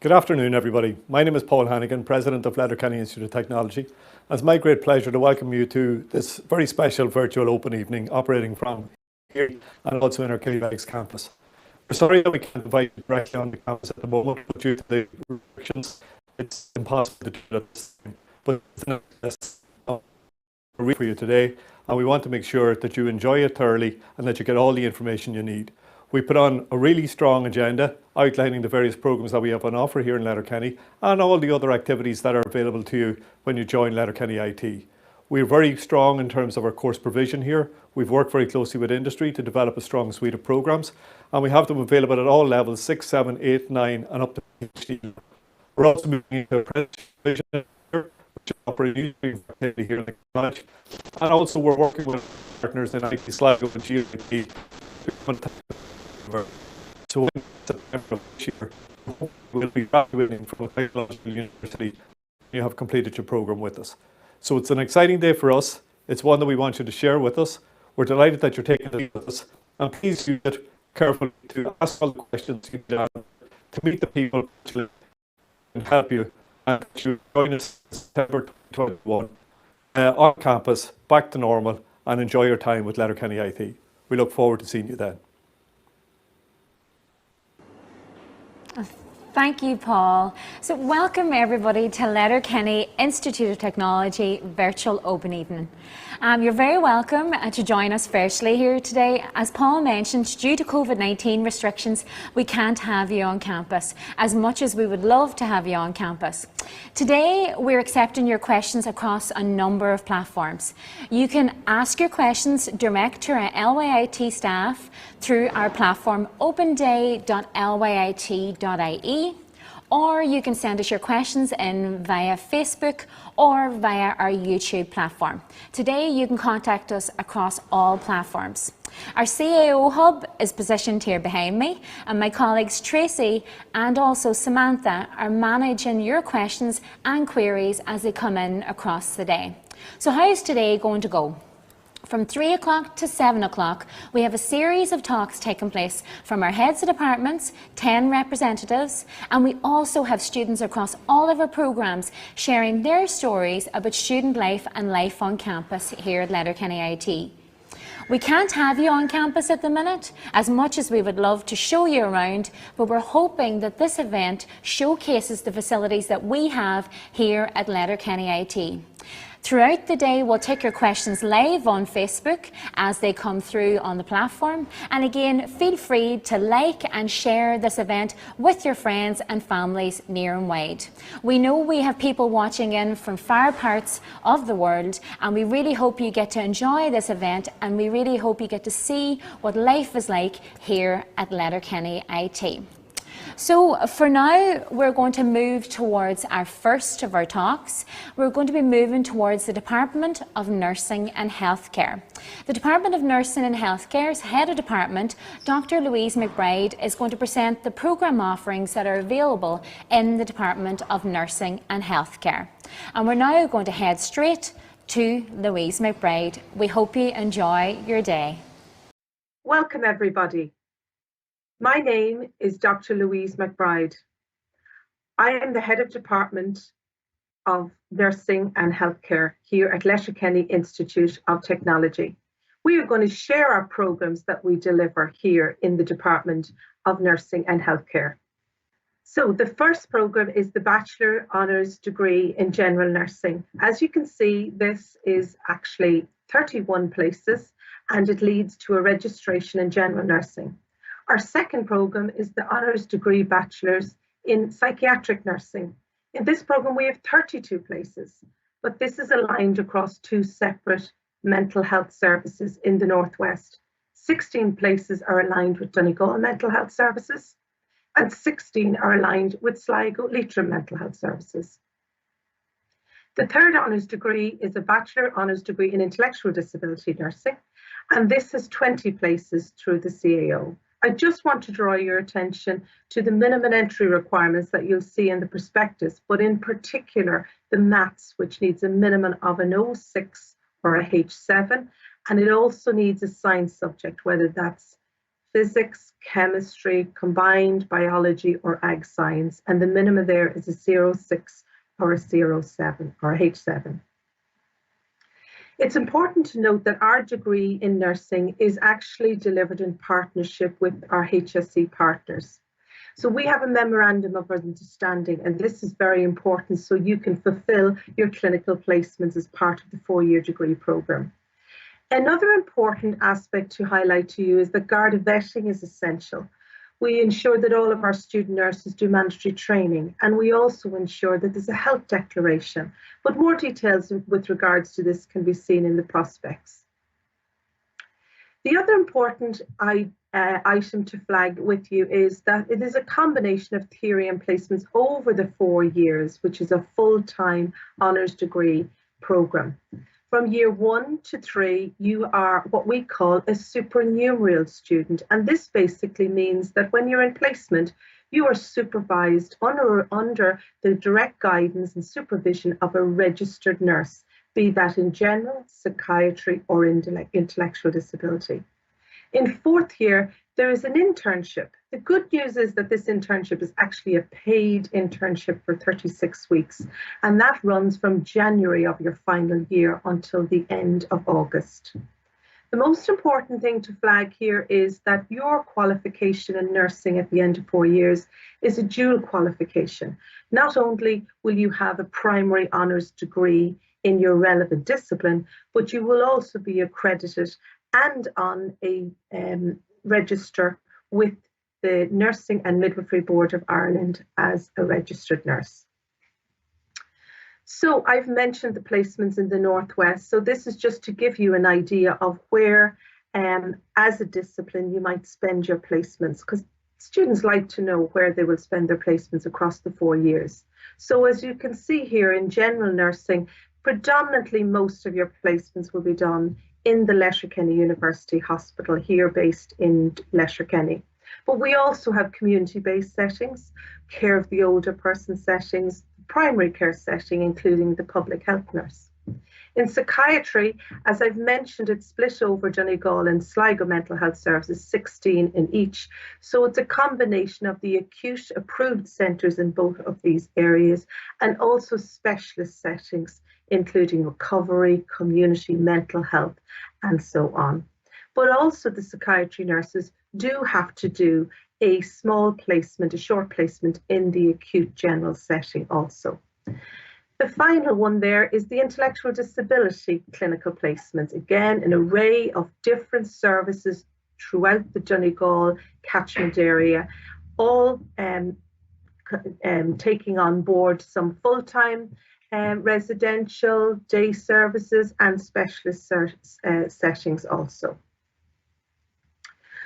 Good afternoon, everybody. My name is Paul Hannigan, President of Letterkenny Institute of Technology. It's my great pleasure to welcome you to this very special virtual open evening operating from here and also in our Killybegs campus. We're sorry that we can't invite you directly on the campus at the moment, but due to the restrictions, it's impossible to do that at this time. But it's for you today, and we want to make sure that you enjoy it thoroughly and that you get all the information you need. We put on a really strong agenda outlining the various programs that we have on offer here in Letterkenny and all the other activities that are available to you when you join Letterkenny IT. We're very strong in terms of our course provision here. We've worked very closely with industry to develop a strong suite of programs, and we have them available at all levels, 6, 7, 8, 9 and up to PhD. We're also moving into apprenticeship provision here, which is operating activity here in the college. And also we're working with partners in IT, Sligo and GIT. So in September of this year, we'll be graduating from a technological university. You have completed your program with us. So it's an exciting day for us. It's one that we want you to share with us. We're delighted that you're taking it with us. And please use it carefully to ask all the questions you can to meet the people who can help you and to join us September 2021 on campus, back to normal, and enjoy your time with Letterkenny IT. We look forward to seeing you then. Thank you, Paul. So welcome everybody to Letterkenny Institute of Technology Virtual Open Evening. You're very welcome to join us virtually here today. As Paul mentioned, due to COVID-19 restrictions, we can't have you on campus as much as we would love to have you on campus. Today, we're accepting your questions across a number of platforms. You can ask your questions direct to our LYIT staff through our platform openday.lyit.ie, or you can send us your questions in via Facebook or via our YouTube platform. Today you can contact us across all platforms. Our CAO hub is positioned here behind me, and my colleagues Tracy and also Samantha are managing your questions and queries as they come in across the day. So how is today going to go? From 3 o'clock to 7 o'clock, we have a series of talks taking place from our heads of departments, 10 representatives, and we also have students across all of our programs sharing their stories about student life and life on campus here at Letterkenny IT. We can't have you on campus at the minute, as much as we would love to show you around, but we're hoping that this event showcases the facilities that we have here at Letterkenny IT. Throughout the day, we'll take your questions live on Facebook as they come through on the platform. And again, feel free to like and share this event with your friends and families near and wide. We know we have people watching in from far parts of the world, and we really hope you get to enjoy this event, and we really hope you get to see what life is like here at Letterkenny IT. So for now, we're going to move towards our first of our talks. We're going to be moving towards the Department of Nursing and Healthcare. The Department of Nursing and Healthcare's Head of Department, Dr. Louise McBride, is going to present the programme offerings that are available in the Department of Nursing and Healthcare. And we're now going to head straight to Louise McBride. We hope you enjoy your day. Welcome everybody. My name is Dr. Louise McBride. I am the Head of Department of Nursing and Healthcare here at Letterkenny Institute of Technology. We are going to share our programs that we deliver here in the Department of Nursing and Healthcare. So the first program is the Bachelor Honours Degree in General Nursing. As you can see, this is actually 31 places, and it leads to a registration in General Nursing. Our second program is the Honours Degree Bachelors in Psychiatric Nursing. In this program, we have 32 places, but this is aligned across 2 separate mental health services in the Northwest. 16 places are aligned with Donegal Mental Health Services, and 16 are aligned with Sligo Leitrim Mental Health Services. The third honours degree is a Bachelor Honours Degree in Intellectual Disability Nursing, and this has 20 places through the CAO. I just want to draw your attention to the minimum entry requirements that you'll see in the prospectus, but in particular the maths, which needs a minimum of an O6 or a H7, and it also needs a science subject, whether that's physics, chemistry, combined biology or ag science, and the minimum there is a 06 or a 07 or a H7. It's important to note that our degree in nursing is actually delivered in partnership with our HSE partners. So we have a memorandum of understanding, and this is very important so you can fulfill your clinical placements as part of the 4-year degree programme. Another important aspect to highlight to you is that Garda vetting is essential. We ensure that all of our student nurses do mandatory training, and we also ensure that there's a health declaration. But more details with regards to this can be seen in the prospects. The other important item to flag with you is that it is a combination of theory and placements over the 4 years, which is a full-time honours degree programme. From year 1 to 3, you are what we call a supernumerary student. And this basically means that when you're in placement, you are supervised under the direct guidance and supervision of a registered nurse, be that in general, psychiatry, or intellectual disability. In 4th year, there is an internship. The good news is that this internship is actually a paid internship for 36 weeks, and that runs from January of your final year until the end of August. The most important thing to flag here is that your qualification in nursing at the end of 4 years is a dual qualification. Not only will you have a primary honours degree in your relevant discipline, but you will also be accredited and on a register with the Nursing and Midwifery Board of Ireland as a registered nurse. So I've mentioned the placements in the Northwest. So this is just to give you an idea of where, as a discipline, you might spend your placements, because students like to know where they will spend their placements across the 4 years. So as you can see here in general nursing, predominantly most of your placements will be done in the Letterkenny University Hospital, here based in Letterkenny. But we also have community-based settings, care of the older person settings, primary care setting, including the public health nurse. In psychiatry, as I've mentioned, it's split over Donegal and Sligo Mental Health Services, 16 in each. So it's a combination of the acute approved centres in both of these areas and also specialist settings, including recovery, community, mental health, and so on. But also the psychiatry nurses do have to do a small placement, a short placement in the acute general setting also. The final one there is the intellectual disability clinical placements. Again, an array of different services throughout the Donegal catchment area, all taking on board some full-time residential, day services, and specialist settings also.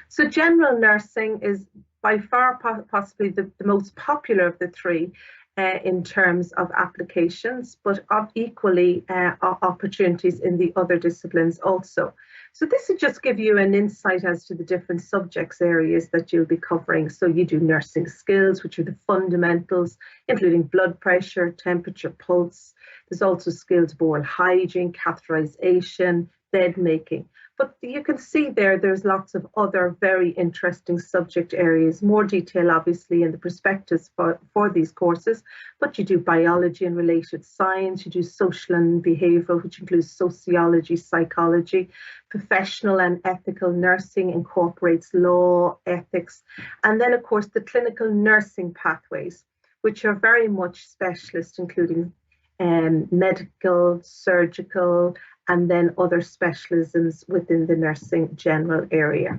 So general nursing is by far possibly the most popular of the three in terms of applications, but of equally opportunities in the other disciplines also. So this will just give you an insight as to the different subjects areas that you'll be covering. So you do nursing skills, which are the fundamentals, including blood pressure, temperature, pulse. There's also skills of oral hygiene, catheterization, bed making. But you can see there's lots of other very interesting subject areas, more detail obviously in the prospectus for these courses, but you do biology and related science, you do social and behavioural, which includes sociology, psychology, professional and ethical nursing incorporates law, ethics, and then of course the clinical nursing pathways, which are very much specialist, including medical, surgical, and then other specialisms within the nursing general area.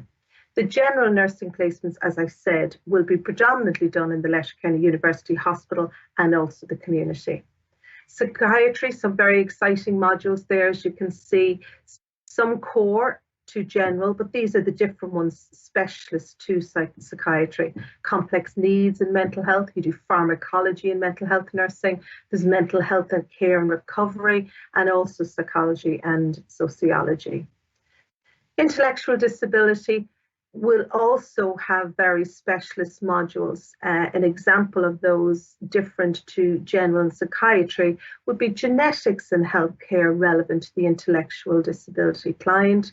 The general nursing placements, as I said, will be predominantly done in the Letterkenny University Hospital and also the community. Psychiatry, some very exciting modules there, as you can see, some core to general, but these are the different ones, specialist to psychiatry. Complex needs and mental health, you do pharmacology and mental health nursing, there's mental health and care and recovery, and also psychology and sociology. Intellectual disability will also have very specialist modules. An example of those different to general and psychiatry would be genetics and healthcare relevant to the intellectual disability client.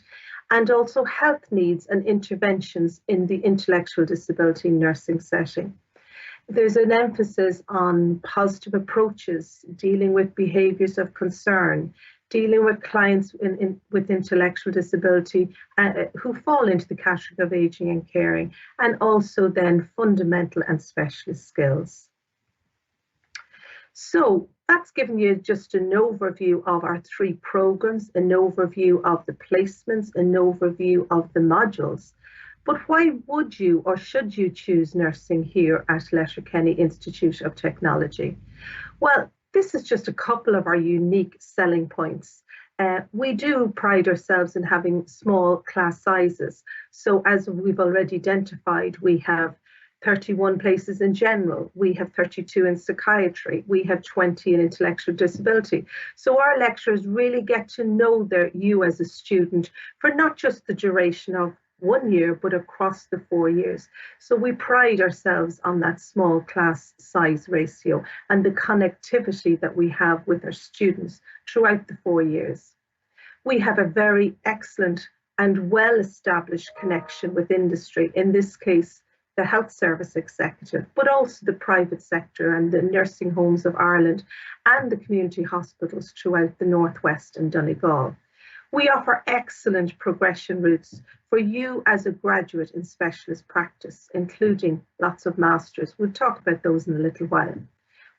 and also health needs and interventions in the intellectual disability nursing setting. There's an emphasis on positive approaches, dealing with behaviours of concern, dealing with clients with intellectual disability who fall into the category of ageing and caring, and also then fundamental and specialist skills. So that's given you just an overview of our 3 programs, an overview of the placements, an overview of the modules. But why would you or should you choose nursing here at Letterkenny Institute of Technology? Well, this is just a couple of our unique selling points. We do pride ourselves in having small class sizes. So as we've already identified, we have 31 places in general, we have 32 in psychiatry, we have 20 in intellectual disability. So our lecturers really get to know you as a student for not just the duration of 1 year, but across the 4 years. So we pride ourselves on that small class size ratio and the connectivity that we have with our students throughout the 4 years. We have a very excellent and well-established connection with industry, in this case, the health service executive, but also the private sector and the nursing homes of Ireland and the community hospitals throughout the Northwest and Donegal. We offer excellent progression routes for you as a graduate in specialist practice, including lots of masters. We'll talk about those in a little while.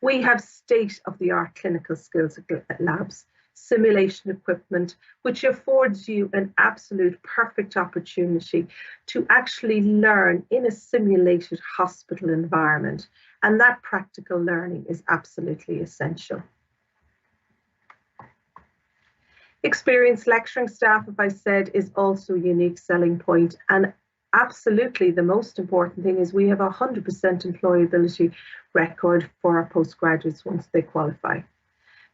We have state-of-the-art clinical skills labs, simulation equipment, which affords you an absolute perfect opportunity to actually learn in a simulated hospital environment. And that practical learning is absolutely essential. Experienced lecturing staff, as I said, is also a unique selling point. And absolutely the most important thing is we have a 100% employability record for our postgraduates once they qualify.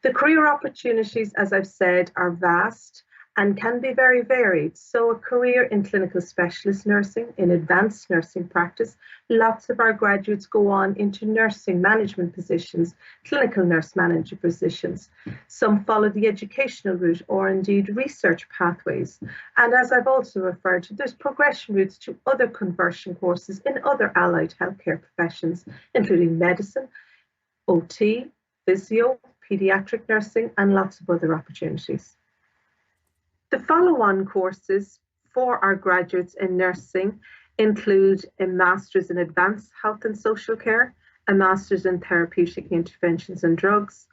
The career opportunities, as I've said, are vast and can be very varied. So a career in clinical specialist nursing, in advanced nursing practice, lots of our graduates go on into nursing management positions, clinical nurse manager positions. Some follow the educational route or indeed research pathways. And as I've also referred to, there's progression routes to other conversion courses in other allied healthcare professions, including medicine, OT, physio, pediatric nursing, and lots of other opportunities. The follow-on courses for our graduates in nursing include a Master's in Advanced Health and Social Care, a Master's in Therapeutic Interventions and Drugs,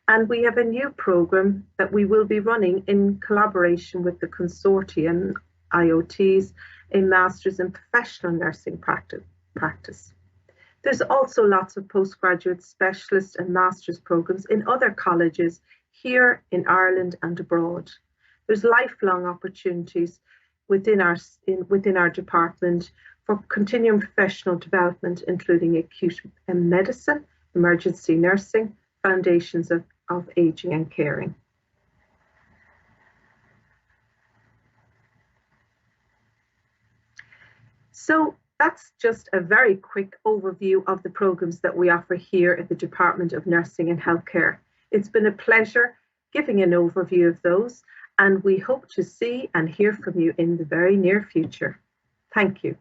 and we have a new programme that we will be running in collaboration with the consortium IoTs, a Master's in Professional Nursing Practice. There's also lots of postgraduate specialist and master's programs in other colleges here in Ireland and abroad. There's lifelong opportunities within our department for continuing professional development, including acute medicine, emergency nursing, foundations of ageing and caring. So that's just a very quick overview of the programs that we offer here at the Department of Nursing and Healthcare. It's been a pleasure giving an overview of those, and we hope to see and hear from you in the very near future. Thank you.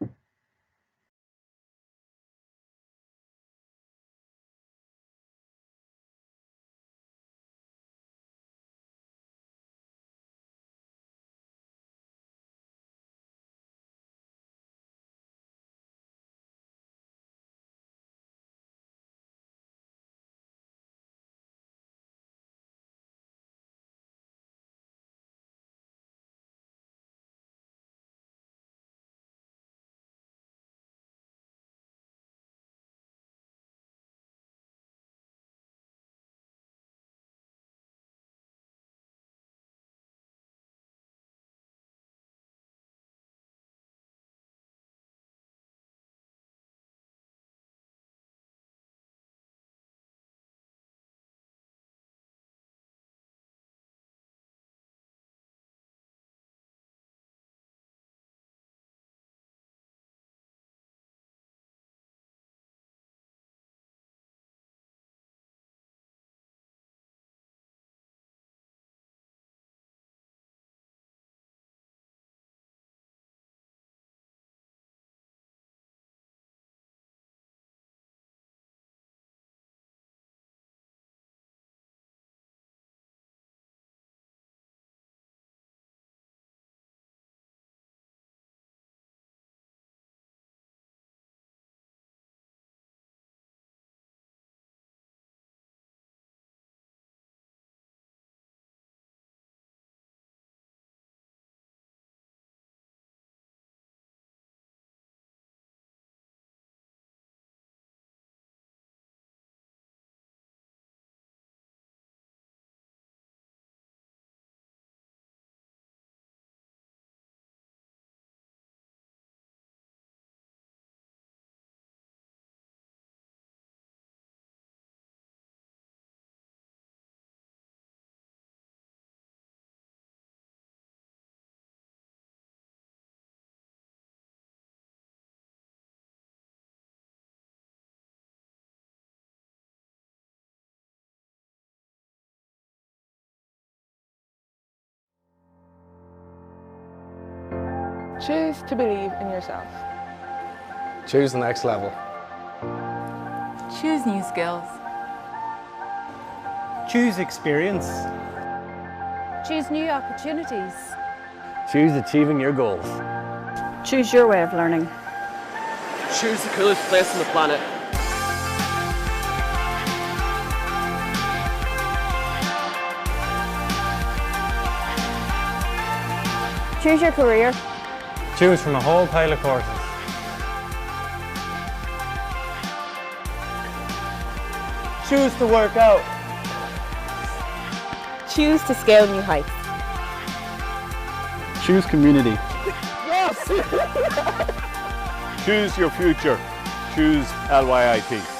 Choose to believe in yourself. Choose the next level. Choose new skills. Choose experience. Choose new opportunities. Choose achieving your goals. Choose your way of learning. Choose the coolest place on the planet. Choose your career. Choose from a whole pile of courses. Choose to work out. Choose to scale new heights. Choose community. Choose your future. Choose LYIT.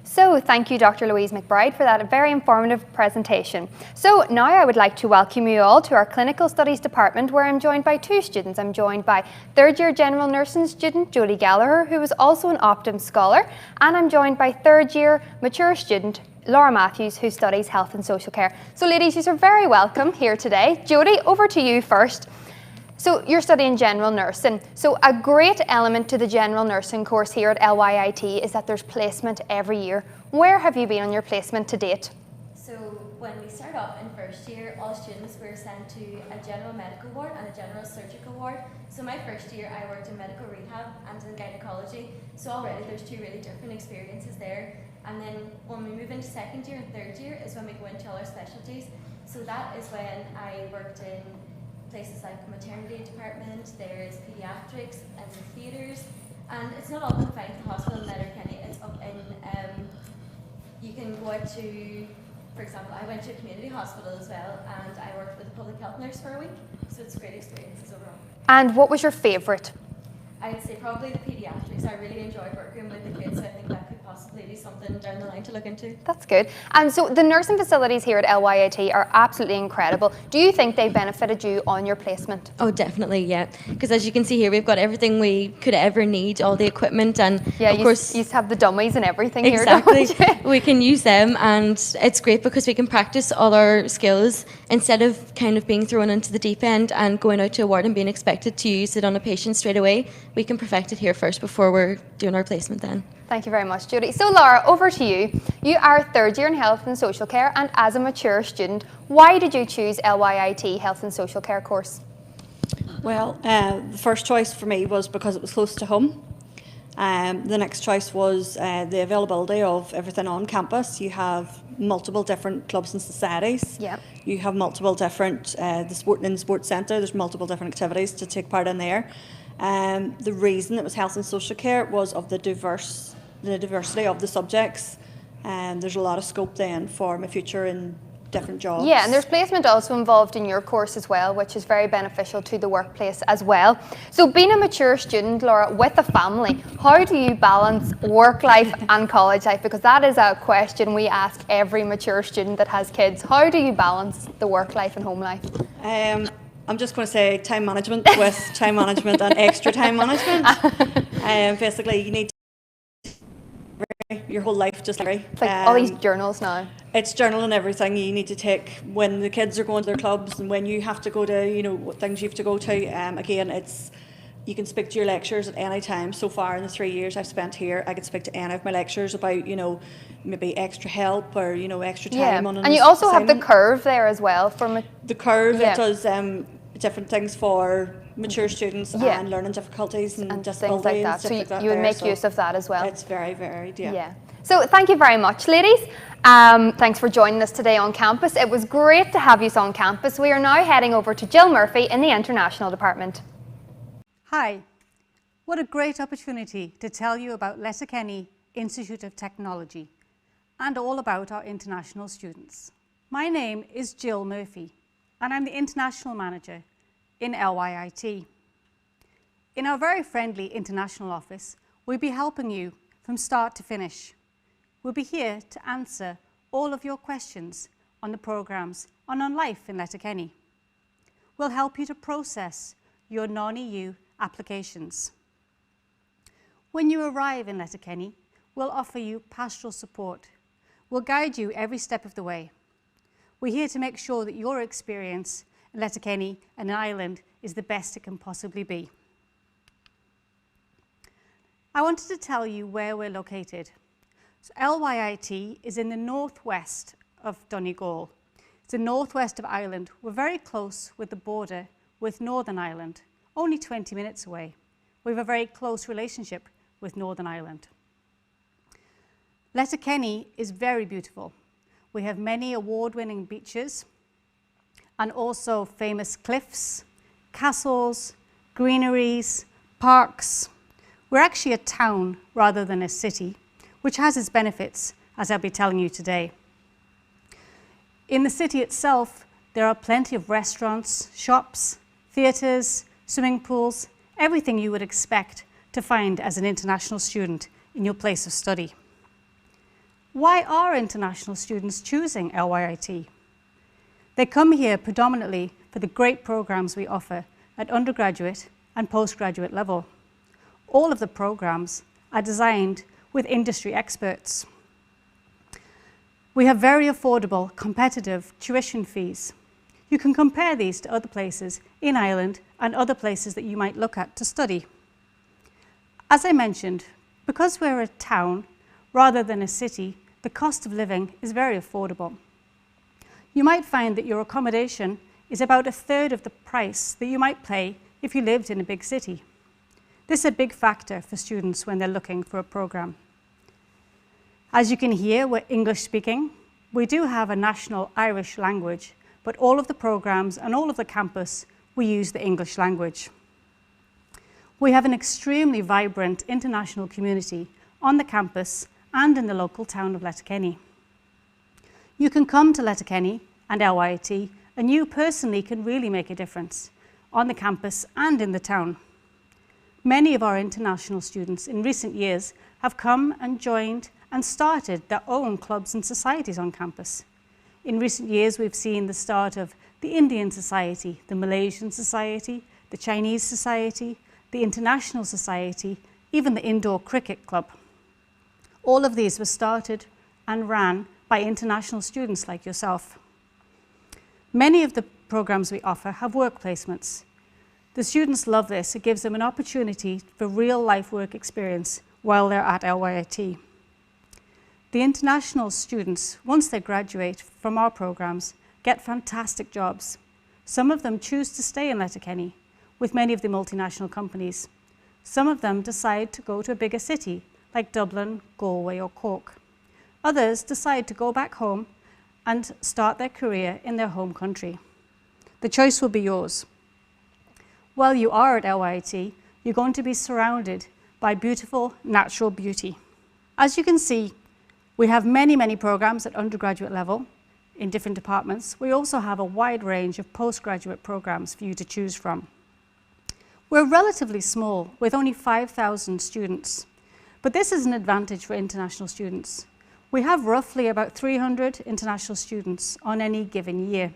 So thank you, Dr. Louise McBride, for that very informative presentation. So now I would like to welcome you all to our Clinical Studies Department, where I'm joined by two students. I'm joined by third year General Nursing student Jodie Gallagher, who is also an Optum Scholar, and I'm joined by third year Mature student Laura Matthews, who studies Health and Social Care. So ladies, you are very welcome here today. Jodie, over to you first. So you're studying general nursing. So a great element to the general nursing course here at LYIT is that there's placement every year. Where have you been on your placement to date? So when we start off in first year, all students were sent to a general medical ward and a general surgical ward. So my first year I worked in medical rehab and in gynecology. So already there's two really different experiences there. And then when we move into second year and third year is when we go into all our specialties. So that is when I worked in places like maternity department, there's pediatrics and theatres, and it's not all confined to the hospital in Letterkenny. It's up in, you can go out to, for example, I went to a community hospital as well, and I worked with a public health nurse for a week, so it's great experiences overall. And what was your favourite? I'd say probably the pediatrics. I really enjoyed working with the kids, so I think that could possibly be something down the line to look into. That's good. And so the nursing facilities here at LYIT are absolutely incredible. Do you think they benefited you on your placement? Oh, definitely, yeah. Because as you can see here, we've got everything we could ever need, all the equipment, and yeah, of course you have the dummies and everything exactly. here. Exactly. We can use them, and it's great because we can practice all our skills instead of kind of being thrown into the deep end and going out to a ward and being expected to use it on a patient straight away. We can perfect it here first before we're doing our placement then. Thank you very much, Jodie. So Laura, over to you. You are third year in Health and Social Care, and as a mature student, why did you choose LYIT Health and Social Care course? Well, the first choice for me was because it was close to home. The next choice was the availability of everything on campus. You have multiple different clubs and societies. Yep. You have multiple different, in the sports centre, there's multiple different activities to take part in there. The reason it was Health and Social Care was of the diversity of the subjects. There's a lot of scope then for my future in different jobs. Yeah, and there's placement also involved in your course as well, which is very beneficial to the workplace as well. So being a mature student, Laura, with a family, how do you balance work life and college life? Because that is a question we ask every mature student that has kids. How do you balance the work life and home life? I'm just going to say time management with time management and extra time management. Basically, you need your whole life just it's like all these journals now. It's journaling everything you need to take when the kids are going to their clubs and when you have to go to, what things you have to go to. Again, you can speak to your lecturers at any time. So far in the 3 years I've spent here, I could speak to any of my lecturers about, maybe extra help or, extra time on an and you also assignment. have the curve there as well. The curve, it does different things for mature students and learning difficulties and disabilities. Things like that. So you would make use of that as well. It's very varied, yeah. So thank you very much, ladies. Thanks for joining us today on campus. It was great to have you on campus. We are now heading over to Jill Murphy in the International Department. Hi. What a great opportunity to tell you about Letterkenny Institute of Technology and all about our international students. My name is Jill Murphy and I'm the International Manager in LYIT. In our very friendly international office, we'll be helping you from start to finish. We'll be here to answer all of your questions on the programmes and on life in Letterkenny. We'll help you to process your non-EU applications. When you arrive in Letterkenny, we'll offer you pastoral support. We'll guide you every step of the way. We're here to make sure that your experience in Letterkenny and Ireland is the best it can possibly be. I wanted to tell you where we're located. So LYIT is in the northwest of Donegal. It's the northwest of Ireland. We're very close with the border with Northern Ireland, only 20 minutes away. We have a very close relationship with Northern Ireland. Letterkenny is very beautiful. We have many award-winning beaches and also famous cliffs, castles, greeneries, parks. We're actually a town rather than a city, which has its benefits, as I'll be telling you today. In the city itself, there are plenty of restaurants, shops, theatres, swimming pools, everything you would expect to find as an international student in your place of study. Why are international students choosing LYIT? They come here predominantly for the great programs we offer at undergraduate and postgraduate level. All of the programs are designed with industry experts. We have very affordable, competitive tuition fees. You can compare these to other places in Ireland and other places that you might look at to study. As I mentioned, because we're a town rather than a city, the cost of living is very affordable. You might find that your accommodation is about a third of the price that you might pay if you lived in a big city. This is a big factor for students when they're looking for a program. As you can hear, we're English speaking. We do have a national Irish language, but all of the programs and all of the campus, we use the English language. We have an extremely vibrant international community on the campus and in the local town of Letterkenny. You can come to Letterkenny and LYIT, and you personally can really make a difference on the campus and in the town. Many of our international students in recent years have come and joined and started their own clubs and societies on campus. In recent years, we've seen the start of the Indian Society, the Malaysian Society, the Chinese Society, the International Society, even the Indoor Cricket Club. All of these were started and ran by international students like yourself. Many of the programs we offer have work placements. The students love this. It gives them an opportunity for real-life work experience while they're at LYIT. The international students, once they graduate from our programs, get fantastic jobs. Some of them choose to stay in Letterkenny with many of the multinational companies. Some of them decide to go to a bigger city like Dublin, Galway or Cork. Others decide to go back home and start their career in their home country. The choice will be yours. While you are at LYIT, you're going to be surrounded by beautiful natural beauty. As you can see, we have many programs at undergraduate level in different departments. We also have a wide range of postgraduate programs for you to choose from. We're relatively small with only 5,000 students, but this is an advantage for international students. We have roughly about 300 international students on any given year.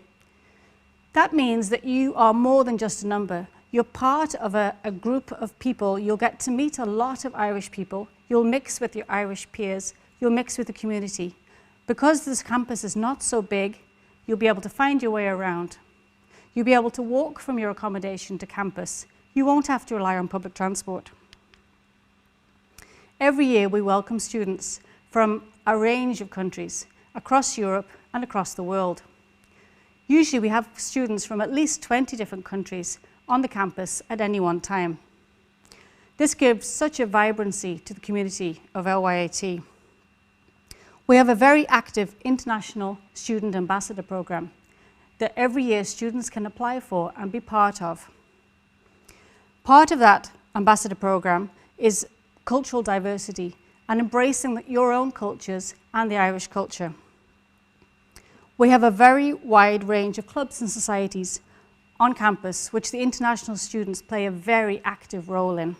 That means that you are more than just a number. You're part of a group of people. You'll get to meet a lot of Irish people. You'll mix with your Irish peers. You'll mix with the community. Because this campus is not so big, you'll be able to find your way around. You'll be able to walk from your accommodation to campus. You won't have to rely on public transport. Every year we welcome students from a range of countries across Europe and across the world. Usually we have students from at least 20 different countries on the campus at any one time. This gives such a vibrancy to the community of LYIT. We have a very active international student ambassador program that every year students can apply for and be part of. Part of that ambassador program is cultural diversity and embracing your own cultures and the Irish culture. We have a very wide range of clubs and societies on campus, which the international students play a very active role in.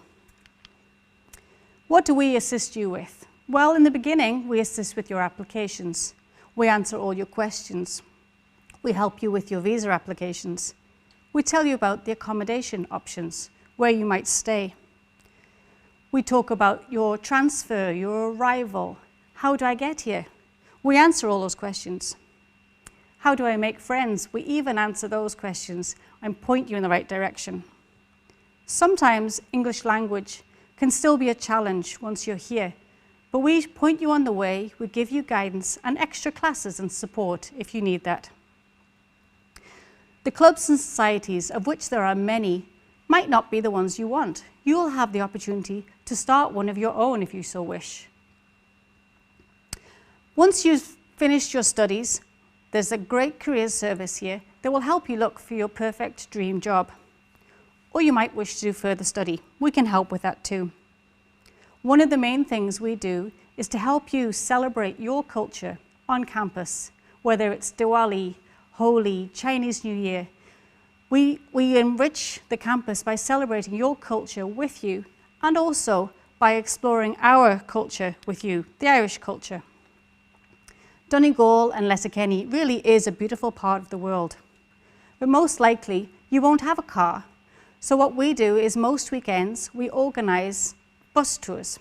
What do we assist you with? Well, in the beginning, we assist with your applications. We answer all your questions. We help you with your visa applications. We tell you about the accommodation options, where you might stay. We talk about your transfer, your arrival. How do I get here? We answer all those questions. How do I make friends? We even answer those questions and point you in the right direction. Sometimes English language can still be a challenge once you're here, but we point you on the way, we give you guidance and extra classes and support if you need that. The clubs and societies, of which there are many, might not be the ones you want. You'll have the opportunity to start one of your own if you so wish. Once you've finished your studies, there's a great careers service here that will help you look for your perfect dream job. Or you might wish to do further study. We can help with that too. One of the main things we do is to help you celebrate your culture on campus, whether it's Diwali, Holi, Chinese New Year. We enrich the campus by celebrating your culture with you and also by exploring our culture with you, the Irish culture. Donegal and Letterkenny really is a beautiful part of the world. But most likely, you won't have a car. So what we do is most weekends, we organise bus tours.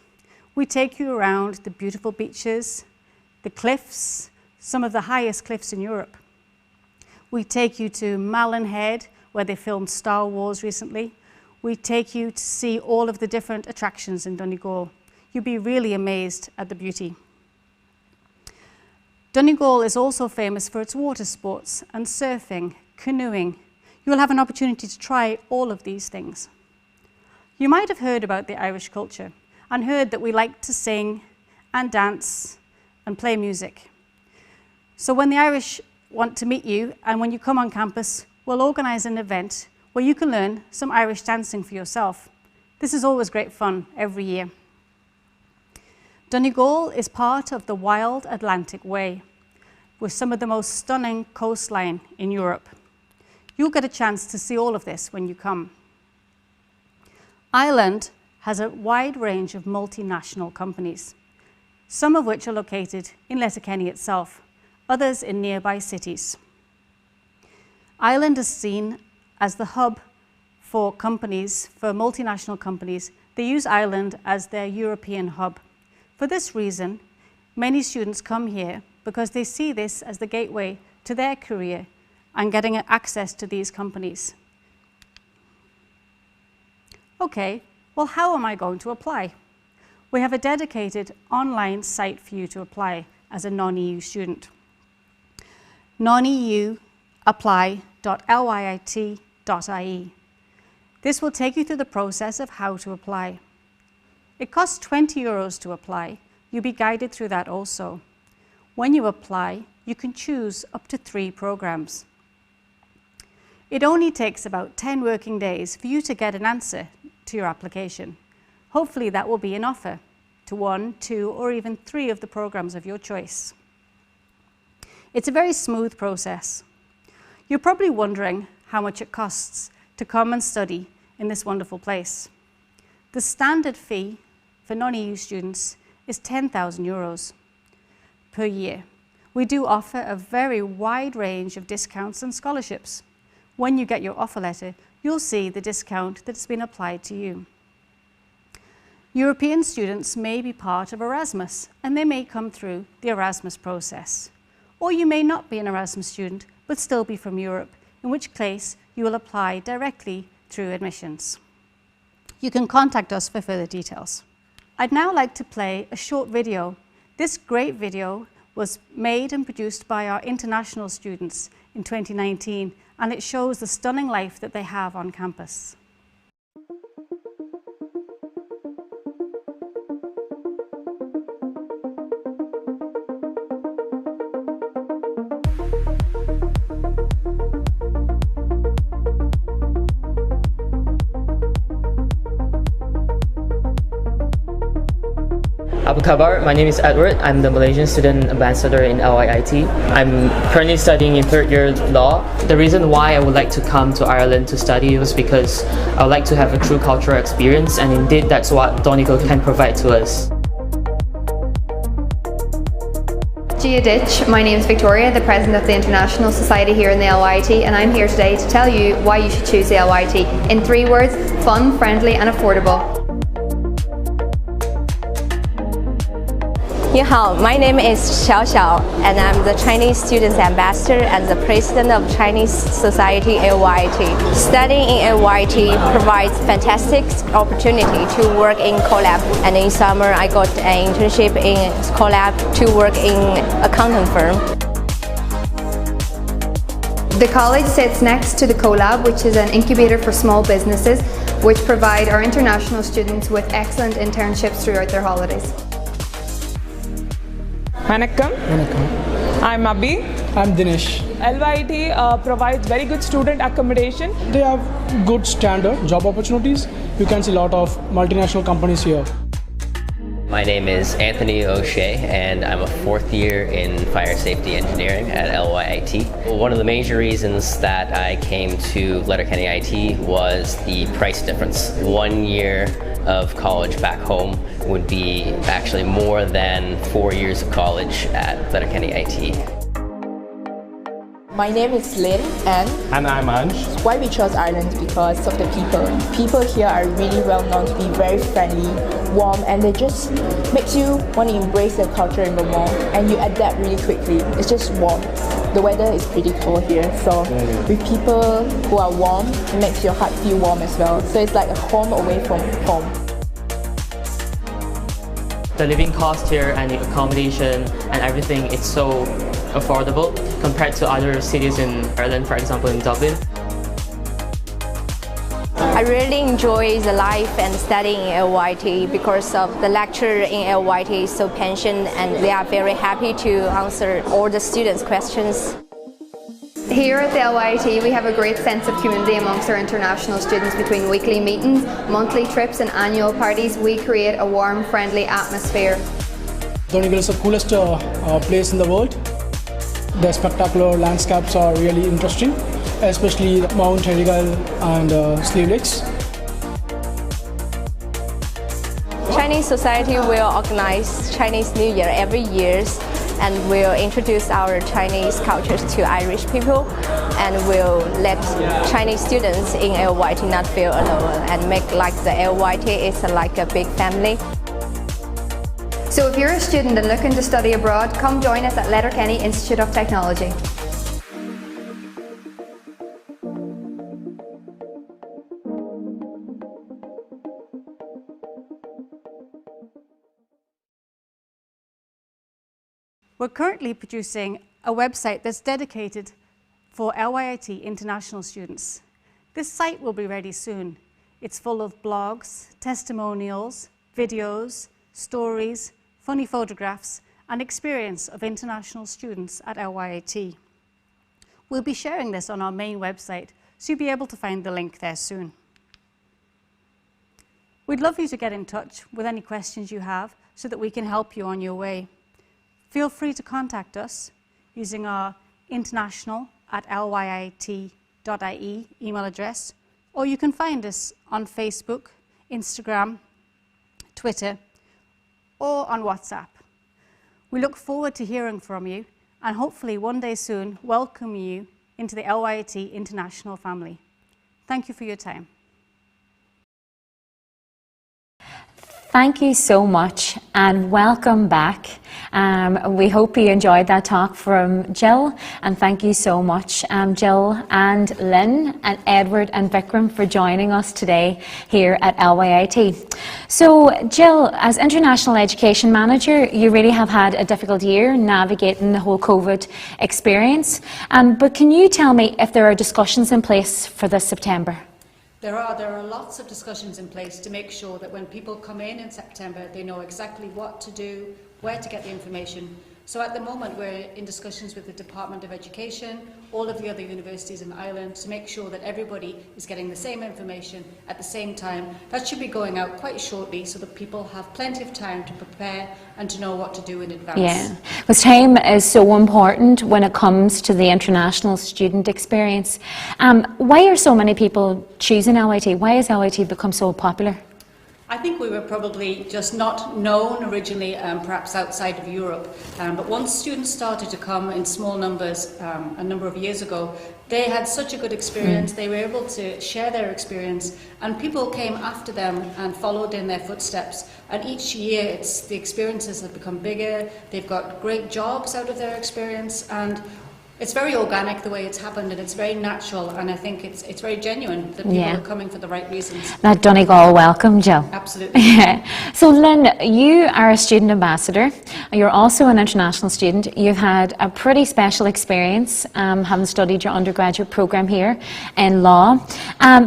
We take you around the beautiful beaches, the cliffs, some of the highest cliffs in Europe. We take you to Malin Head, where they filmed Star Wars recently. We take you to see all of the different attractions in Donegal. You'll be really amazed at the beauty. Donegal is also famous for its water sports and surfing, canoeing. You will have an opportunity to try all of these things. You might have heard about the Irish culture and heard that we like to sing and dance and play music. So when the Irish want to meet you and when you come on campus, we'll organise an event where you can learn some Irish dancing for yourself. This is always great fun every year. Donegal is part of the Wild Atlantic Way, with some of the most stunning coastline in Europe. You'll get a chance to see all of this when you come. Ireland has a wide range of multinational companies, some of which are located in Letterkenny itself, others in nearby cities. Ireland is seen as the hub for companies, for multinational companies. They use Ireland as their European hub. For this reason, many students come here because they see this as the gateway to their career and getting access to these companies. Okay, well, how am I going to apply? We have a dedicated online site for you to apply as a non-EU student. Non-EU apply.lyit.ie. This will take you through the process of how to apply. It costs €20 to apply. You'll be guided through that also. When you apply, you can choose up to 3 programs. It only takes about 10 working days for you to get an answer to your application. Hopefully that will be an offer to 1, 2, or even 3 of the programs of your choice. It's a very smooth process. You're probably wondering how much it costs to come and study in this wonderful place. The standard fee for non-EU students is €10,000 per year. We do offer a very wide range of discounts and scholarships. When you get your offer letter, you'll see the discount that's been applied to you. European students may be part of Erasmus, and they may come through the Erasmus process. Or you may not be an Erasmus student, but still be from Europe, in which case you will apply directly through admissions. You can contact us for further details. I'd now like to play a short video. This great video was made and produced by our international students in 2019, and it shows the stunning life that they have on campus. Apa kabar? My name is Edward. I'm the Malaysian student ambassador in LYIT. I'm currently studying in 3rd year law. The reason why I would like to come to Ireland to study was because I would like to have a true cultural experience, and indeed that's what Donegal can provide to us. Gia Ditch, my name is Victoria, the President of the International Society here in the LYIT, and I'm here today to tell you why you should choose the LYIT. In 3 words: fun, friendly and affordable. 你好, my name is Xiao Xiao, and I'm the Chinese Students Ambassador and the President of Chinese Society LYIT. Studying in LYIT provides fantastic opportunity to work in collab, and in summer I got an internship in collab to work in accounting firm. The college sits next to the CoLab, which is an incubator for small businesses, which provide our international students with excellent internships throughout their holidays. Hannigan. I'm Abhi. I'm Dinesh. LYIT provides very good student accommodation. They have good standard job opportunities. You can see a lot of multinational companies here. My name is Anthony O'Shea, and I'm a 4th year in fire safety engineering at LYIT. One of the major reasons that I came to Letterkenny IT was the price difference. 1 year of college back home would be actually more than 4 years of college at Letterkenny IT. My name is Lynn And I'm Ange. Why we chose Ireland? Because of the people. People here are really well known to be very friendly, warm, and they just makes you want to embrace their culture even more, and you adapt really quickly. It's just warm. The weather is pretty cold here, so with people who are warm, it makes your heart feel warm as well. So it's like a home away from home. The living cost here and the accommodation and everything, it's so affordable compared to other cities in Ireland, for example in Dublin. I really enjoy the life and studying in LYIT because of the lecturer in LYIT is so passionate and they are very happy to answer all the students' questions. Here at the LYIT, we have a great sense of community amongst our international students. Between weekly meetings, monthly trips and annual parties, we create a warm, friendly atmosphere. Donegal is the coolest place in the world. The spectacular landscapes are really interesting, especially Mount Hannigan and Sleeve Lakes. Chinese society will organize Chinese New Year every year and will introduce our Chinese cultures to Irish people and will let Chinese students in LYIT not feel alone and make like the LYIT is like a big family. So if you're a student and looking to study abroad, come join us at Letterkenny Institute of Technology. We're currently producing a website that's dedicated for LYIT international students. This site will be ready soon. It's full of blogs, testimonials, videos, stories, funny photographs, and experience of international students at LYIT. We'll be sharing this on our main website, so you'll be able to find the link there soon. We'd love you to get in touch with any questions you have so that we can help you on your way. Feel free to contact us using our international@lyit.ie email address, or you can find us on Facebook, Instagram, Twitter, or on WhatsApp. We look forward to hearing from you and hopefully one day soon welcome you into the LYIT international family. Thank you for your time. Thank you so much and welcome back. We hope you enjoyed that talk from Jill, and thank you so much Jill and Lynn and Edward and Vikram for joining us today here at LYIT. So Jill, as International Education Manager, you really have had a difficult year navigating the whole COVID experience, but can you tell me if there are discussions in place for this September? There are lots of discussions in place to make sure that when people come in September, they know exactly what to do, where to get the information. So at the moment, we're in discussions with the Department of Education, all of the other universities in Ireland, to make sure that everybody is getting the same information at the same time. That should be going out quite shortly so that people have plenty of time to prepare and to know what to do in advance. Yeah, because time is so important when it comes to the international student experience. Why are so many people choosing LYIT? Why has LYIT become so popular? I think we were probably just not known originally, perhaps outside of Europe, but once students started to come in small numbers a number of years ago, they had such a good experience, they were able to share their experience, and people came after them and followed in their footsteps. And each year the experiences have become bigger, they've got great jobs out of their experience, and it's very organic the way it's happened, and it's very natural, and I think it's very genuine that people are coming for the right reasons. That Donegal welcome, Jill. Absolutely. So Lynn, you are a student ambassador. You're also an international student. You've had a pretty special experience having studied your undergraduate programme here in law.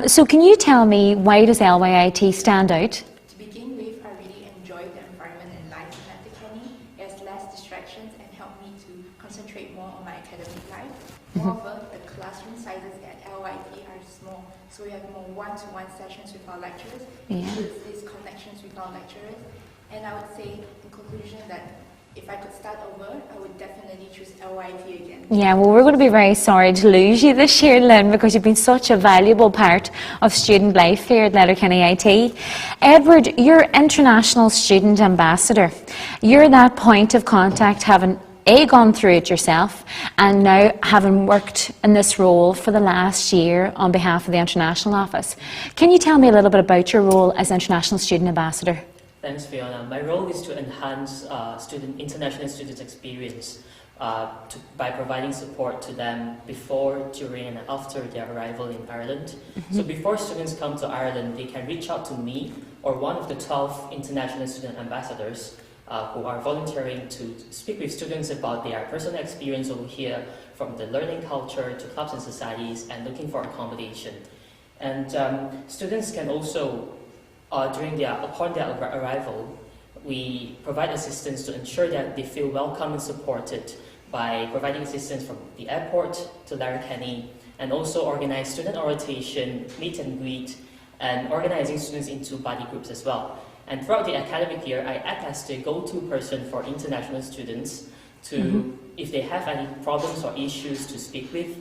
So can you tell me, why does LYIT stand out? To begin with, I really enjoyed the environment and life in Letterkenny. There's less distractions and helped me to concentrate more on my academic life. Moreover, the classroom sizes at LYIT are small, so we have more one-to-one sessions with our lecturers, which builds these connections with our lecturers. And I would say, in conclusion, that if I could start over, I would definitely choose LYIT again. Yeah, well, we're going to be very sorry to lose you this year, Lynn, because you've been such a valuable part of student life here at Letterkenny IT. Edward, you're International Student Ambassador. You're that point of contact, having gone through it yourself and now having worked in this role for the last year on behalf of the International Office. Can you tell me a little bit about your role as International Student Ambassador? Thanks, Fiona. My role is to enhance international students' experience by providing support to them before, during, and after their arrival in Ireland. So before students come to Ireland, they can reach out to me or one of the 12 international student ambassadors who are volunteering to speak with students about their personal experience over here, from the learning culture to clubs and societies, and looking for accommodation. And students can also, upon their arrival, we provide assistance to ensure that they feel welcome and supported by providing assistance from the airport to Letterkenny, and also organize student orientation, meet and greet, and organizing students into body groups as well. And throughout the academic year, I act as the go-to person for international students to, if they have any problems or issues, to speak with.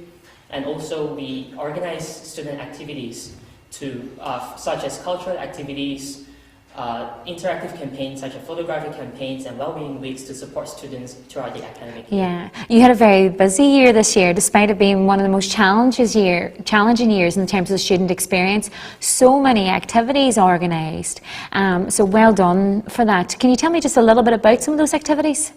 And also we organize student activities such as cultural activities, interactive campaigns such as photographic campaigns and well-being weeks to support students throughout the academic year. Yeah, you had a very busy year this year, despite it being one of the most challenging years in terms of the student experience. So many activities organised, so well done for that. Can you tell me just a little bit about some of those activities?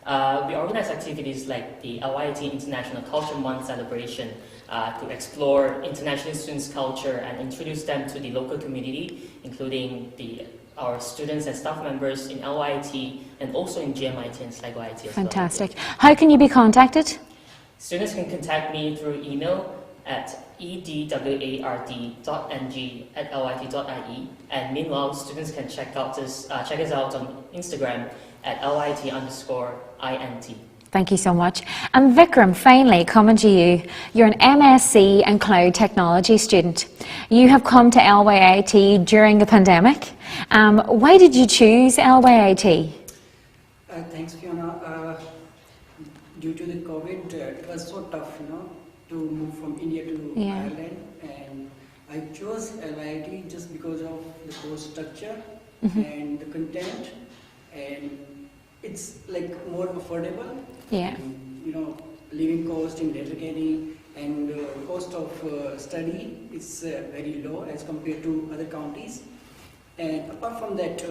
We organize activities like the LYIT International Culture Month celebration to explore international students' culture and introduce them to the local community, including our students and staff members in LYIT and also in GMIT and LYIT as well. Fantastic. How can you be contacted? Students can contact me through email at edward.ng@lyit.ie, and meanwhile students can check us out on Instagram at lyit_int. Thank you so much. And Vikram, finally coming to you. You're an MSc and Cloud Technology student. You have come to LYIT during the pandemic. Why did you choose LYIT? Thanks, Fiona. Due to the COVID, it was so tough, to move from India to Ireland, and I chose LYIT just because of the course structure and the content, and it's like more affordable. Yeah. And, living cost in Letterkenny and cost of study is very low as compared to other counties. And apart from that,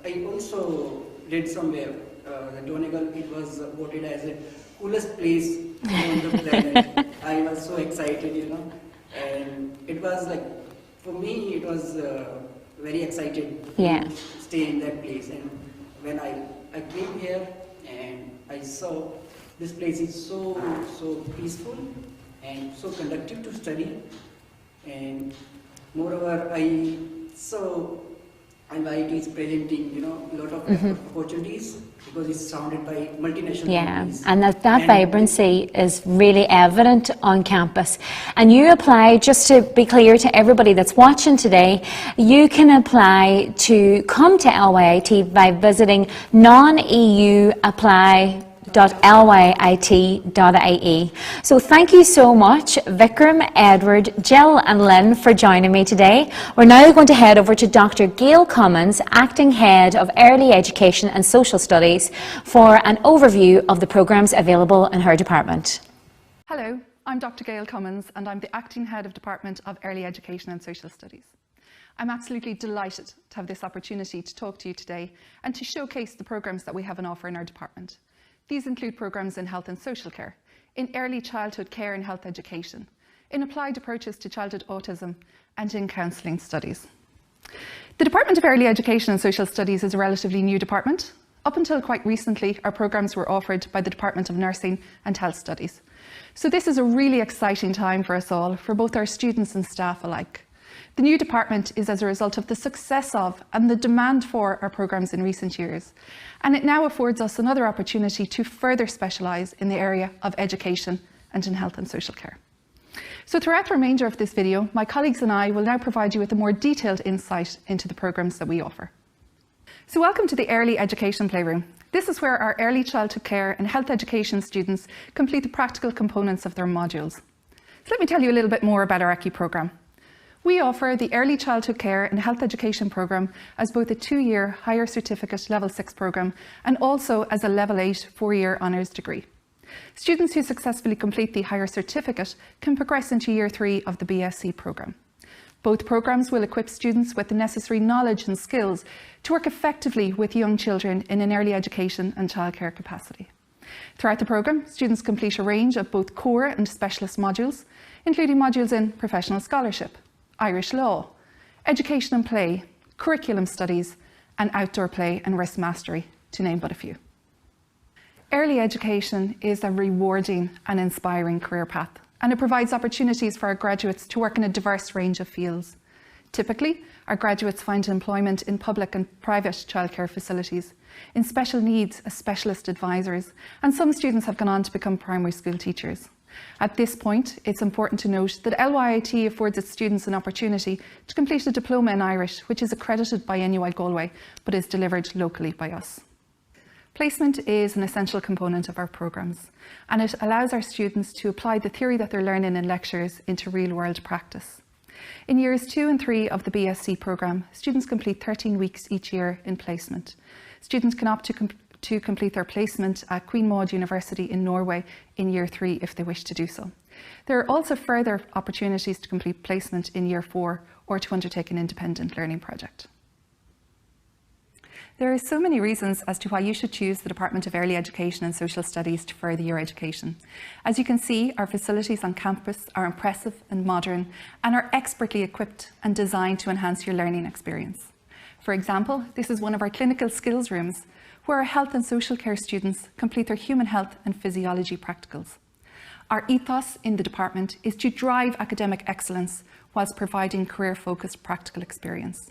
I also read somewhere the Donegal, it was voted as the coolest place on the planet. I was so excited, and it was like, for me, it was very excited to stay in that place. And when I came here and I saw this place is so peaceful and so conducive to study, and moreover I saw LYIT is presenting a lot of opportunities because it's surrounded by multinational companies. And that vibrancy is really evident on campus. And you apply, just to be clear to everybody that's watching today, you can apply to come to LYIT by visiting non-EU-apply.lyit.ie. So thank you so much, Vikram, Edward, Jill and Lynn, for joining me today. We're now going to head over to Dr. Gail Cummins, Acting Head of Early Education and Social Studies, for an overview of the programmes available in her department. Hello, I'm Dr. Gail Cummins and I'm the Acting Head of Department of Early Education and Social Studies. I'm absolutely delighted to have this opportunity to talk to you today and to showcase the programmes that we have on offer in our department. These include programmes in health and social care, in early childhood care and health education, in applied approaches to childhood autism, and in counselling studies. The Department of Early Education and Social Studies is a relatively new department. Up until quite recently, our programmes were offered by the Department of Nursing and Health Studies. So this is a really exciting time for us all, for both our students and staff alike. The new department is as a result of the success of and the demand for our programmes in recent years, and it now affords us another opportunity to further specialise in the area of education and in health and social care. So throughout the remainder of this video, my colleagues and I will now provide you with a more detailed insight into the programmes that we offer. So welcome to the Early Education Playroom. This is where our early childhood care and health education students complete the practical components of their modules. So let me tell you a little bit more about our ECI programme. We offer the Early Childhood Care and Health Education programme as both a 2-year higher certificate Level 6 programme and also as a Level 8 4-year honours degree. Students who successfully complete the higher certificate can progress into Year 3 of the BSc programme. Both programmes will equip students with the necessary knowledge and skills to work effectively with young children in an early education and childcare capacity. Throughout the programme, students complete a range of both core and specialist modules, including modules in professional scholarship, Irish law, education and play, curriculum studies, and outdoor play and risk mastery, to name but a few. Early education is a rewarding and inspiring career path, and it provides opportunities for our graduates to work in a diverse range of fields. Typically, our graduates find employment in public and private childcare facilities, in special needs as specialist advisors, and some students have gone on to become primary school teachers. At this point, it's important to note that LYIT affords its students an opportunity to complete a diploma in Irish, which is accredited by NUI Galway, but is delivered locally by us. Placement is an essential component of our programmes, and it allows our students to apply the theory that they're learning in lectures into real-world practice. In years 2 and 3 of the BSc programme, students complete 13 weeks each year in placement. Students can opt to complete their placement at Queen Maud University in Norway in Year 3 if they wish to do so. There are also further opportunities to complete placement in Year 4 or to undertake an independent learning project. There are so many reasons as to why you should choose the Department of Early Education and Social Studies to further your education. As you can see, our facilities on campus are impressive and modern and are expertly equipped and designed to enhance your learning experience. For example, this is one of our clinical skills rooms where our health and social care students complete their human health and physiology practicals. Our ethos in the department is to drive academic excellence whilst providing career-focused practical experience.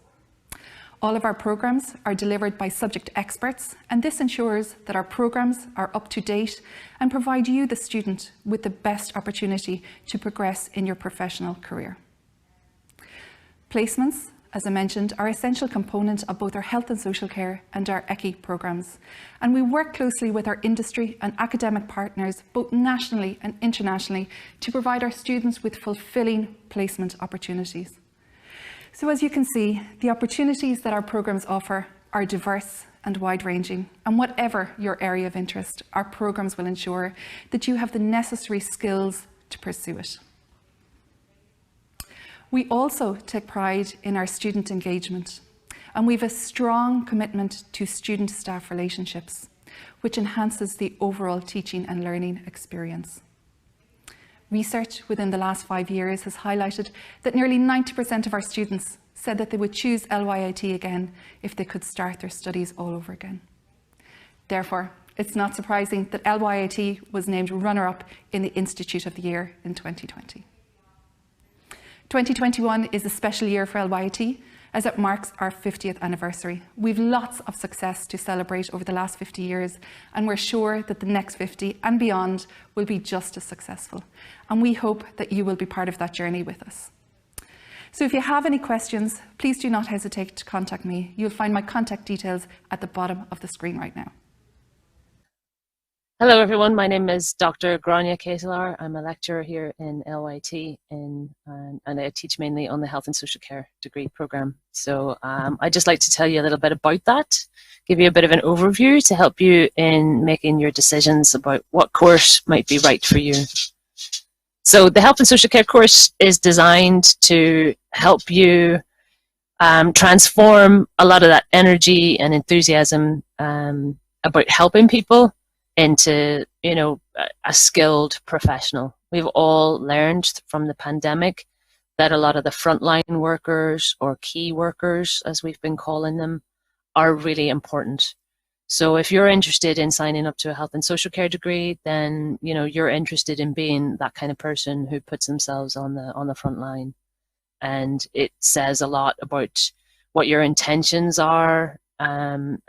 All of our programmes are delivered by subject experts, and this ensures that our programmes are up to date and provide you, the student, with the best opportunity to progress in your professional career. Placements, as I mentioned, are an essential component of both our health and social care and our ECI programmes, and we work closely with our industry and academic partners, both nationally and internationally, to provide our students with fulfilling placement opportunities. So as you can see, the opportunities that our programmes offer are diverse and wide-ranging, and whatever your area of interest, our programmes will ensure that you have the necessary skills to pursue it. We also take pride in our student engagement, and we have a strong commitment to student-staff relationships, which enhances the overall teaching and learning experience. Research within the last 5 years has highlighted that nearly 90% of our students said that they would choose LYIT again if they could start their studies all over again. Therefore, it's not surprising that LYIT was named runner-up in the Institute of the Year in 2020. 2021 is a special year for LYIT as it marks our 50th anniversary. We've lots of success to celebrate over the last 50 years, and we're sure that the next 50 and beyond will be just as successful. And we hope that you will be part of that journey with us. So if you have any questions, please do not hesitate to contact me. You'll find my contact details at the bottom of the screen right now. Hello everyone, my name is Dr. Grania Ketelar. I'm a lecturer here in LYIT and I teach mainly on the Health and Social Care degree programme. So I'd just like to tell you a little bit about that, give you a bit of an overview to help you in making your decisions about what course might be right for you. So the Health and Social Care course is designed to help you transform a lot of that energy and enthusiasm about helping people into, you know, a skilled professional. We've all learned from the pandemic that a lot of the frontline workers, or key workers as we've been calling them, are really important. So if you're interested in signing up to a health and social care degree, then you know you're interested in being that kind of person who puts themselves on the front line. And it says a lot about what your intentions are and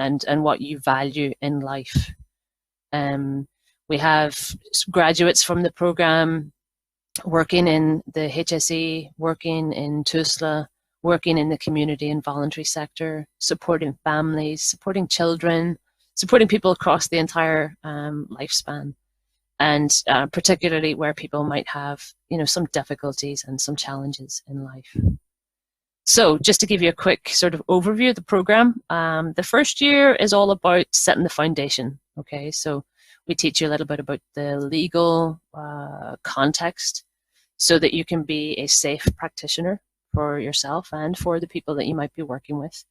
what you value in life. We have graduates from the programme working in the HSE, working in TUSLA, working in the community and voluntary sector, supporting families, supporting children, supporting people across the entire lifespan, and particularly where people might have, some difficulties and some challenges in life. So just to give you a quick sort of overview of the program, the first year is all about setting the foundation. Okay, so we teach you a little bit about the legal context so that you can be a safe practitioner for yourself and for the people that you might be working with.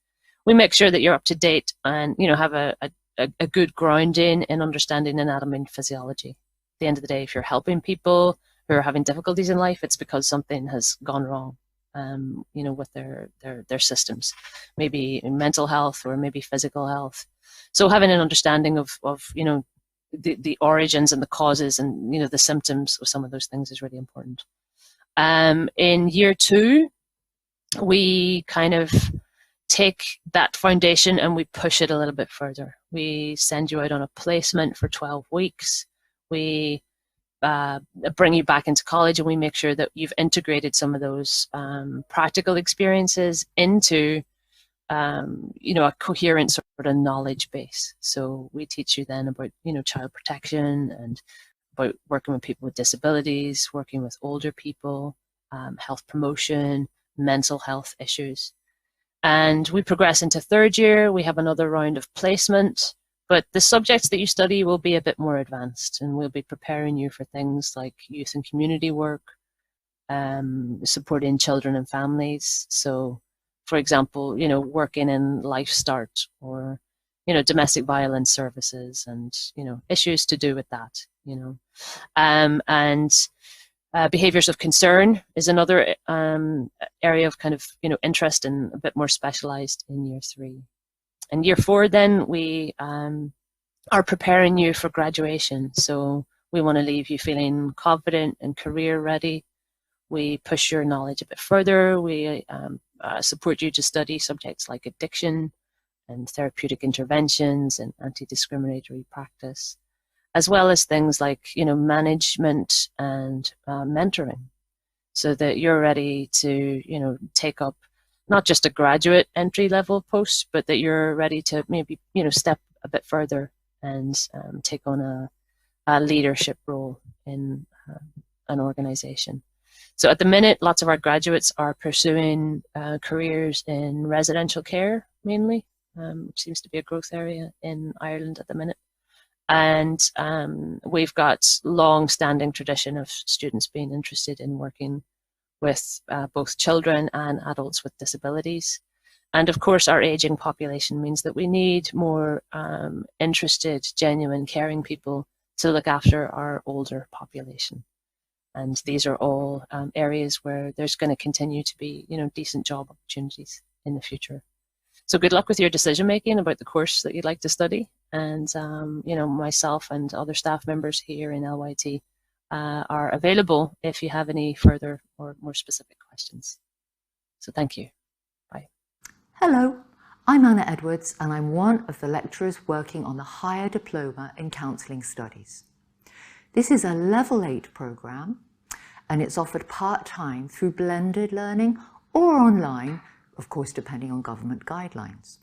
We make sure that you're up to date and have a good grounding in understanding anatomy and physiology. At the end of the day, if you're helping people who are having difficulties in life, it's because something has gone wrong, with their systems, maybe in mental health or maybe physical health. So having an understanding of the origins and the causes and the symptoms of some of those things is really important. In year 2, we kind of take that foundation and we push it a little bit further. We send you out on a placement for 12 weeks. We bring you back into college, and we make sure that you've integrated some of those practical experiences into a coherent sort of knowledge base. So we teach you then about child protection and about working with people with disabilities, working with older people, health promotion, mental health issues. And we progress into 3rd year. We have another round of placement, but the subjects that you study will be a bit more advanced, and we'll be preparing you for things like youth and community work, supporting children and families. So, for example, working in Life Start or, domestic violence services and, issues to do with that, behaviors of concern is another area of kind of, interest and a bit more specialized in year 3. And year 4, then we are preparing you for graduation. So we want to leave you feeling confident and career ready. We push your knowledge a bit further. We support you to study subjects like addiction and therapeutic interventions and anti-discriminatory practice, as well as things like, management and mentoring, so that you're ready to, take up not just a graduate entry level post, but that you're ready to maybe, step a bit further and take on a leadership role in an organization. So at the minute, lots of our graduates are pursuing careers in residential care mainly, which seems to be a growth area in Ireland at the minute. And we've got long-standing tradition of students being interested in working with both children and adults with disabilities. And of course, our aging population means that we need more interested, genuine, caring people to look after our older population. And these are all areas where there's going to continue to be, decent job opportunities in the future. So good luck with your decision making about the course that you'd like to study. And, myself and other staff members here in LYIT are available if you have any further or more specific questions. So thank you. Bye. Hello, I'm Anna Edwards, and I'm one of the lecturers working on the Higher Diploma in Counselling Studies. This is a Level 8 programme, and it's offered part-time through blended learning or online, of course, depending on government guidelines.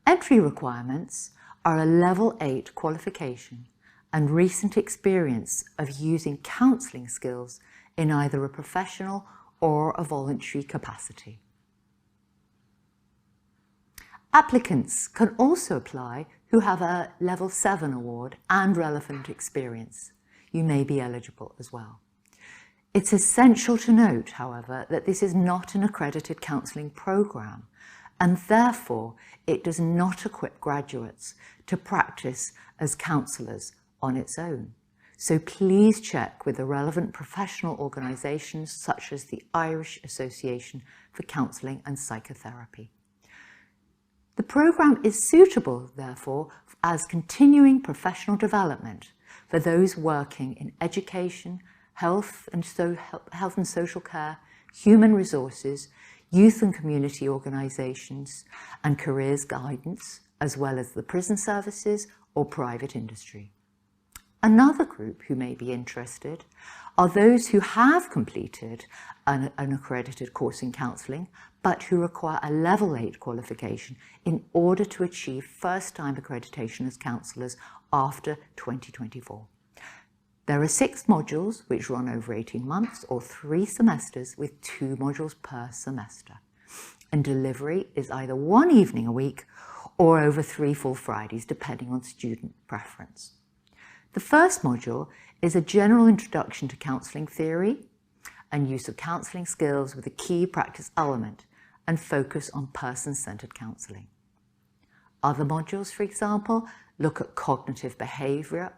Entry requirements are a Level 8 qualification and recent experience of using counselling skills in either a professional or a voluntary capacity. Applicants can also apply who have a Level 7 award and relevant experience. You may be eligible as well. It's essential to note, however, that this is not an accredited counselling programme, and therefore it does not equip graduates to practice as counsellors on its own. So please check with the relevant professional organisations such as the Irish Association for Counselling and Psychotherapy. The programme is suitable, therefore, as continuing professional development for those working in education, health and social care, human resources, youth and community organisations, and careers guidance, as well as the prison services or private industry. Another group who may be interested are those who have completed an accredited course in counselling, but who require a level 8 qualification in order to achieve first-time accreditation as counsellors after 2024. There are 6 modules which run over 18 months or 3 semesters with 2 modules per semester. And delivery is either 1 evening a week or over 3 full Fridays, depending on student preference. The first module is a general introduction to counselling theory and use of counselling skills with a key practice element and focus on person-centred counselling. Other modules, for example, look at cognitive behaviour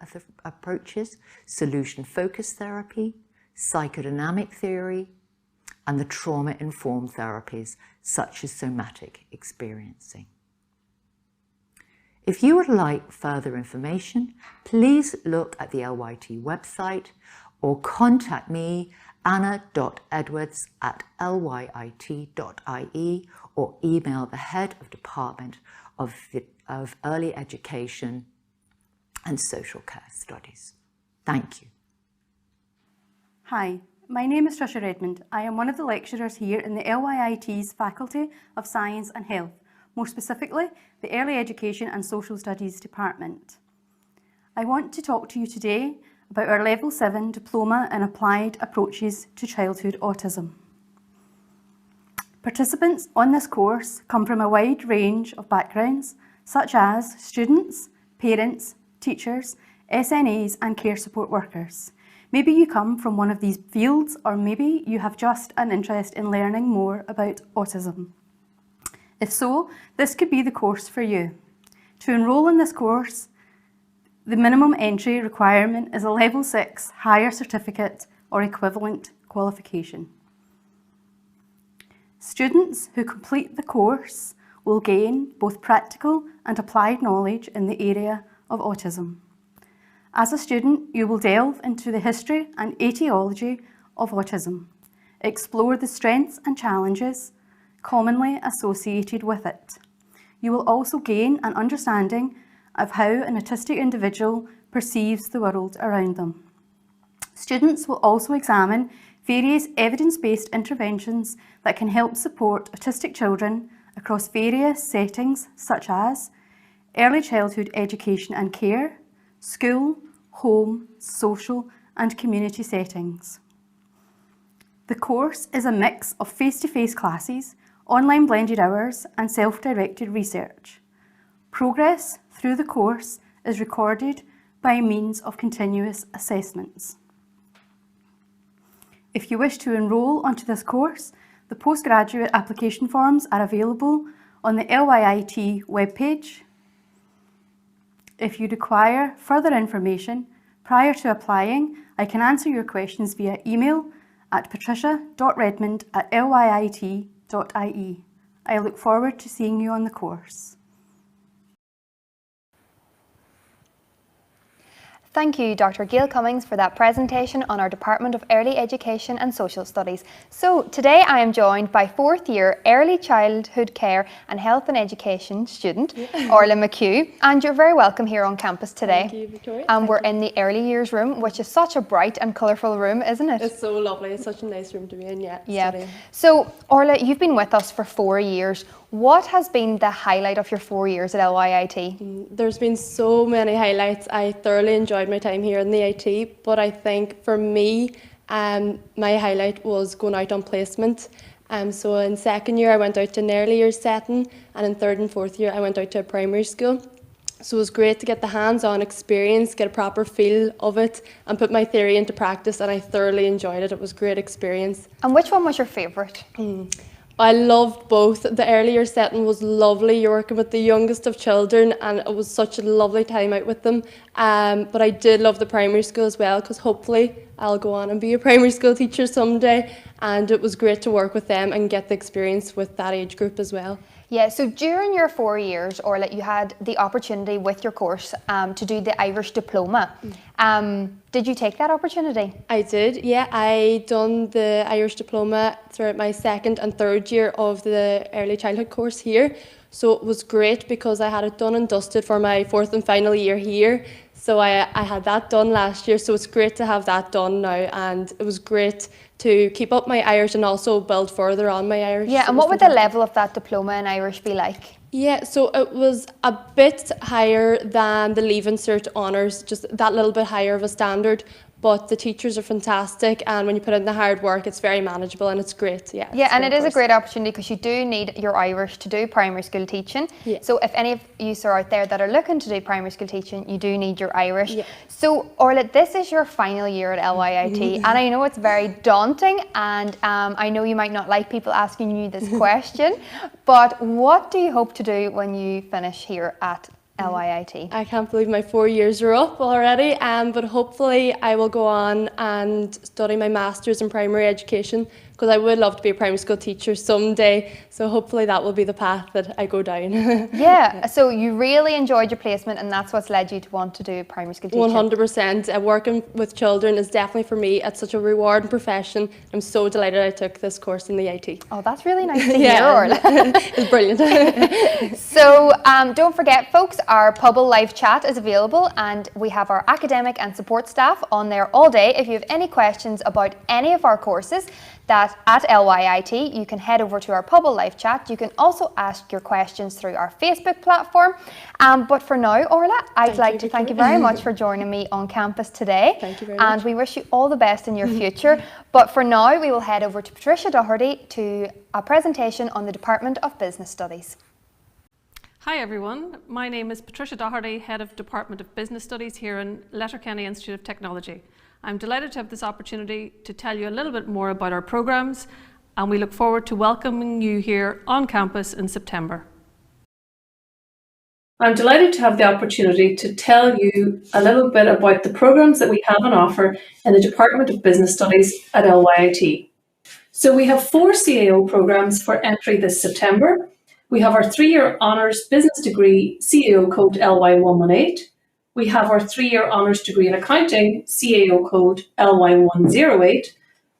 approaches, solution-focused therapy, psychodynamic theory, and the trauma-informed therapies such as somatic experiencing. If you would like further information, please look at the LYIT website or contact me, anna.edwards@lyit.ie, or email the Head of Department of Early Education and Social Care Studies. Thank you. Hi, my name is Trisha Redmond. I am one of the lecturers here in the LYIT's Faculty of Science and Health, more specifically the Early Education and Social Studies Department. I want to talk to you today about our Level 7 Diploma in Applied Approaches to Childhood Autism. Participants on this course come from a wide range of backgrounds, such as students, parents, teachers, SNAs and care support workers. Maybe you come from one of these fields, or maybe you have just an interest in learning more about autism. If so, this could be the course for you. To enrol in this course, the minimum entry requirement is a Level 6 higher certificate or equivalent qualification. Students who complete the course will gain both practical and applied knowledge in the area of autism. As a student, you will delve into the history and etiology of autism, explore the strengths and challenges commonly associated with it. You will also gain an understanding of how an autistic individual perceives the world around them. Students will also examine various evidence-based interventions that can help support autistic children across various settings such as early childhood education and care, school, home, social and community settings. The course is a mix of face-to-face classes, online blended hours and self-directed research. Progress through the course is recorded by means of continuous assessments. If you wish to enrol onto this course, the postgraduate application forms are available on the LYIT webpage. If you require further information prior to applying, I can answer your questions via email at patricia.redmond@lyit.ie. I look forward to seeing you on the course. Thank you, Dr. Gail Cummings, for that presentation on our Department of Early Education and Social Studies. So today I am joined by 4th year Early Childhood Care and Health and Education student, Orla McHugh, and you're very welcome here on campus today. Thank you, Victoria. And we're in the early years room, which is such a bright and colourful room, isn't it? It's so lovely. It's such a nice room to be in, yeah. Yeah. So Orla, you've been with us for 4 years. What has been the highlight of your 4 years at LYIT? There's been so many highlights. I thoroughly enjoyed my time here in the IT, but I think for me, my highlight was going out on placement. So in 2nd year I went out to an early years setting, and in 3rd and 4th year I went out to a primary school. So it was great to get the hands-on experience, get a proper feel of it and put my theory into practice, and I thoroughly enjoyed it. It was a great experience. And which one was your favourite? I loved both. The earlier setting was lovely. You're working with the youngest of children and it was such a lovely time out with them. But I did love the primary school as well, because hopefully I'll go on and be a primary school teacher someday, and it was great to work with them and get the experience with that age group as well. Yeah, so during your 4 years, Orla, you had the opportunity with your course to do the Irish diploma. Did you take that opportunity? I did, yeah. I done the Irish diploma throughout my 2nd and 3rd year of the early childhood course here. So it was great because I had it done and dusted for my 4th and final year here. So I had that done last year, so it's great to have that done now, and it was great to keep up my Irish and also build further on my Irish. Yeah, and what would the level of that diploma in Irish be like? Yeah, so it was a bit higher than the Leaving Cert Honours, just that little bit higher of a standard. But the teachers are fantastic, and when you put in the hard work, it's very manageable and it's great. Yeah, yeah, and it is a great opportunity because you do need your Irish to do primary school teaching. Yeah. So if any of you are out there that are looking to do primary school teaching, you do need your Irish. Yeah. So Orla, this is your final year at LYIT, and I know it's very daunting, and I know you might not like people asking you this question, but what do you hope to do when you finish here at LYIT? I can't believe my 4 years are up already, but hopefully I will go on and study my Masters in Primary Education, because I would love to be a primary school teacher someday, so hopefully that will be the path that I go down. Yeah, so you really enjoyed your placement and that's what's led you to want to do primary school teaching? 100%. Working with children is definitely for me, it's such a rewarding profession. I'm so delighted I took this course in the IT. Oh, that's really nice to hear, Orla. It's brilliant. So don't forget, folks, our Pubble live chat is available and we have our academic and support staff on there all day. If you have any questions about any of our courses, that at LYIT, you can head over to our Pubble live chat. You can also ask your questions through our Facebook platform. But for now, Orla, I'd like to thank you very much for joining me on campus today. Thank you very much. And we wish you all the best in your future. But for now, we will head over to Patricia Doherty to a presentation on the Department of Business Studies. Hi everyone, my name is Patricia Doherty, Head of Department of Business Studies here in Letterkenny Institute of Technology. I'm delighted to have this opportunity to tell you a little bit more about our programmes, and we look forward to welcoming you here on campus in September. I'm delighted to have the opportunity to tell you a little bit about the programmes that we have on offer in the Department of Business Studies at LYIT. So we have 4 CAO programmes for entry this September. We have our 3-year Honours Business Degree CAO Code LY118. We have our 3-year Honours Degree in Accounting, CAO Code LY108.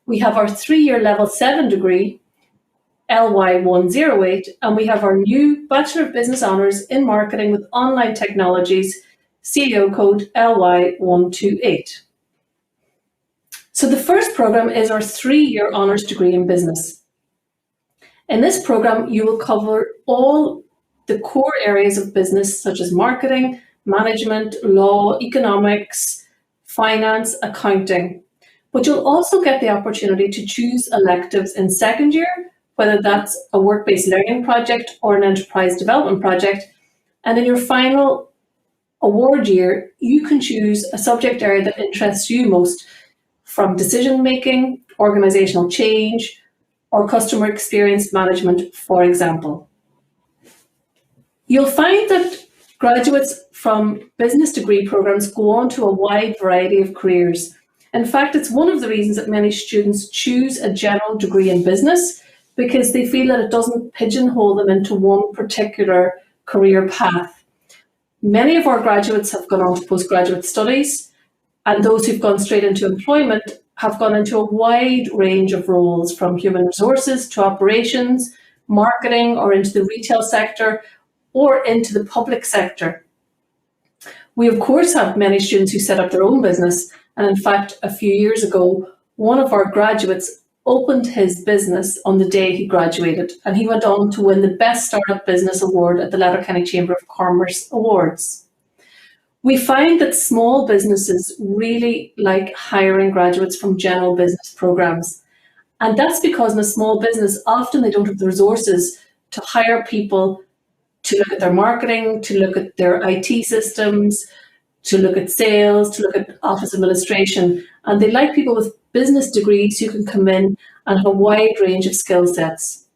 We have our 3-year Level 7 degree, LY108, and we have our new Bachelor of Business Honours in Marketing with Online Technologies, CAO Code LY128. So the first programme is our 3-year Honours Degree in Business. In this programme, you will cover all the core areas of business, such as marketing, management, law, economics, finance, accounting. But you'll also get the opportunity to choose electives in second year, whether that's a work-based learning project or an enterprise development project. And in your final award year, you can choose a subject area that interests you most, from decision-making, organizational change, or customer experience management, for example. You'll find that graduates from business degree programs go on to a wide variety of careers. In fact, it's one of the reasons that many students choose a general degree in business, because they feel that it doesn't pigeonhole them into one particular career path. Many of our graduates have gone on to postgraduate studies, and those who've gone straight into employment have gone into a wide range of roles, from human resources to operations, marketing, or into the retail sector, or into the public sector. We, of course, have many students who set up their own business, and in fact, a few years ago, one of our graduates opened his business on the day he graduated, and he went on to win the Best Startup Business Award at the Letterkenny Chamber of Commerce Awards. We find that small businesses really like hiring graduates from general business programs, and that's because in a small business, often they don't have the resources to hire people to look at their marketing, to look at their IT systems, to look at sales, to look at office administration. And they like people with business degrees who can come in and have a wide range of skill sets.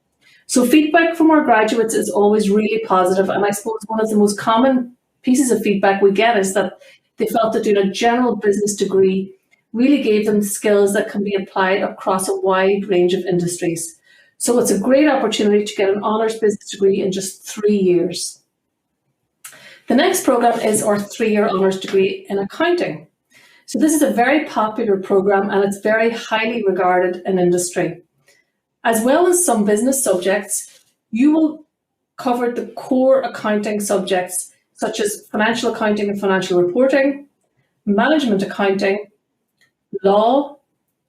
So feedback from our graduates is always really positive. And I suppose one of the most common pieces of feedback we get is that they felt that doing a general business degree really gave them skills that can be applied across a wide range of industries. So it's a great opportunity to get an honours business degree in just 3 years. The next programme is our 3-year honours degree in accounting. So this is a very popular programme and it's very highly regarded in industry. As well as some business subjects, you will cover the core accounting subjects such as financial accounting and financial reporting, management accounting, law,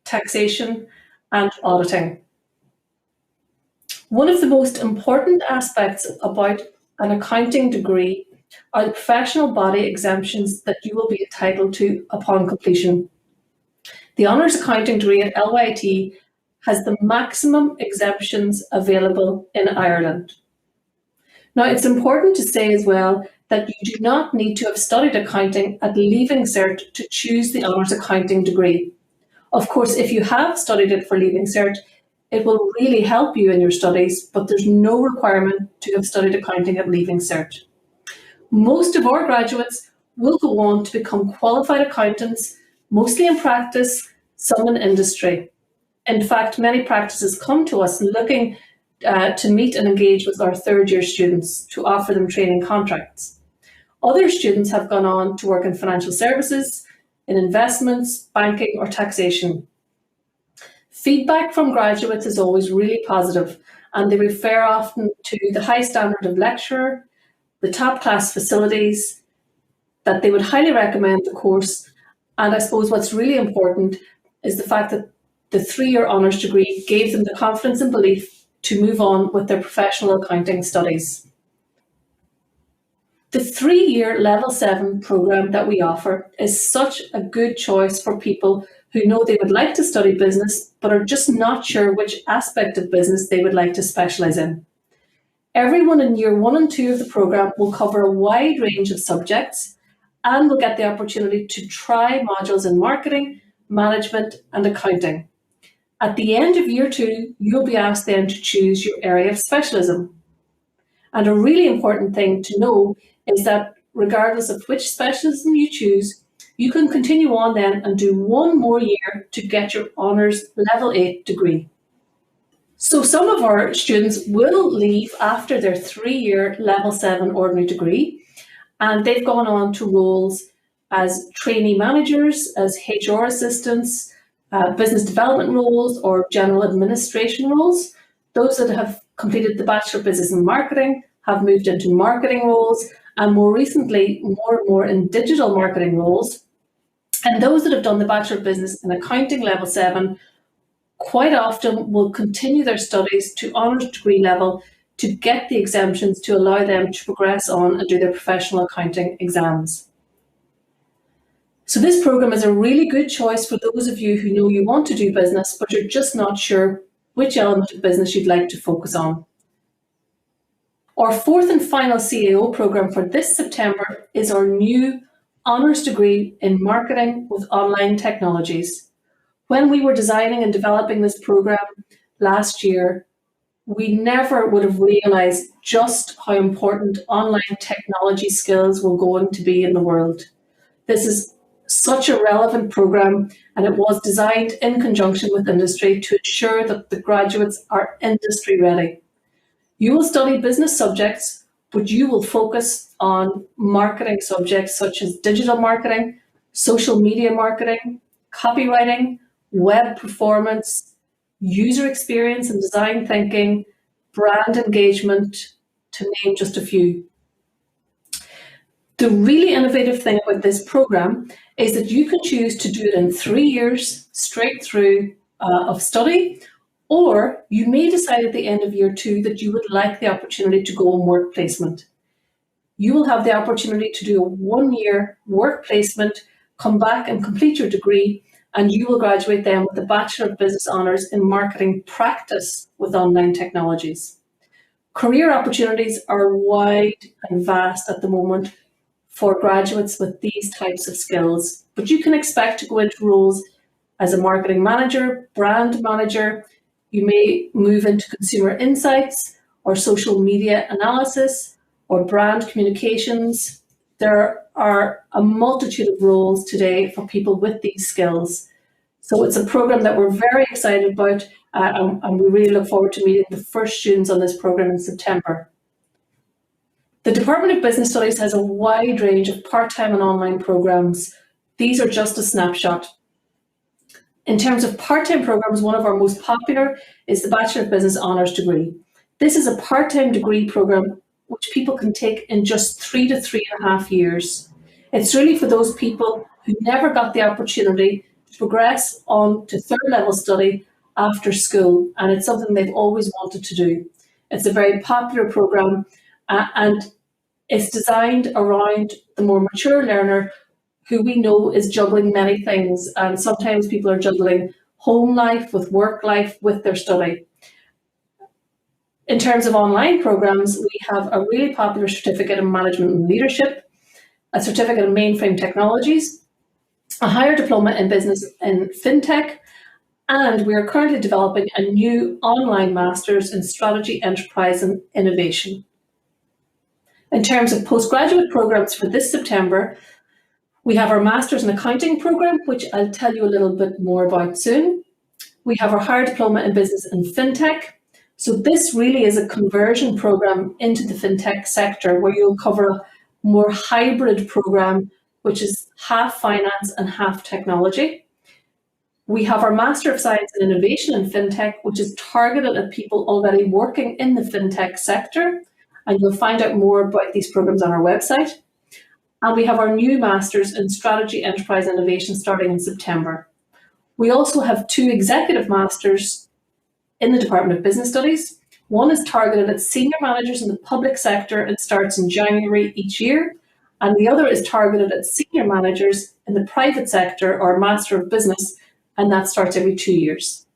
taxation, and auditing. One of the most important aspects about an accounting degree are the professional body exemptions that you will be entitled to upon completion. The Honours Accounting degree at LYIT has the maximum exemptions available in Ireland. Now, it's important to say as well that you do not need to have studied accounting at Leaving Cert to choose the Honours Accounting degree. Of course, if you have studied it for Leaving Cert, it will really help you in your studies, but there's no requirement to have studied accounting at Leaving Cert. Most of our graduates will go on to become qualified accountants, mostly in practice, some in industry. In fact, many practices come to us looking to meet and engage with our third-year students to offer them training contracts. Other students have gone on to work in financial services, in investments, banking, or taxation. Feedback from graduates is always really positive, and they refer often to the high standard of lecturer, the top-class facilities, that they would highly recommend the course, and I suppose what's really important is the fact that the 3-year honours degree gave them the confidence and belief to move on with their professional accounting studies. The 3-year Level 7 programme that we offer is such a good choice for people who know they would like to study business but are just not sure which aspect of business they would like to specialise in. Everyone in Year 1 and 2 of the programme will cover a wide range of subjects and will get the opportunity to try modules in marketing, management and accounting. At the end of Year 2, you'll be asked then to choose your area of specialism. And a really important thing to know is that regardless of which specialism you choose, you can continue on then and do one more year to get your Honours Level 8 degree. So some of our students will leave after their 3-year Level 7 ordinary degree, and they've gone on to roles as trainee managers, as HR assistants, business development roles, or general administration roles. Those that have completed the Bachelor of Business and Marketing have moved into marketing roles, and more recently, more and more in digital marketing roles. And those that have done the Bachelor of Business and Accounting Level 7 quite often will continue their studies to honours degree level to get the exemptions to allow them to progress on and do their professional accounting exams. So this programme is a really good choice for those of you who know you want to do business, but you're just not sure which element of business you'd like to focus on. Our 4th and final CAO programme for this September is our new honours degree in marketing with online technologies. When we were designing and developing this programme last year, we never would have realised just how important online technology skills were going to be in the world. This is such a relevant programme, and it was designed in conjunction with industry to ensure that the graduates are industry ready. You will study business subjects, but you will focus on marketing subjects such as digital marketing, social media marketing, copywriting, web performance, user experience and design thinking, brand engagement, to name just a few. The really innovative thing about this programme is that you can choose to do it in 3 years straight through of study, or you may decide at the end of Year 2 that you would like the opportunity to go on work placement. You will have the opportunity to do a 1-year work placement, come back and complete your degree, and you will graduate then with the Bachelor of Business Honours in Marketing Practice with Online Technologies. Career opportunities are wide and vast at the moment for graduates with these types of skills, but you can expect to go into roles as a marketing manager, brand manager. You may move into consumer insights or social media analysis or brand communications. There are a multitude of roles today for people with these skills. So it's a programme that we're very excited about, and we really look forward to meeting the first students on this programme in September. The Department of Business Studies has a wide range of part-time and online programmes. These are just a snapshot. In terms of part-time programmes, one of our most popular is the Bachelor of Business Honours degree. This is a part-time degree programme which people can take in just 3 to 3.5 years. It's really for those people who never got the opportunity to progress on to third level study after school, and it's something they've always wanted to do. It's a very popular programme and it's designed around the more mature learner who we know is juggling many things, and sometimes people are juggling home life with work life with their study. In terms of online programmes, we have a really popular certificate in management and leadership, a certificate in mainframe technologies, a higher diploma in business in fintech, and we are currently developing a new online master's in strategy, enterprise and innovation. In terms of postgraduate programmes for this September, we have our Masters in Accounting programme, which I'll tell you a little bit more about soon. We have our higher diploma in business and fintech. So this really is a conversion programme into the fintech sector where you'll cover a more hybrid programme, which is half finance and half technology. We have our Master of Science in Innovation in Fintech, which is targeted at people already working in the fintech sector. And you'll find out more about these programmes on our website. And we have our new Masters in Strategy, Enterprise and Innovation starting in September. We also have 2 executive masters in the Department of Business Studies. One is targeted at senior managers in the public sector and starts in January each year. And the other is targeted at senior managers in the private sector or Master of Business, and that starts every 2 years.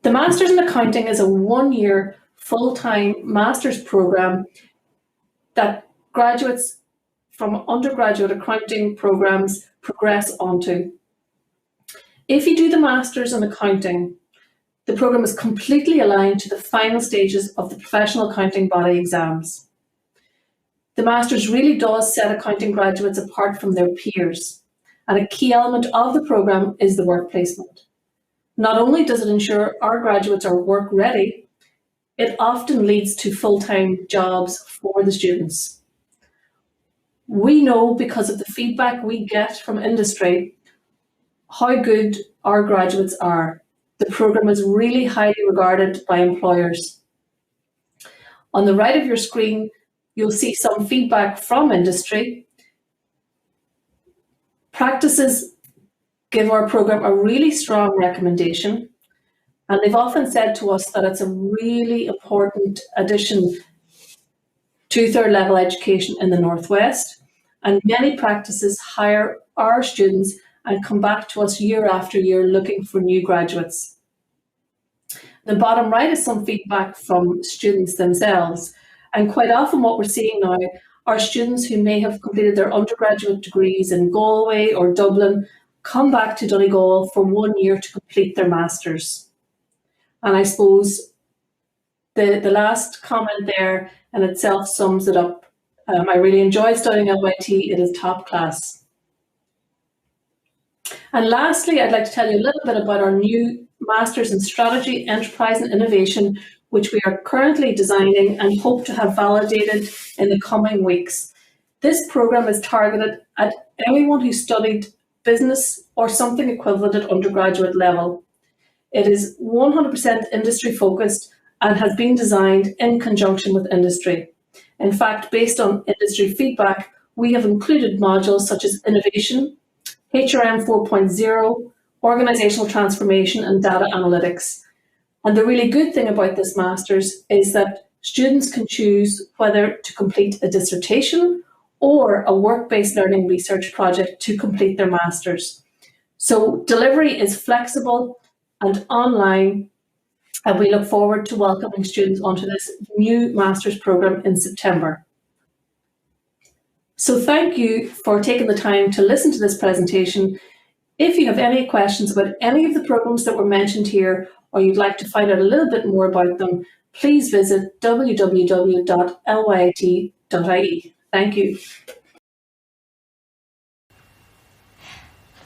The Masters in Accounting is a 1-year full-time master's programme that graduates from undergraduate accounting programmes progress onto. If you do the Masters in Accounting, the programme is completely aligned to the final stages of the professional accounting body exams. The Masters really does set accounting graduates apart from their peers, and a key element of the programme is the work placement. Not only does it ensure our graduates are work ready, it often leads to full-time jobs for the students. We know, because of the feedback we get from industry, how good our graduates are. The programme is really highly regarded by employers. On the right of your screen, you'll see some feedback from industry. Practices give our programme a really strong recommendation, and they've often said to us that it's a really important addition to third level education in the Northwest, and many practices hire our students and come back to us year after year looking for new graduates. The bottom right is some feedback from students themselves, and quite often what we're seeing now are students who may have completed their undergraduate degrees in Galway or Dublin come back to Donegal for 1 year to complete their masters. And I suppose the last comment there in itself sums it up. I really enjoyed studying at LYIT. It is top class. And lastly, I'd like to tell you a little bit about our new Masters in Strategy, Enterprise and Innovation, which we are currently designing and hope to have validated in the coming weeks. This programme is targeted at anyone who studied business or something equivalent at undergraduate level. It is 100% industry focused and has been designed in conjunction with industry. In fact, based on industry feedback, we have included modules such as innovation, HRM 4.0, organizational transformation and data analytics. And the really good thing about this Masters is that students can choose whether to complete a dissertation or a work-based learning research project to complete their Masters. So delivery is flexible and online, and we look forward to welcoming students onto this new Masters programme in September. So thank you for taking the time to listen to this presentation. If you have any questions about any of the programmes that were mentioned here, or you'd like to find out a little bit more about them, please visit www.lyit.ie. Thank you.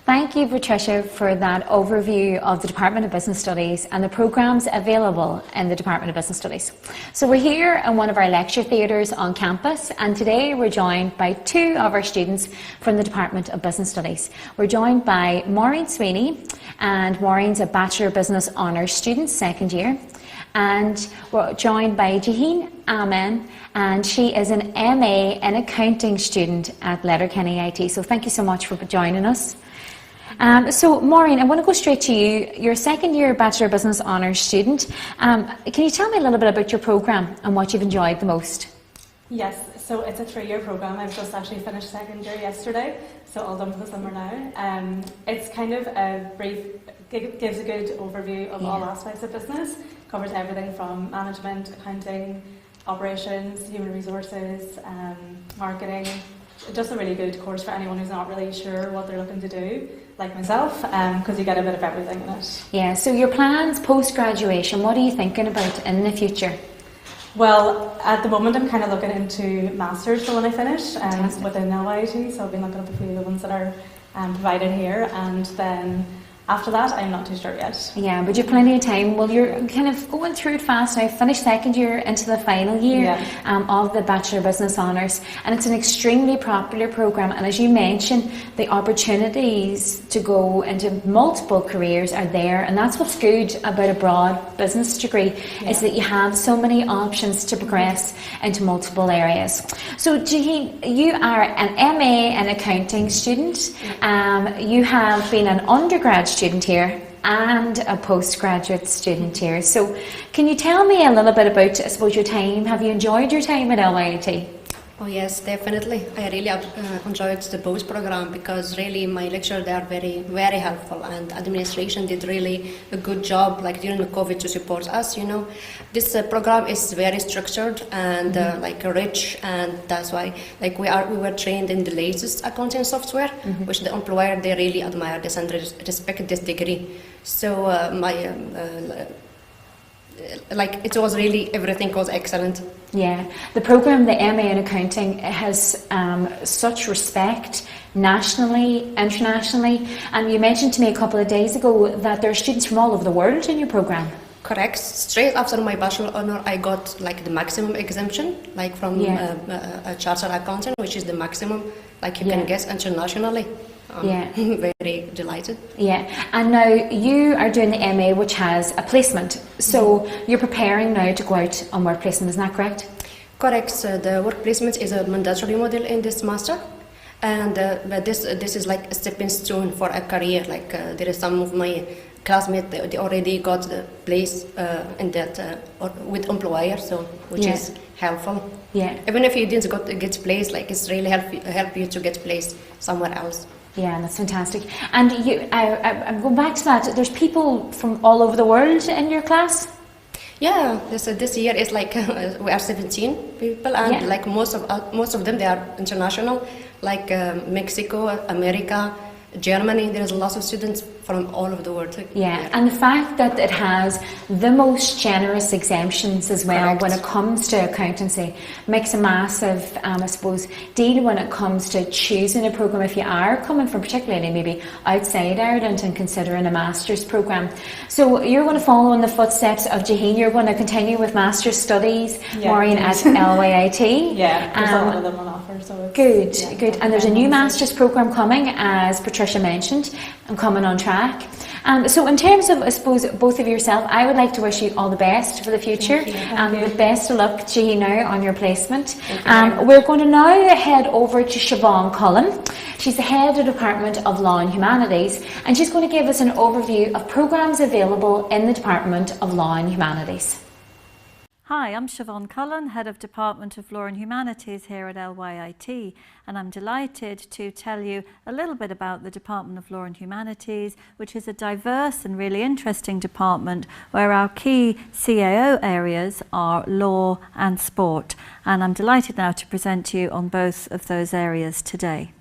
Thank you, Patricia, for that overview of the Department of Business Studies and the programmes available in the Department of Business Studies. So we're here in one of our lecture theatres on campus, and today we're joined by 2 of our students from the Department of Business Studies. We're joined by Maureen Sweeney, and Maureen's a Bachelor of Business Honours student, 2nd year, and we're joined by Jaheen Amen, and she is an MA in accounting student at Letterkenny IT. So thank you so much for joining us. So Maureen, I want to go straight to you. You're a second year Bachelor of Business Honours student. Can you tell me a little bit about your programme and what you've enjoyed the most? Yes, so it's a 3-year programme. I've just actually finished second year yesterday, so all done for the summer now. It's kind of a brief, gives a good overview of all aspects of business, covers everything from management, accounting, operations, human resources, marketing. Just a really good course for anyone who's not really sure what they're looking to do, like myself, because you get a bit of everything in it. Yeah, so your plans post-graduation, what are you thinking about in the future? Well, at the moment I'm kind of looking into masters for when I finish within LYIT, so I've been looking up a few of the ones that are provided here, and then after that I'm not too sure yet. Yeah, but you've plenty of time. Well, you're kind of going through it fast now. Finished second year into the final year of the Bachelor of Business Honours, and it's an extremely popular programme, and as you mentioned, the opportunities to go into multiple careers are there, and that's what's good about a broad business degree, is that you have so many options to progress into multiple areas. So Jaheen, you are an MA in accounting student. You have been an undergrad student here and a postgraduate student here. So can you tell me a little bit about, I suppose, your time? Have you enjoyed your time at LYIT? Oh yes, definitely. I really enjoyed the both program because really my lecture they are very, very helpful, and administration did really a good job like during the COVID to support us, you know. This program is very structured and like rich, and that's why like we were trained in the latest accounting software, which the employer they really admire this and respect this degree. So like it was really, everything was excellent. Yeah, the programme, the MA in accounting, has such respect nationally, internationally, and you mentioned to me a couple of days ago that there are students from all over the world in your programme. Correct. Straight after my bachelor honor, I got like the maximum exemption, like from a chartered accountant, which is the maximum, like you can guess internationally. Very delighted. Yeah, and now you are doing the MA, which has a placement. So you're preparing now to go out on work placement, isn't that correct? Correct. So the work placement is a mandatory model in this master, and but this is like a stepping stone for a career. Like there is some of my classmates they already got the place in that with employer, so which is helpful. Yeah. Even if you didn't get place, like it's really help you to get place somewhere else. Yeah, that's fantastic. And I'm going back to that. There's people from all over the world in your class? Yeah, this year is like we are 17 people, and like most of them they are international, like Mexico, America, Germany. There is lots of students from all over the world. Yeah, and the fact that it has the most generous exemptions as well when it comes to accountancy makes a massive, I suppose, deal when it comes to choosing a programme if you are coming from particularly maybe outside Ireland and considering a master's programme. So you're going to follow in the footsteps of Jaheen. You're going to continue with master's studies, Maureen, at LYIT. Yeah, there's a lot of them on offer. So good. And there's a new master's programme coming, as Patricia mentioned, and coming on track. So in terms of, I suppose, both of yourself, I would like to wish you all the best for the future, and the best of luck to you now on your placement. We're going to now head over to Siobhan Cullen. She's the head of the Department of Law and Humanities, and she's going to give us an overview of programmes available in the Department of Law and Humanities. Hi, I'm Siobhan Cullen, Head of Department of Law and Humanities here at LYIT, and I'm delighted to tell you a little bit about the Department of Law and Humanities, which is a diverse and really interesting department where our key CAO areas are law and sport, and I'm delighted now to present to you on both of those areas today.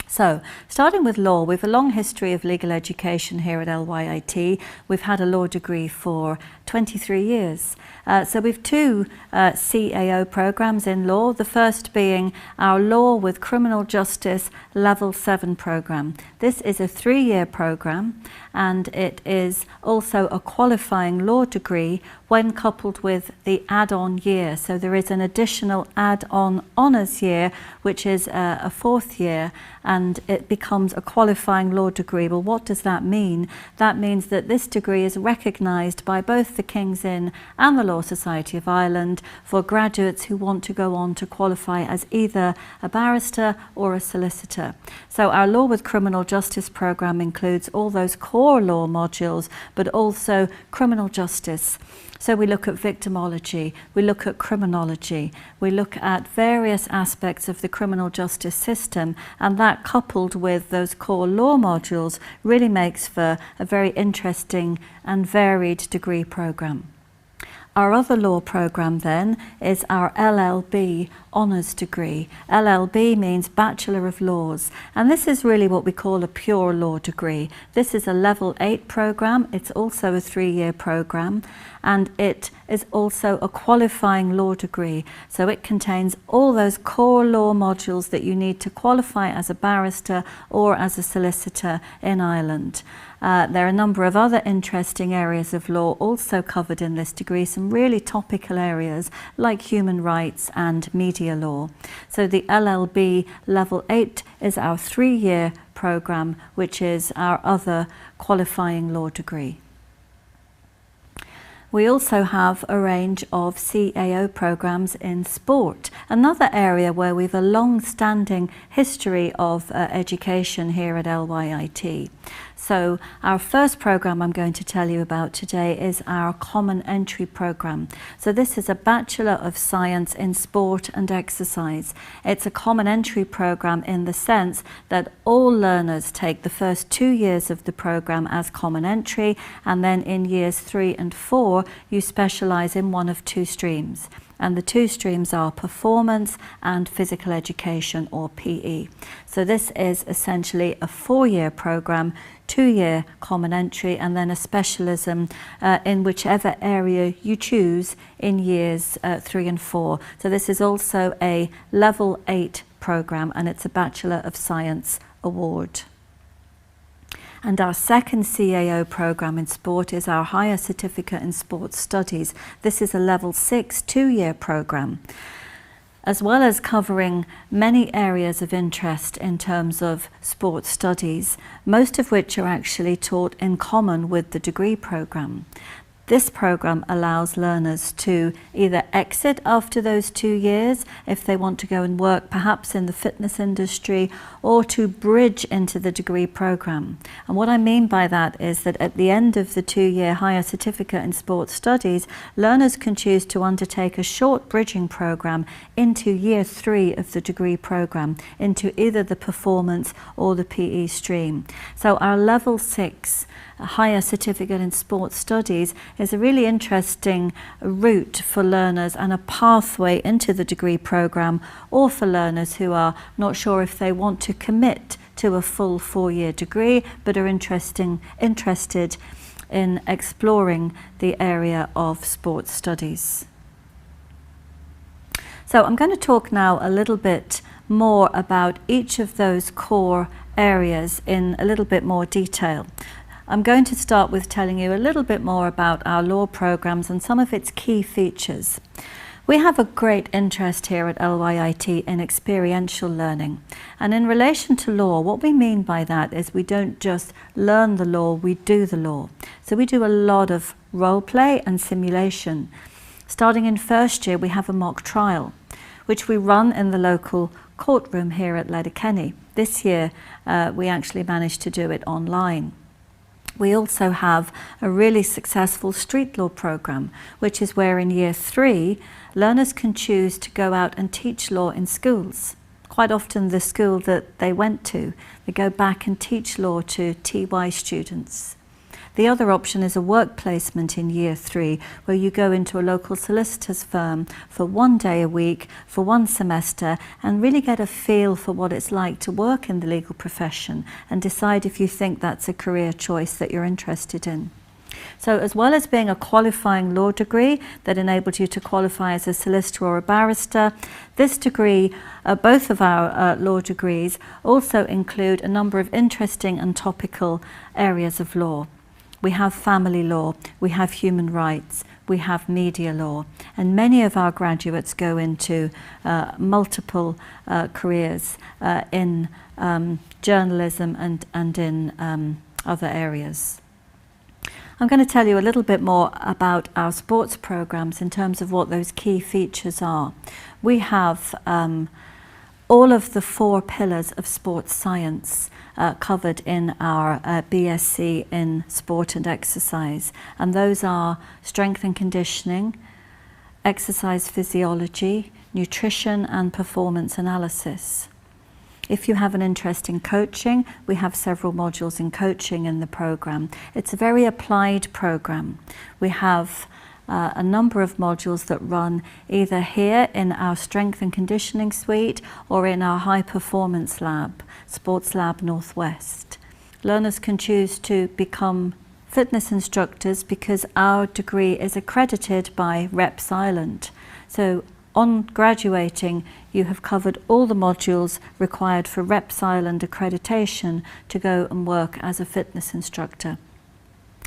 So, starting with law, we have a long history of legal education here at LYIT. We've had a law degree for 23 years. So we've two CAO programs in law, the first being our Law with Criminal Justice Level 7 program. This is a 3-year program, and it is also a qualifying law degree when coupled with the add-on year. So there is an additional add-on honours year, which is a 4th year, and it becomes a qualifying law degree. Well, what does that mean? That means that this degree is recognised by both the the King's Inn and the Law Society of Ireland for graduates who want to go on to qualify as either a barrister or a solicitor. So our Law with Criminal Justice programme includes all those core law modules, but also criminal justice. So we look at victimology, we look at criminology, we look at various aspects of the criminal justice system, and that coupled with those core law modules really makes for a very interesting and varied degree programme. Our other law programme then is our LLB honours degree. LLB means Bachelor of Laws, and this is really what we call a pure law degree. This is a level 8 programme, it's also a 3-year programme, and it is also a qualifying law degree. So it contains all those core law modules that you need to qualify as a barrister or as a solicitor in Ireland. There are a number of other interesting areas of law also covered in this degree, some really topical areas like human rights and media law. So the LLB Level 8 is our 3-year programme, which is our other qualifying law degree. We also have a range of CAO programmes in sport, another area where we've a long-standing history of education here at LYIT. So our first programme I'm going to tell you about today is our Common Entry programme. So this is a Bachelor of Science in Sport and Exercise. It's a Common Entry programme in the sense that all learners take the first 2 years of the programme as Common Entry, and then in years 3 and 4 you specialise in one of 2 streams. And the 2 streams are performance and physical education, or PE. So this is essentially a 4-year programme, 2-year common entry, and then a specialism in whichever area you choose in years 3 and 4. So this is also a level 8 programme, and it's a Bachelor of Science award. And our second CAO programme in sport is our Higher Certificate in Sports Studies. This is a level 6 2-year programme, as well as covering many areas of interest in terms of sports studies, most of which are actually taught in common with the degree programme. This programme allows learners to either exit after those 2 years if they want to go and work perhaps in the fitness industry, or to bridge into the degree programme. And what I mean by that is that at the end of the 2-year Higher Certificate in Sports Studies, learners can choose to undertake a short bridging programme into year 3 of the degree programme, into either the performance or the PE stream. So our level 6 Higher Certificate in Sports Studies is a really interesting route for learners and a pathway into the degree programme, or for learners who are not sure if they want to commit to a full 4-year degree but are interested in exploring the area of sports studies. So I'm going to talk now a little bit more about each of those core areas in a little bit more detail. I'm going to start with telling you a little bit more about our law programmes and some of its key features. We have a great interest here at LYIT in experiential learning. And in relation to law, what we mean by that is we don't just learn the law, we do the law. So we do a lot of role play and simulation. Starting in first year, we have a mock trial, which we run in the local courtroom here at Letterkenny. This year, we actually managed to do it online. We also have a really successful street law programme, which is where in year 3, learners can choose to go out and teach law in schools. Quite often the school that they went to, they go back and teach law to TY students. The other option is a work placement in year 3, where you go into a local solicitor's firm for 1 day a week, for 1 semester, and really get a feel for what it's like to work in the legal profession and decide if you think that's a career choice that you're interested in. So as well as being a qualifying law degree that enables you to qualify as a solicitor or a barrister, this degree, both of our law degrees, also include a number of interesting and topical areas of law. We have family law, we have human rights, we have media law, and many of our graduates go into multiple careers in journalism and in other areas. I'm going to tell you a little bit more about our sports programs in terms of what those key features are. We have all of the 4 pillars of sports science covered in our BSc in sport and exercise, and those are strength and conditioning, exercise physiology, nutrition and performance analysis. If you have an interest in coaching, we have several modules in coaching in the program. It's a very applied program. We have a number of modules that run either here in our strength and conditioning suite or in our high performance lab, Sports Lab Northwest. Learners can choose to become fitness instructors because our degree is accredited by Reps Ireland. So on graduating, you have covered all the modules required for Reps Ireland accreditation to go and work as a fitness instructor.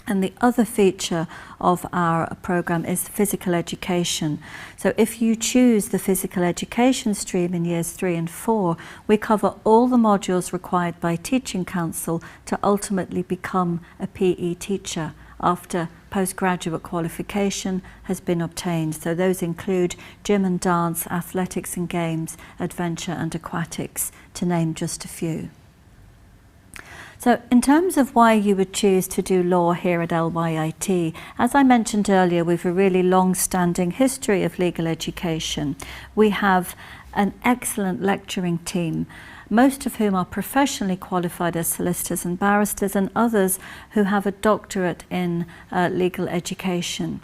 And the other feature of our program is physical education. So if you choose the physical education stream in years 3 and 4, we cover all the modules required by Teaching Council to ultimately become a PE teacher after postgraduate qualification has been obtained. So those include gym and dance, athletics and games, adventure and aquatics, to name just a few. So in terms of why you would choose to do law here at LYIT, as I mentioned earlier, we have a really long-standing history of legal education. We have an excellent lecturing team, most of whom are professionally qualified as solicitors and barristers, and others who have a doctorate in legal education.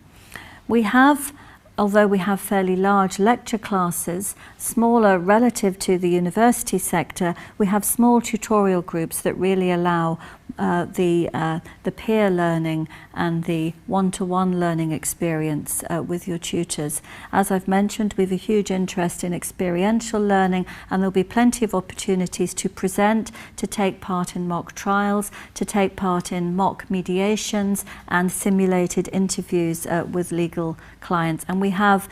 We have, although we have fairly large lecture classes, smaller relative to the university sector, we have small tutorial groups that really allow the peer learning and the one-to-one learning experience with your tutors. As I've mentioned, we have a huge interest in experiential learning, and there'll be plenty of opportunities to present, to take part in mock trials, to take part in mock mediations and simulated interviews with legal clients. And we have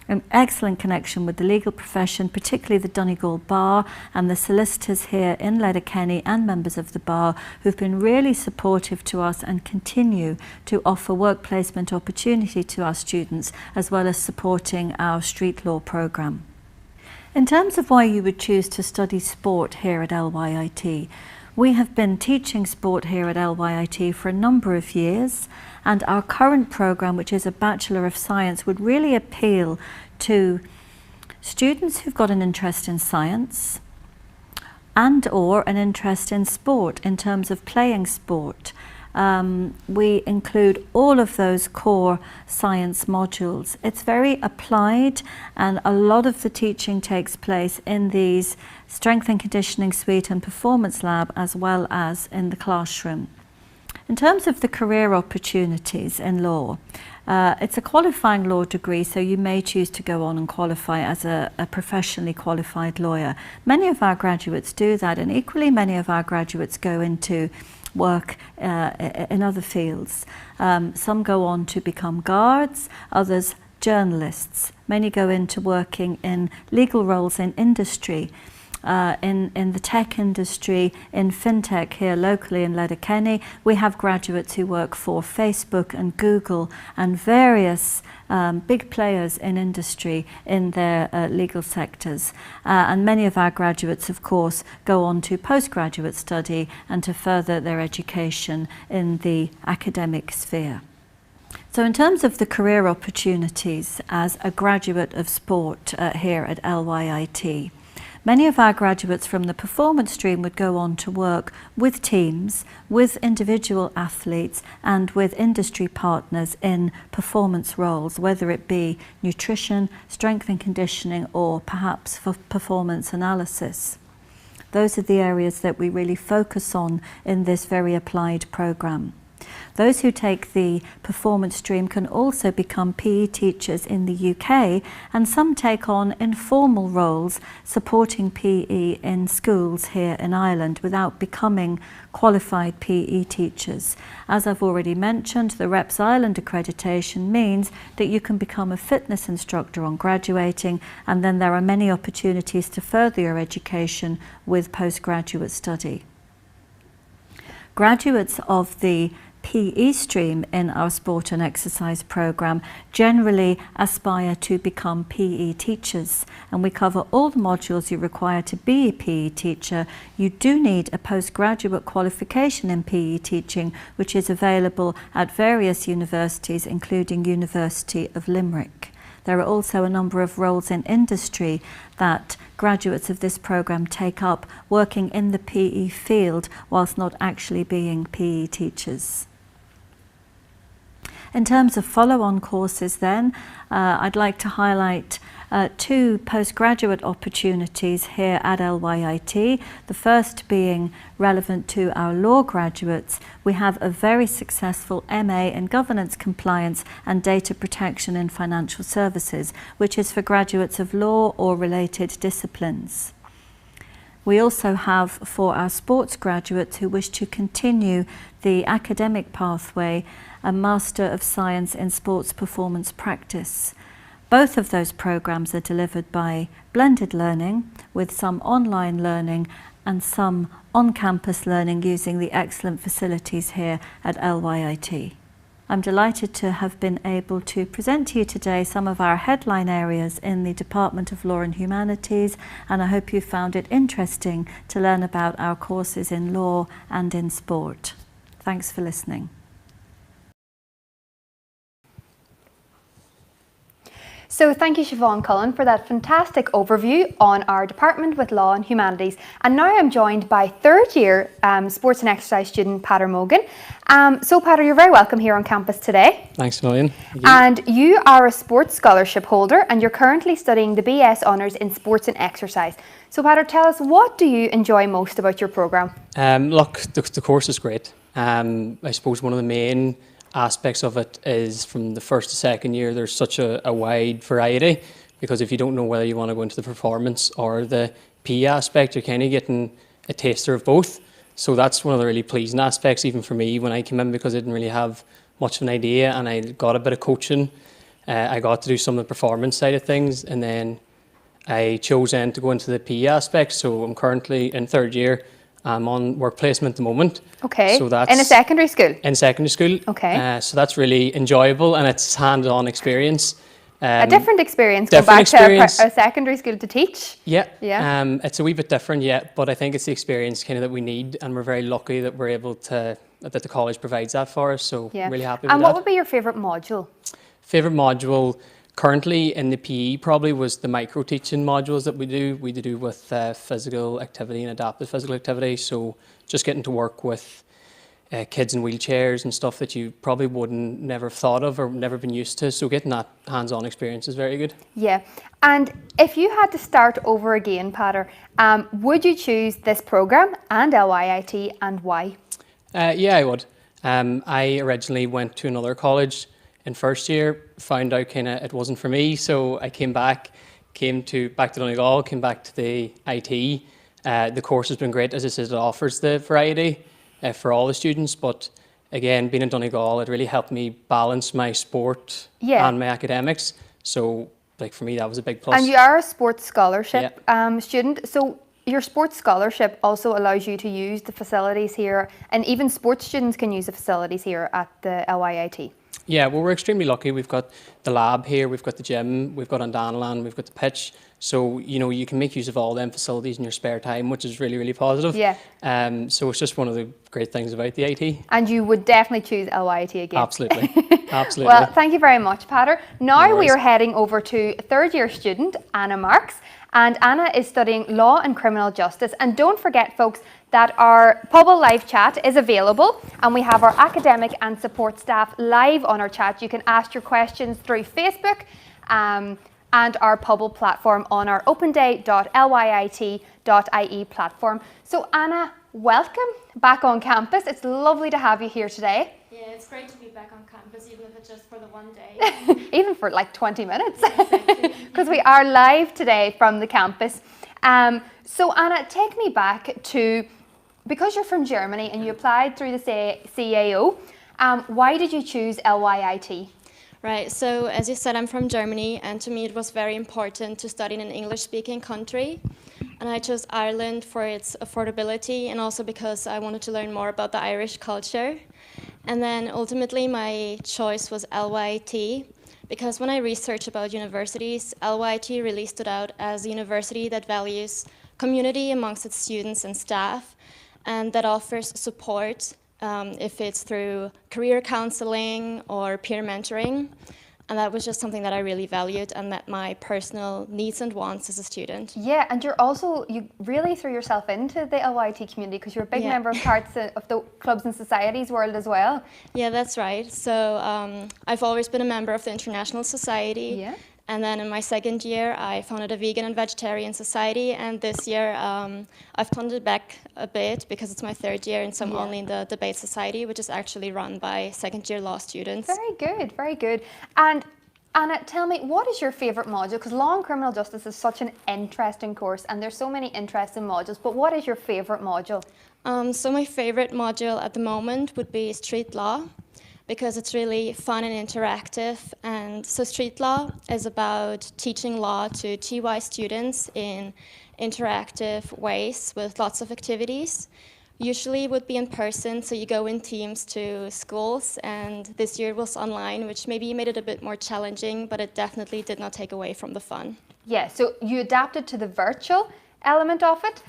an excellent connection with the legal profession, particularly the Donegal Bar and the solicitors here in Letterkenny and members of the bar who've been really supportive to us and continue to offer work placement opportunity to our students, as well as supporting our street law programme. In terms of why you would choose to study sport here at LYIT, we have been teaching sport here at LYIT for a number of years, and our current programme, which is a Bachelor of Science, would really appeal to students who've got an interest in science and or an interest in sport in terms of playing sport. We include all of those core science modules. It's very applied, and a lot of the teaching takes place in these strength and conditioning suite and performance lab, as well as in the classroom. In terms of the career opportunities in law, it's a qualifying law degree, so you may choose to go on and qualify as a professionally qualified lawyer. Many of our graduates do that, and equally many of our graduates go into work in other fields. Some go on to become guards, others journalists. Many go into working in legal roles in industry. In the tech industry, in fintech here locally in Letterkenny, we have graduates who work for Facebook and Google and various big players in industry in their legal sectors. And many of our graduates, of course, go on to postgraduate study and to further their education in the academic sphere. So in terms of the career opportunities as a graduate of sport here at LYIT, many of our graduates from the performance stream would go on to work with teams, with individual athletes and with industry partners in performance roles, whether it be nutrition, strength and conditioning, or perhaps for performance analysis. Those are the areas that we really focus on in this very applied programme. Those who take the performance stream can also become PE teachers in the UK, and some take on informal roles supporting PE in schools here in Ireland without becoming qualified PE teachers. As I've already mentioned, the Reps Ireland accreditation means that you can become a fitness instructor on graduating, and then there are many opportunities to further your education with postgraduate study. Graduates of the PE stream in our sport and exercise programme generally aspire to become PE teachers, and we cover all the modules you require to be a PE teacher. You do need a postgraduate qualification in PE teaching, which is available at various universities, including University of Limerick. There are also a number of roles in industry that graduates of this programme take up, working in the PE field whilst not actually being PE teachers. In terms of follow-on courses then, I'd like to highlight two postgraduate opportunities here at LYIT. The first being relevant to our law graduates. We have a very successful MA in Governance Compliance and Data Protection in Financial Services, which is for graduates of law or related disciplines. We also have, for our sports graduates who wish to continue the academic pathway, a Master of Science in Sports Performance Practice. Both of those programs are delivered by blended learning, with some online learning and some on-campus learning using the excellent facilities here at LYIT. I'm delighted to have been able to present to you today some of our headline areas in the Department of Law and Humanities, and I hope you found it interesting to learn about our courses in law and in sport. Thanks for listening. So thank you, Siobhan Cullen, for that fantastic overview on our department with Law and Humanities. And now I'm joined by third year sports and exercise student, Pater Mogan. So Pater, you're very welcome here on campus today. Thanks, Million. And you are a sports scholarship holder and you're currently studying the BS Honours in Sports and Exercise. So Pater, tell us, what do you enjoy most about your programme? Look, the course is great. I suppose one of the main aspects of it is from the first to second year there's such a wide variety, because if you don't know whether you want to go into the performance or the PE aspect, you're kind of getting a taster of both. So that's one of the really pleasing aspects even for me when I came in, because I didn't really have much of an idea and I got a bit of coaching. I got to do some of the performance side of things, and then I chose then to go into the PE aspect. So I'm currently in third year. I'm on work placement at the moment. Okay, so that's in a secondary school? In secondary school. Okay. So that's really enjoyable and it's hands-on experience. A different experience, go back to a secondary school to teach? Yeah, yeah. It's a wee bit different, yeah, but I think it's the experience kind of that we need, and we're very lucky that we're able to, that the college provides that for us, so yeah. I'm really happy with that. And what would be your favourite module? Favourite module currently in the PE probably was the micro teaching modules that we do. We do with physical activity and adaptive physical activity, so just getting to work with kids in wheelchairs and stuff that you probably wouldn't never have thought of or never been used to, so getting that hands-on experience is very good. Yeah, and if you had to start over again, Pater, would you choose this programme and LYIT, and why? Yeah, I would. I originally went to another college in first year, found out kind of it wasn't for me, so I came back to Donegal, came back to the IT. The course has been great, as I said, it offers the variety for all the students, but again, being in Donegal, it really helped me balance my sport and my academics. So, like for me, that was a big plus. And you are a sports scholarship student, so your sports scholarship also allows you to use the facilities here, and even sports students can use the facilities here at the LYIT. Yeah, well, we're extremely lucky. We've got the lab here, we've got the gym, we've got Donegal, we've got the pitch. So, you know, you can make use of all them facilities in your spare time, which is really, really positive. Yeah. So it's just one of the great things about the IT. And you would definitely choose LYIT again. Absolutely. Absolutely. Well, thank you very much, Pater. Now we are heading over to third year student, Anna Marks. And Anna is studying Law and Criminal Justice. And don't forget, folks, that our Pobble live chat is available, and we have our academic and support staff live on our chat. You can ask your questions through Facebook and our Pobble platform on our openday.lyit.ie platform. So Anna, welcome back on campus. It's lovely to have you here today. Yeah, it's great to be back on campus, even if it's just for the one day. Even for like 20 minutes, because we are live today from the campus. So Anna, take me back to, because you're from Germany and you applied through the CAO, why did you choose LYIT? Right, so as you said, I'm from Germany, and to me it was very important to study in an English-speaking country. And I chose Ireland for its affordability, and also because I wanted to learn more about the Irish culture. And then ultimately my choice was LYIT, because when I researched about universities, LYIT really stood out as a university that values community amongst its students and staff, and that offers support if it's through career counseling or peer mentoring. And that was just something that I really valued and met my personal needs and wants as a student. Yeah, and you really threw yourself into the LYIT community because you're a big member of parts of the clubs and societies world as well. Yeah, that's right. So I've always been a member of the International Society. Yeah. And then in my second year, I founded a vegan and vegetarian society. And this year, I've toned it back a bit because it's my third year, and so I'm only in the debate society, which is actually run by second-year law students. Very good, very good. And Anna, tell me, what is your favourite module? Because law and criminal justice is such an interesting course, and there's so many interesting modules. But what is your favourite module? So my favourite module at the moment would be street law, because it's really fun and interactive. And so street law is about teaching law to TY students in interactive ways with lots of activities. Usually it would be in person, so you go in teams to schools, and this year it was online, which maybe made it a bit more challenging, but it definitely did not take away from the fun. Yeah, so you adapted to the virtual element of it.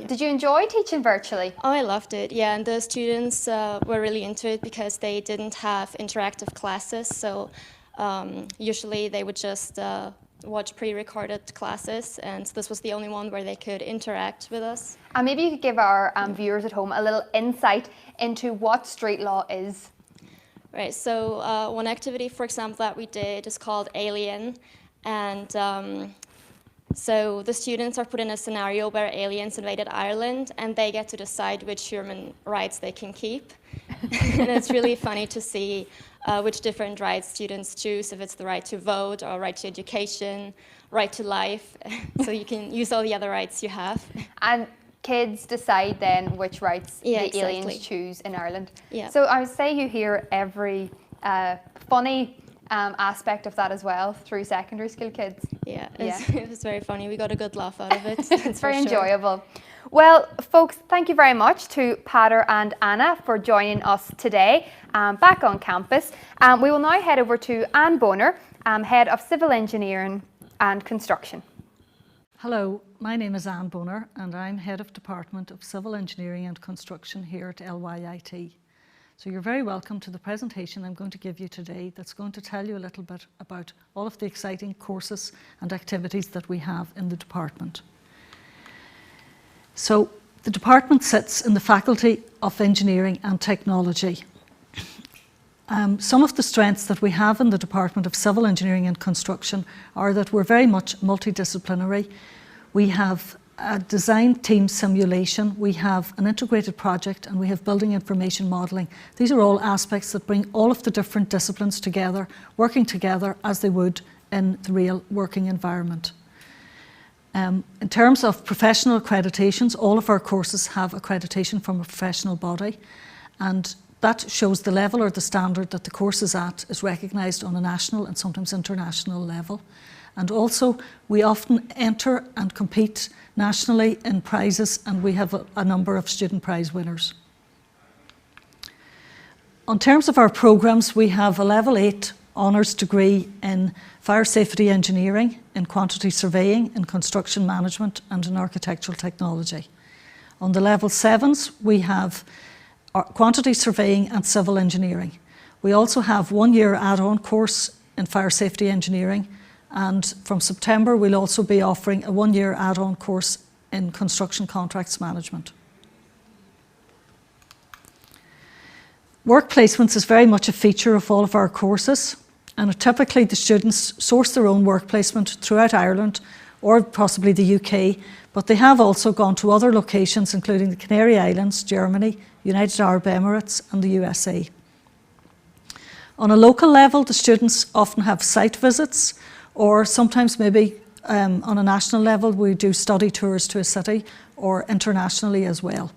Did you enjoy teaching virtually? Oh, I loved it, yeah, and the students were really into it because they didn't have interactive classes, so usually they would just watch pre-recorded classes, and this was the only one where they could interact with us. And maybe you could give our viewers at home a little insight into what street law is. Right, so one activity, for example, that we did is called Alien, and so the students are put in a scenario where aliens invaded Ireland, and they get to decide which human rights they can keep. And it's really funny to see which different rights students choose, if it's the right to vote or right to education, right to life. So you can use all the other rights you have. And kids decide then which rights the aliens choose in Ireland. Yeah. So I would say you hear every funny aspect of that as well through secondary school kids. Yeah, it was very funny. We got a good laugh out of it. It's very enjoyable. Well, folks, thank you very much to Pater and Anna for joining us today back on campus. We will now head over to Anne Bonner, Head of Civil Engineering and Construction. Hello, my name is Anne Bonner, and I'm Head of Department of Civil Engineering and Construction here at LYIT. So you're very welcome to the presentation I'm going to give you today that's going to tell you a little bit about all of the exciting courses and activities that we have in the department. So the department sits in the Faculty of Engineering and Technology. Some of the strengths that we have in the Department of Civil Engineering and Construction are that we're very much multidisciplinary. We have a design team simulation, we have an integrated project, and we have building information modelling. These are all aspects that bring all of the different disciplines together, working together as they would in the real working environment. In terms of professional accreditations, all of our courses have accreditation from a professional body, and that shows the level or the standard that the course is at is recognised on a national and sometimes international level. And also, we often enter and compete nationally in prizes, and we have a number of student prize winners. In terms of our programmes, we have a Level 8 honours degree in Fire Safety Engineering, in Quantity Surveying, in Construction Management, and in Architectural Technology. On the Level 7s, we have Quantity Surveying and Civil Engineering. We also have 1-year add-on course in Fire Safety Engineering, and from September we'll also be offering a 1-year add-on course in Construction Contracts Management. Work placements is very much a feature of all of our courses, and typically the students source their own work placement throughout Ireland or possibly the UK, but they have also gone to other locations including the Canary Islands, Germany, United Arab Emirates and the USA. On a local level, the students often have site visits, or sometimes maybe on a national level we do study tours to a city, or internationally as well.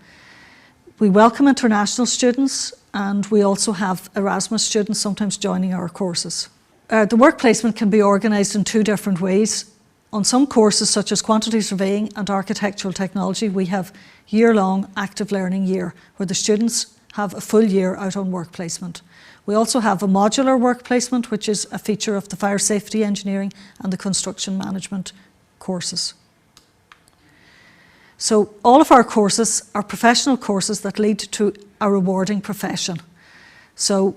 We welcome international students, and we also have Erasmus students sometimes joining our courses. The work placement can be organised in 2 different ways. On some courses such as Quantity Surveying and Architectural Technology, we have year-long active learning year where the students have a full year out on work placement. We also have a modular work placement, which is a feature of the fire safety engineering and the construction management courses. So all of our courses are professional courses that lead to a rewarding profession. So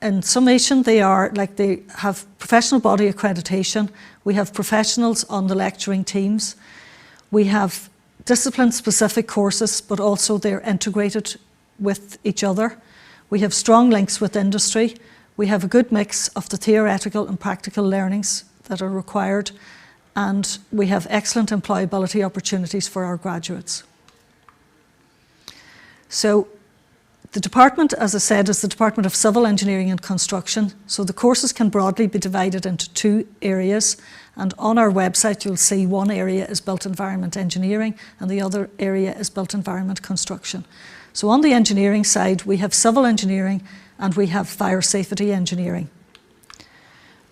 in summation, they have professional body accreditation. We have professionals on the lecturing teams. We have discipline-specific courses, but also they're integrated with each other. We have strong links with industry. We have a good mix of the theoretical and practical learnings that are required, and we have excellent employability opportunities for our graduates. So the department, as I said, is the Department of Civil Engineering and Construction. So the courses can broadly be divided into 2 areas. And on our website, you'll see one area is Built Environment Engineering and the other area is Built Environment Construction. So on the engineering side, we have civil engineering and we have fire safety engineering.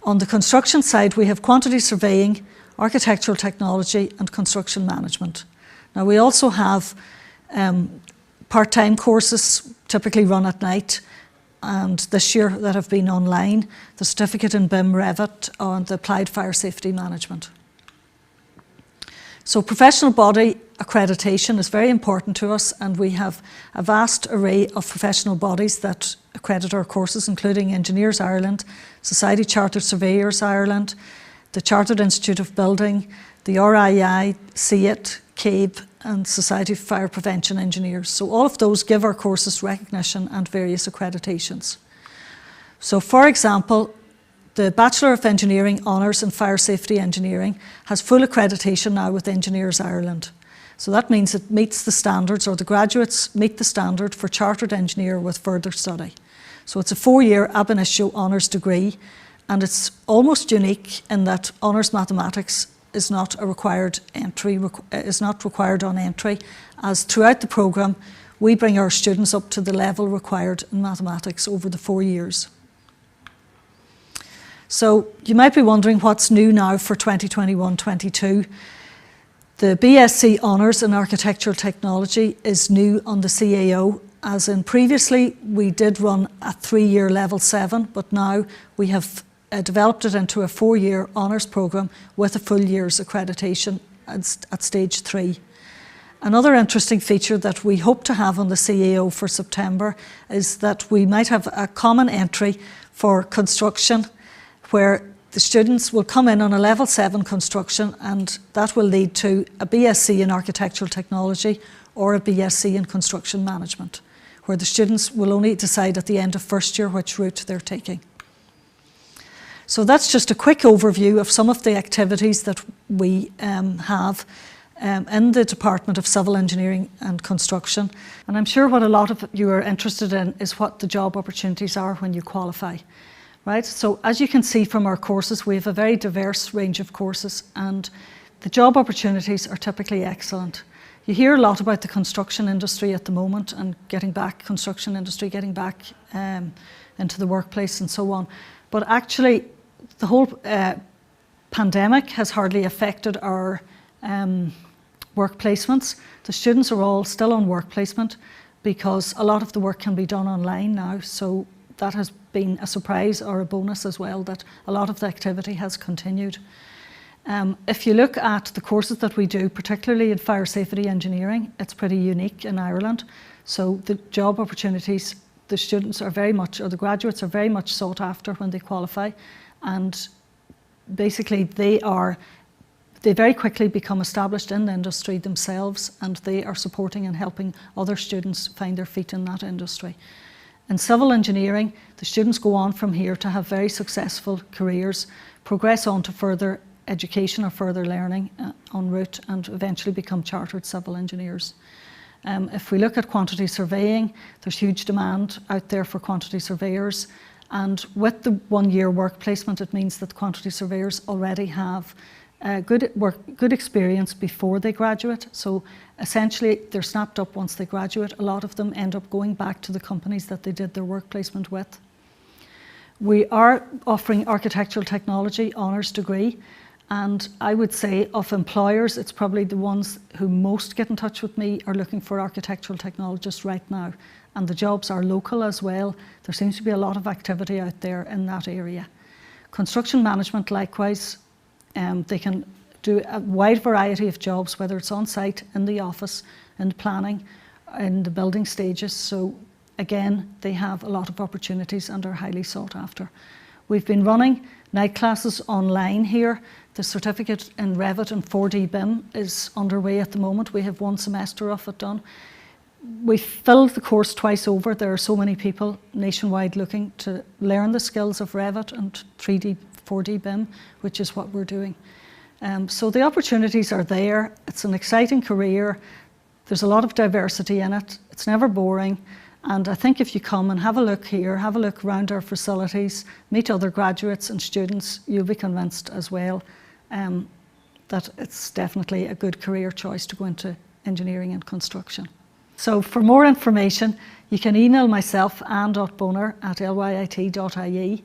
On the construction side, we have quantity surveying, architectural technology and construction management. Now we also have part-time courses typically run at night, and this year that have been online, the certificate in BIM Revit on the applied fire safety management. So professional body accreditation is very important to us, and we have a vast array of professional bodies that accredit our courses, including Engineers Ireland, Society Chartered Surveyors Ireland, the Chartered Institute of Building, the RII, LYIT, CABE, and Society of Fire Prevention Engineers. So all of those give our courses recognition and various accreditations. So for example, the Bachelor of Engineering Honours in Fire Safety Engineering has full accreditation now with Engineers Ireland. So that means it meets the standards, or the graduates meet the standard for Chartered Engineer with further study. So it's a 4-year ab initio honours degree, and it's almost unique in that honours mathematics is not a required entry, is not required on entry, as throughout the programme we bring our students up to the level required in mathematics over the 4 years. So you might be wondering what's new now for 2021-22. The BSc Honours in Architectural Technology is new on the CAO, as in previously we did run a 3-year level 7, but now we have developed it into a 4-year honours programme with a full year's accreditation at stage 3. Another interesting feature that we hope to have on the CAO for September is that we might have a common entry for construction, where the students will come in on a level 7 construction, and that will lead to a BSc in Architectural Technology or a BSc in Construction Management, where the students will only decide at the end of first year which route they're taking. So that's just a quick overview of some of the activities that we have in the Department of Civil Engineering and Construction. And I'm sure what a lot of you are interested in is what the job opportunities are when you qualify. Right? So as you can see from our courses, we have a very diverse range of courses, and the job opportunities are typically excellent. You hear a lot about the construction industry at the moment and getting back into the workplace and so on. But actually, the whole pandemic has hardly affected our work placements. The students are all still on work placement because a lot of the work can be done online now. So that has been a surprise or a bonus as well, that a lot of the activity has continued. If you look at the courses that we do, particularly in fire safety engineering, it's pretty unique in Ireland. So the job opportunities, the students are very much, or the graduates are very much sought after when they qualify, and basically they very quickly become established in the industry themselves, and they are supporting and helping other students find their feet in that industry. In civil engineering, the students go on from here to have very successful careers, progress on to further education or further learning en route, and eventually become chartered civil engineers. If we look at quantity surveying, there's huge demand out there for quantity surveyors, and with the 1-year work placement, it means that quantity surveyors already have good experience before they graduate. So essentially they're snapped up once they graduate. A lot of them end up going back to the companies that they did their work placement with. We are offering architectural technology honours degree, And I would say of employers, it's probably the ones who most get in touch with me are looking for architectural technologists right now. And the jobs are local as well. There seems to be a lot of activity out there in that area. Construction management, likewise, they can do a wide variety of jobs, whether it's on site, in the office, in the planning, in the building stages. So again, they have a lot of opportunities and are highly sought after. We've been running night classes online here. The certificate in Revit and 4D BIM is underway at the moment. We have 1 semester of it done. We filled the course twice over. There are so many people nationwide looking to learn the skills of Revit and 3D, 4D BIM, which is what we're doing. So the opportunities are there. It's an exciting career. There's a lot of diversity in it. It's never boring. And I think if you come and have a look here, have a look around our facilities, meet other graduates and students, you'll be convinced as well that it's definitely a good career choice to go into engineering and construction. So for more information, you can email myself, ann.boner@lyit.ie.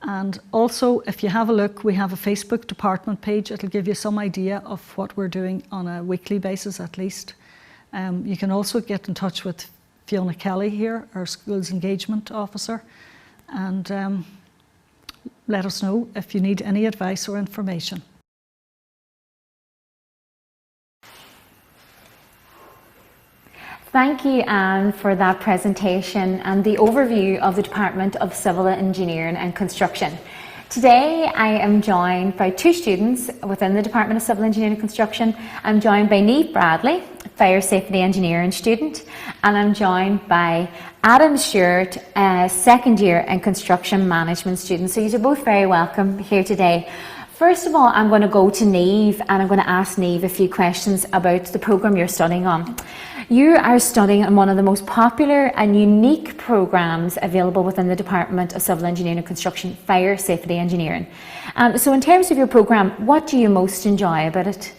And also, if you have a look, we have a Facebook department page. It'll give you some idea of what we're doing on a weekly basis at least. You can also get in touch with Fiona Kelly here, our Schools Engagement Officer, and let us know if you need any advice or information. Thank you, Anne, for that presentation and the overview of the Department of Civil Engineering and Construction. Today, I am joined by 2 students within the Department of Civil Engineering and Construction. I'm joined by Niamh Bradley, Fire Safety Engineering student, and I'm joined by Adam Stewart, a second year and Construction Management student. So you're both very welcome here today. First of all, I'm going to go to Niamh and I'm going to ask Niamh a few questions about the programme you're studying on. You are studying on one of the most popular and unique programmes available within the Department of Civil Engineering and Construction, Fire Safety Engineering. So in terms of your programme, what do you most enjoy about it?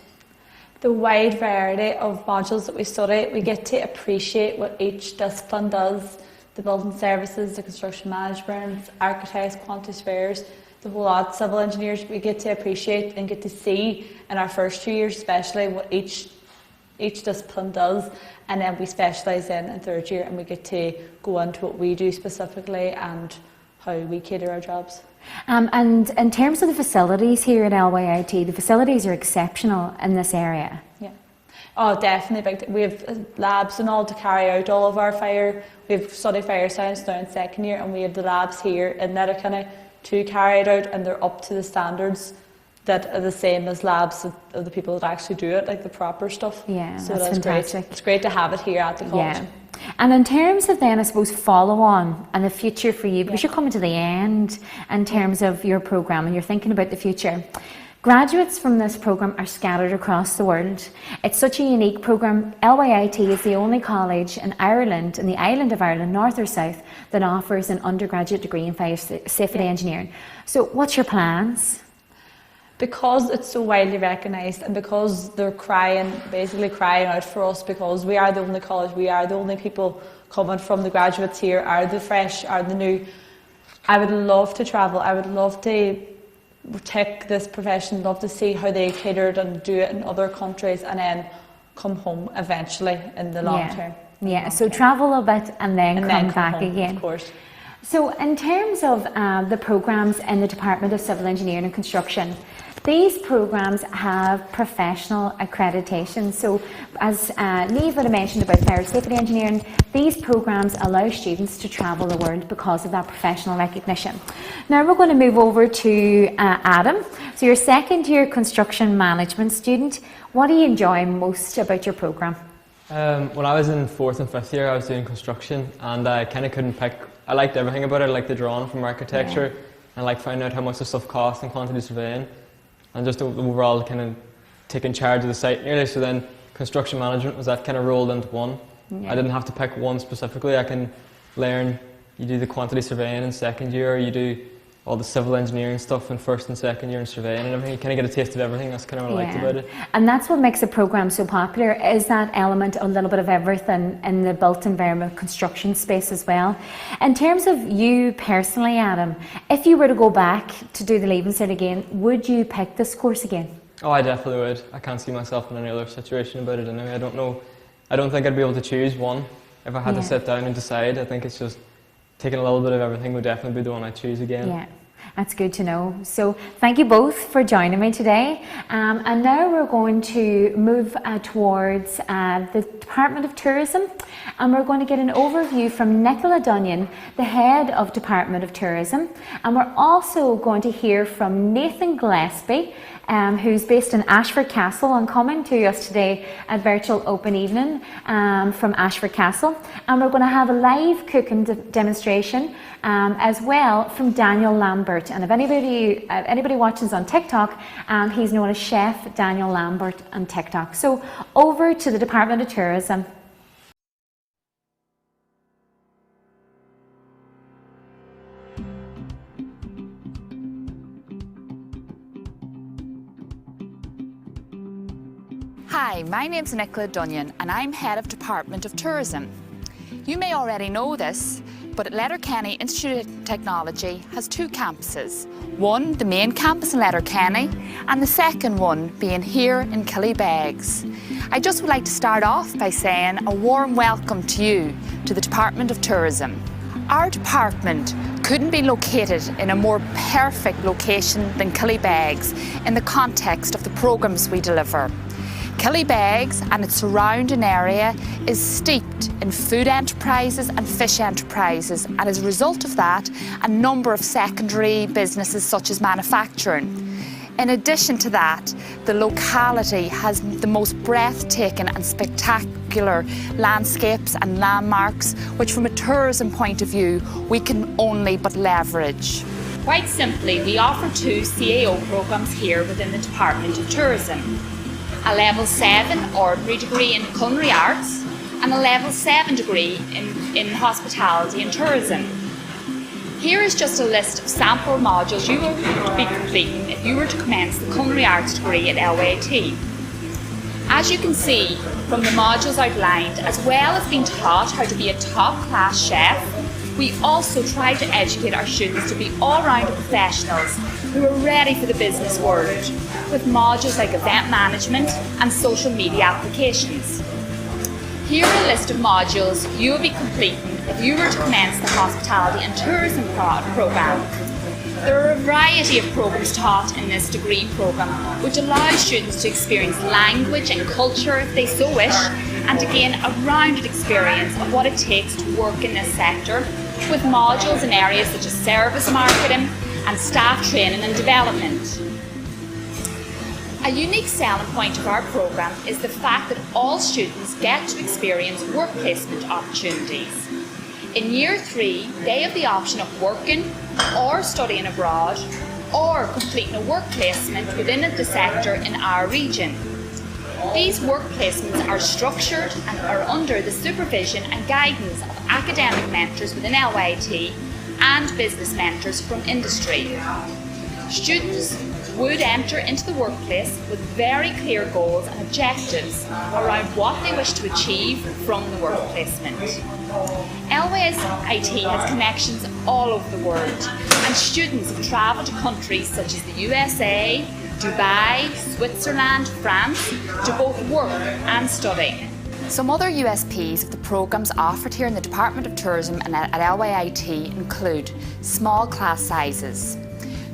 The wide variety of modules that we study, we get to appreciate what each discipline does. The building services, the construction management, architects, quantity surveyors, the whole lot, civil engineers, we get to appreciate and get to see in our first 2 years especially what each discipline does, and then we specialise in third year and we get to go into what we do specifically and how we cater our jobs. And in terms of the facilities here at LYIT, the facilities are exceptional in this area. Yeah. Oh, definitely. We have labs and all to carry out all of our fire. We've studied fire science now in second year, and we have the labs here in Letterkenny to carry it out, and they're up to the standards that are the same as labs of the people that actually do it, like the proper stuff. Yeah, so that's fantastic. Great. It's great to have it here at the college. Yeah. And in terms of then, I suppose, follow on and the future for you, because you're coming to the end in terms of your programme and you're thinking about the future. Graduates from this programme are scattered across the world. It's such a unique programme. LYIT is the only college in Ireland, in the island of Ireland, north or south, that offers an undergraduate degree in fire safety engineering. So what's your plans? Because it's so widely recognised and because they're basically crying out for us, because we are the only college, we are the only people coming from the graduates here, are the fresh, are the new. I would love to travel. I would love to take this profession, love to see how they catered and do it in other countries, and then come home eventually in the long term. Yeah, so travel a bit and then come back home, again. Of course. So in terms of the programmes in the Department of Civil Engineering and Construction, these programmes have professional accreditation. So as Niamh had mentioned about fire safety engineering, these programmes allow students to travel the world because of that professional recognition. Now we're going to move over to Adam. So you're a second year construction management student. What do you enjoy most about your programme? When I was in 4th and 5th year, I was doing construction, and I kind of couldn't pick. I liked everything about it. I liked the drawing from architecture, and I liked finding out how much the stuff cost and quantity surveying, and just overall kind of taking charge of the site nearly. So then construction management was that kind of rolled into one. Yeah. I didn't have to pick one specifically. I can learn, you do the quantity surveying in second year, or you do all the civil engineering stuff in first and second year and surveying and everything. You kind of get a taste of everything. That's kind of what I liked about it. And that's what makes the programme so popular, is that element, a little bit of everything in the built environment construction space as well. In terms of you personally, Adam, if you were to go back to do the Leaving Cert again, would you pick this course again? Oh, I definitely would. I can't see myself in any other situation about it anyway. I don't think I'd be able to choose one. If I had to sit down and decide, I think it's just taking a little bit of everything would definitely be the one I choose again. Yeah, that's good to know. So thank you both for joining me today. And now we're going to move towards the Department of Tourism, and we're going to get an overview from Nicola Dunyan, the head of Department of Tourism, and we're also going to hear from Nathan Gillespie, who's based in Ashford Castle and coming to us today at Virtual Open Evening from Ashford Castle. And we're going to have a live cooking demonstration as well from Daniel Lambert. And if anybody watches on TikTok, he's known as Chef Daniel Lambert on TikTok. So over to the Department of Tourism. Hi, my name's Nicola Dunyan and I'm Head of Department of Tourism. You may already know this, but Letterkenny Institute of Technology has two campuses. One, the main campus in Letterkenny, and the second one being here in Killybegs. I just would like to start off by saying a warm welcome to you to the Department of Tourism. Our department couldn't be located in a more perfect location than Killybegs in the context of the programmes we deliver. Killybegs and its surrounding area is steeped in food enterprises and fish enterprises, and as a result of that, a number of secondary businesses such as manufacturing. In addition to that, the locality has the most breathtaking and spectacular landscapes and landmarks, which from a tourism point of view, we can only but leverage. Quite simply, we offer two CAO programmes here within the Department of Tourism. A Level 7 ordinary degree in Culinary Arts and a Level 7 degree in Hospitality and Tourism. Here is just a list of sample modules you will be completing if you were to commence the Culinary Arts degree at LYIT. As you can see from the modules outlined, as well as being taught how to be a top-class chef, we also try to educate our students to be all-round professionals who are ready for the business world, with modules like event management and social media applications. Here are a list of modules you will be completing if you were to commence the Hospitality and Tourism programme. There are a variety of programmes taught in this degree programme, which allows students to experience language and culture if they so wish, and to gain a rounded experience of what it takes to work in this sector, with modules in areas such as service marketing and staff training and development. A unique selling point of our programme is the fact that all students get to experience work placement opportunities. In Year 3, they have the option of working or studying abroad or completing a work placement within the sector in our region. These work placements are structured and are under the supervision and guidance of academic mentors within LYIT and business mentors from industry. Students would enter into the workplace with very clear goals and objectives around what they wish to achieve from the work placement. LYIT has connections all over the world, and students have travelled to countries such as the USA, Dubai, Switzerland, France to both work and study. Some other USPs of the programmes offered here in the Department of Tourism and at LYIT include small class sizes.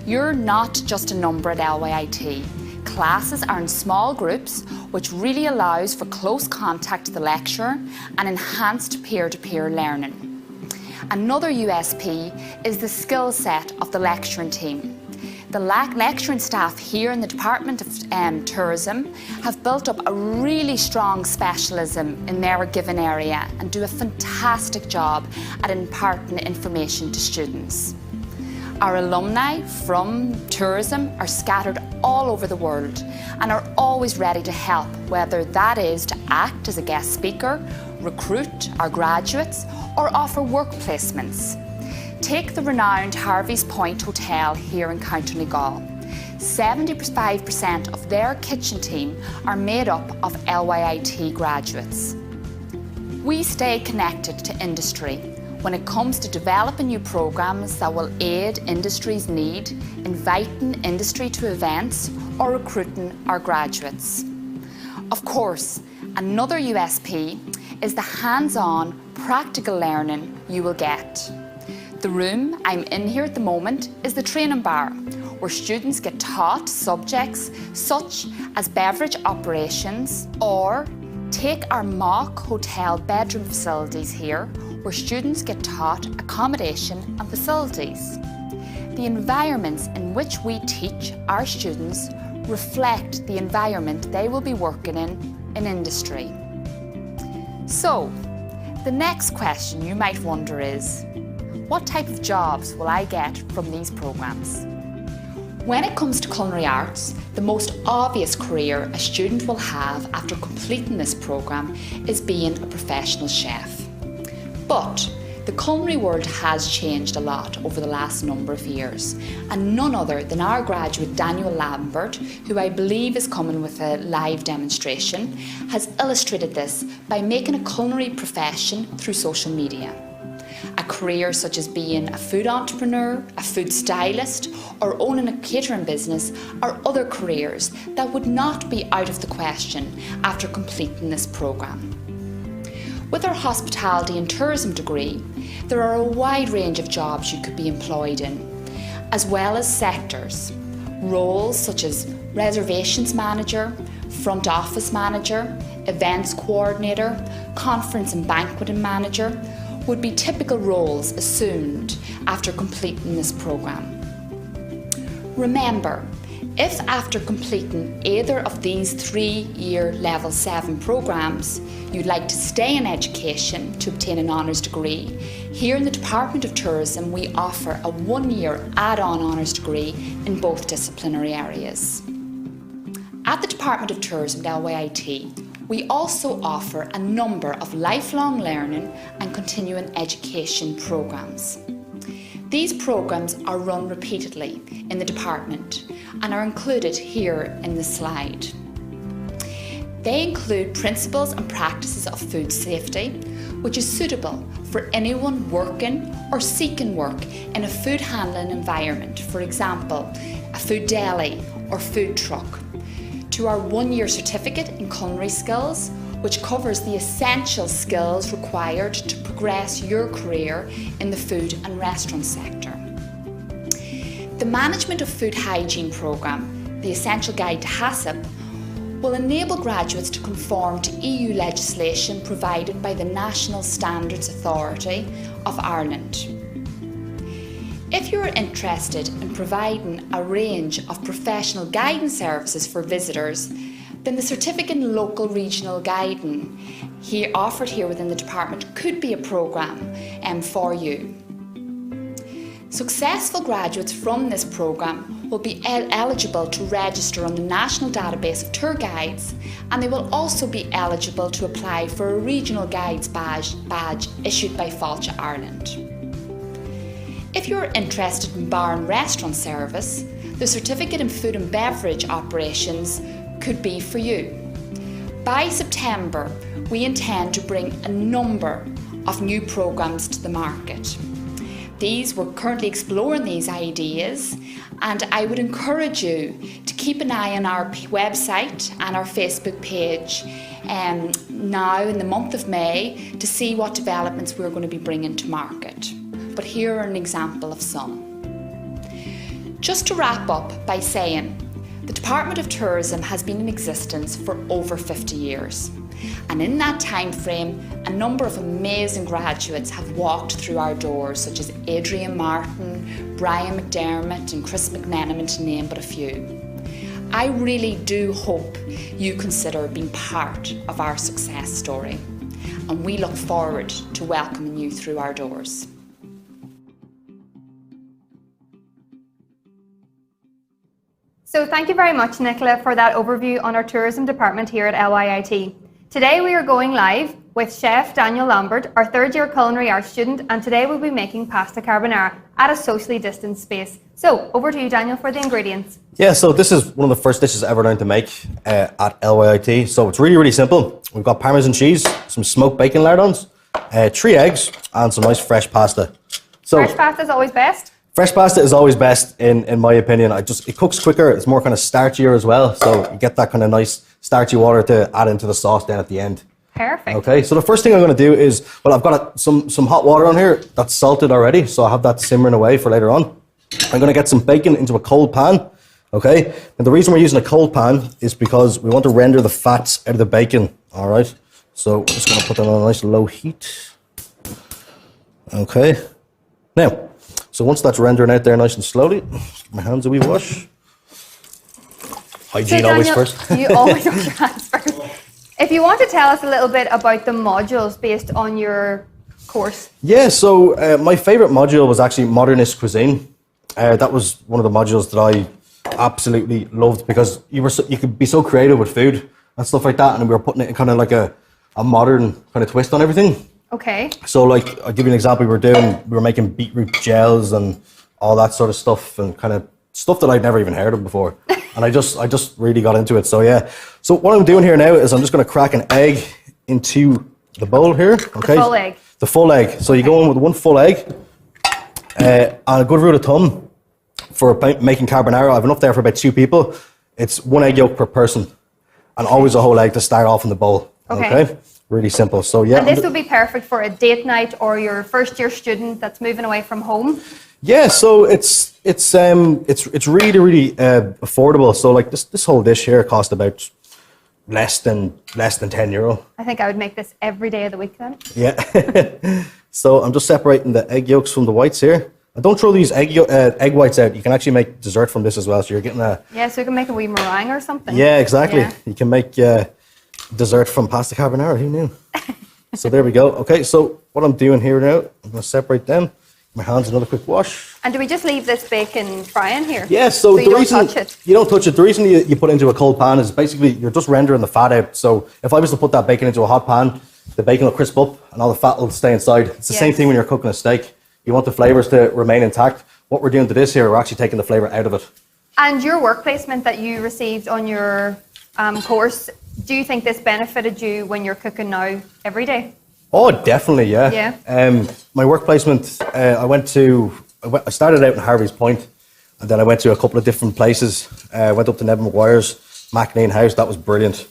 You're not just a number at LYIT. Classes are in small groups, which really allows for close contact to the lecturer and enhanced peer-to-peer learning. Another USP is the skill set of the lecturing team. The lecturing staff here in the Department of Tourism have built up a really strong specialism in their given area and do a fantastic job at imparting information to students. Our alumni from tourism are scattered all over the world and are always ready to help, whether that is to act as a guest speaker, recruit our graduates, or offer work placements. Take the renowned Harvey's Point Hotel here in County Donegal. 75% of their kitchen team are made up of LYIT graduates. We stay connected to industry when it comes to developing new programs that will aid industry's need, inviting industry to events or recruiting our graduates. Of course, another USP is the hands-on practical learning you will get. The room I'm in here at the moment is the training bar, where students get taught subjects such as beverage operations, or take our mock hotel bedroom facilities here, where students get taught accommodation and facilities. The environments in which we teach our students reflect the environment they will be working in industry. So, the next question you might wonder is, what type of jobs will I get from these programs? When it comes to culinary arts, the most obvious career a student will have after completing this program is being a professional chef. But the culinary world has changed a lot over the last number of years, and none other than our graduate Daniel Lambert, who I believe is coming with a live demonstration, has illustrated this by making a culinary profession through social media. A career such as being a food entrepreneur, a food stylist, or owning a catering business are other careers that would not be out of the question after completing this programme. With our hospitality and tourism degree, there are a wide range of jobs you could be employed in, as well as sectors. Roles such as reservations manager, front office manager, events coordinator, conference and banqueting manager would be typical roles assumed after completing this programme. Remember, if after completing either of these 3-year Level 7 programmes, you'd like to stay in education to obtain an honours degree, here in the Department of Tourism we offer a 1-year add-on honours degree in both disciplinary areas. At the Department of Tourism at LYIT, we also offer a number of lifelong learning and continuing education programmes. These programmes are run repeatedly in the department and are included here in the slide. They include principles and practices of food safety, which is suitable for anyone working or seeking work in a food handling environment, for example, a food deli or food truck, to our 1-year certificate in culinary skills, which covers the essential skills required to progress your career in the food and restaurant sector. The Management of Food Hygiene programme, the Essential Guide to HACCP, will enable graduates to conform to EU legislation provided by the National Standards Authority of Ireland. If you are interested in providing a range of professional guidance services for visitors, then the Certificate in Local Regional Guiding offered here within the department could be a programme for you. Successful graduates from this programme will be eligible to register on the National Database of Tour Guides, and they will also be eligible to apply for a Regional Guides badge issued by Fáilte Ireland. If you are interested in bar and restaurant service, the Certificate in Food and Beverage Operations could be for you. By September, we intend to bring a number of new programmes to the market. We're currently exploring these ideas, and I would encourage you to keep an eye on our website and our Facebook page now in the month of May to see what developments we're going to be bringing to market. But here are an example of some. Just to wrap up by saying, the Department of Tourism has been in existence for over 50 years. And in that time frame, a number of amazing graduates have walked through our doors, such as Adrian Martin, Brian McDermott and Chris McMenamin, to name but a few. I really do hope you consider being part of our success story, and we look forward to welcoming you through our doors. So thank you very much, Nicola, for that overview on our tourism department here at LYIT. Today we are going live with Chef Daniel Lambert, our third year culinary arts student, and today we'll be making pasta carbonara at a socially distanced space. So over to you, Daniel, for the ingredients. Yeah, so this is one of the first dishes I ever learned to make at LYIT. So it's really, really simple. We've got Parmesan cheese, some smoked bacon lardons, 3 eggs, and some nice fresh pasta. So fresh pasta is always best? Fresh pasta is always best, in my opinion. It cooks quicker, it's more kind of starchier as well, so you get that kind of nice starchy water to add into the sauce then at the end. Perfect. Okay, so the first thing I'm going to do is, well, I've got some hot water on here that's salted already, so I have that simmering away for later on. I'm going to get some bacon into a cold pan, okay? And the reason we're using a cold pan is because we want to render the fats out of the bacon, all right? So I'm just going to put that on a nice low heat. Okay. Now, so once that's rendering out there nice and slowly, my hands a wee wash. Hygiene so Daniel, always first. You always wash your hands first. If you want to tell us a little bit about the modules based on your course. Yeah, so my favourite module was actually Modernist Cuisine. That was one of the modules that I absolutely loved because you could be so creative with food and stuff like that, and we were putting it in kind of like a modern kind of twist on everything. Okay. So like, I'll give you an example. We were making beetroot gels and all that sort of stuff, and kind of stuff that I'd never even heard of before. And I just really got into it. So yeah. So what I'm doing here now is I'm just going to crack an egg into the bowl here. Okay. The full egg. The full egg. So you go in with 1 full egg, and a good rule of thumb for making carbonara. I have enough there for about 2 people. It's 1 egg yolk per person, and always a whole egg to start off in the bowl. Okay. Really simple. So yeah. And this would be perfect for a date night or your first year student that's moving away from home. Yeah, so it's really, really affordable. So like this whole dish here cost about less than €10. I think I would make this every day of the week then. Yeah. So I'm just separating the egg yolks from the whites here. And don't throw these egg whites out. You can actually make dessert from this as well. So you're getting a... Yeah, so you can make a wee meringue or something. Yeah, exactly. Yeah. You can make dessert from pasta carbonara. Who knew? So there we go. Okay, so what I'm doing here now, I'm going to separate them. My hands, another quick wash. And do we just leave this bacon frying here? Yeah, so the you don't reason touch it? you don't touch it, the reason you put it into a cold pan is basically you're just rendering the fat out. So if I was to put that bacon into a hot pan, the bacon will crisp up and all the fat will stay inside. It's the same thing when you're cooking a steak. You want the flavours to remain intact. What we're doing to this here, we're actually taking the flavour out of it. And your work placement that you received on your course, do you think this benefited you when you're cooking now every day? Oh, definitely, yeah. Yeah. My work placement, I started out in Harvey's Point, and then I went to a couple of different places. Went up to Neville Maguire's, Maclean House. That was brilliant.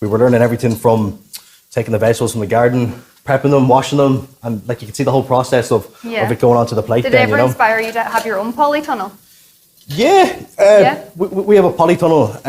We were learning everything from taking the vegetables from the garden, prepping them, washing them, and like you can see the whole process of it going onto the plate. Did it ever inspire you to have your own polytunnel? Yeah. We have a polytunnel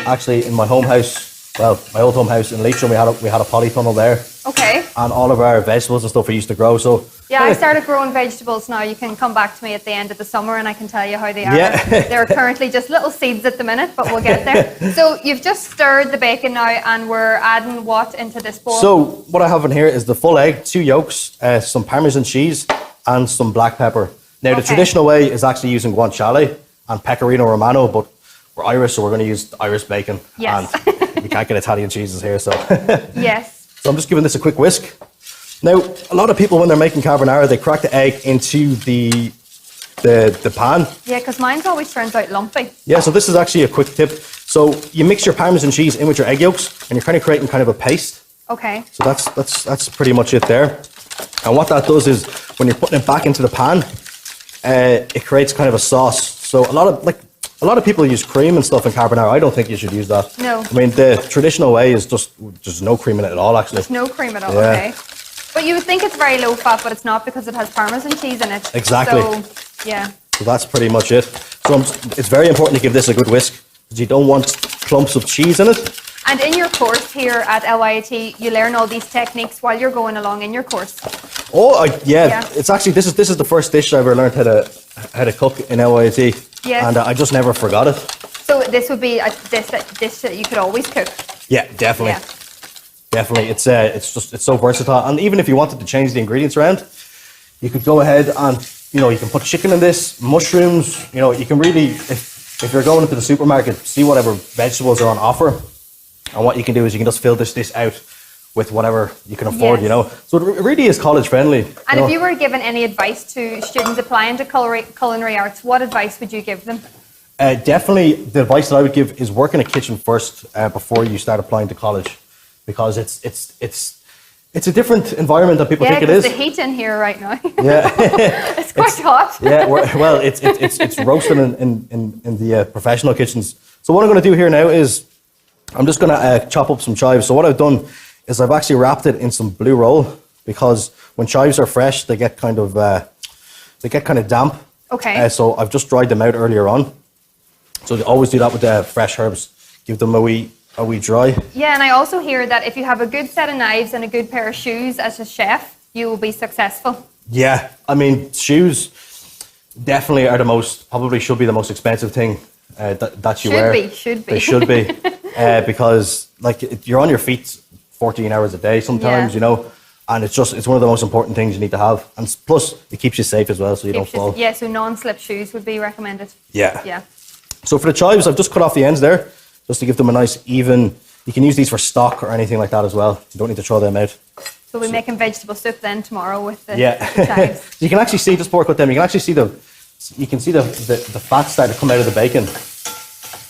actually in my home house. Well, my old home house in Leitrim, we had a polytunnel there. Okay. And all of our vegetables and stuff we used to grow. So yeah, I started growing vegetables now. You can come back to me at the end of the summer and I can tell you how they are. Yeah. They're currently just little seeds at the minute, but we'll get there. So you've just stirred the bacon now and we're adding what into this bowl? So what I have in here is the full egg, 2 yolks, some Parmesan cheese and some black pepper. Now the traditional way is actually using guanciale and pecorino romano, but we're Irish, so we're going to use Irish bacon. Yes. And we can't get Italian cheeses here, so. Yes. So I'm just giving this a quick whisk. Now, a lot of people, when they're making carbonara, they crack the egg into the pan. Yeah, because mine always turns out lumpy. Yeah, so this is actually a quick tip. So you mix your Parmesan cheese in with your egg yolks, and you're kind of creating kind of a paste. Okay. So that's pretty much it there. And what that does is, when you're putting it back into the pan, it creates kind of a sauce. So a lot of people use cream and stuff in carbonara. I don't think you should use that. No. I mean, the traditional way is just no cream in it at all, actually. There's no cream at all, okay. But you would think it's very low fat, but it's not because it has Parmesan cheese in it. Exactly. So, yeah. So that's pretty much it. So it's very important to give this a good whisk, because you don't want clumps of cheese in it. And in your course here at LYIT, you learn all these techniques while you're going along in your course. Oh, yeah. It's actually, this is the first dish I ever learned how to cook in LYIT. Yes. And I just never forgot it. So this would be a dish that you could always cook. Yeah, definitely. Yeah. Definitely. It's so versatile. And even if you wanted to change the ingredients around, you could go ahead and, you can put chicken in this, mushrooms, you can really, if you're going into the supermarket, see whatever vegetables are on offer. And what you can do is you can just fill this out with whatever you can afford, Yes. you know. So it really is college friendly. And if you were given any advice to students applying to culinary arts, what advice would you give them? Definitely, the advice that I would give is work in a kitchen first before you start applying to college, because it's a different environment than people think it is. Yeah, because the heat in here right now. Yeah, it's quite hot. Yeah, well, it's roasting in the professional kitchens. So what I'm going to do here now is I'm just going to chop up some chives. So what I've done is I've actually wrapped it in some blue roll, because when chives are fresh, they get kind of damp. Okay. So I've just dried them out earlier on. So they always do that with fresh herbs. Give them a wee dry. Yeah, and I also hear that if you have a good set of knives and a good pair of shoes as a chef, you will be successful. Yeah, I mean, shoes definitely are probably should be the most expensive thing that you wear. Should be. They should be. Because like you're on your feet 14 hours a day sometimes, Yeah. you know, and it's one of the most important things you need to have. And plus, it keeps you safe as well, so you don't fall. Yeah, so non-slip shoes would be recommended. Yeah. Yeah. So for the chives, I've just cut off the ends there, just to give them a nice even. You can use these for stock or anything like that as well. You don't need to throw them out. So we'll be making vegetable soup then tomorrow with the Yeah. chives. You can actually see, just before I cut them, you can actually see the fat start to come out of the bacon.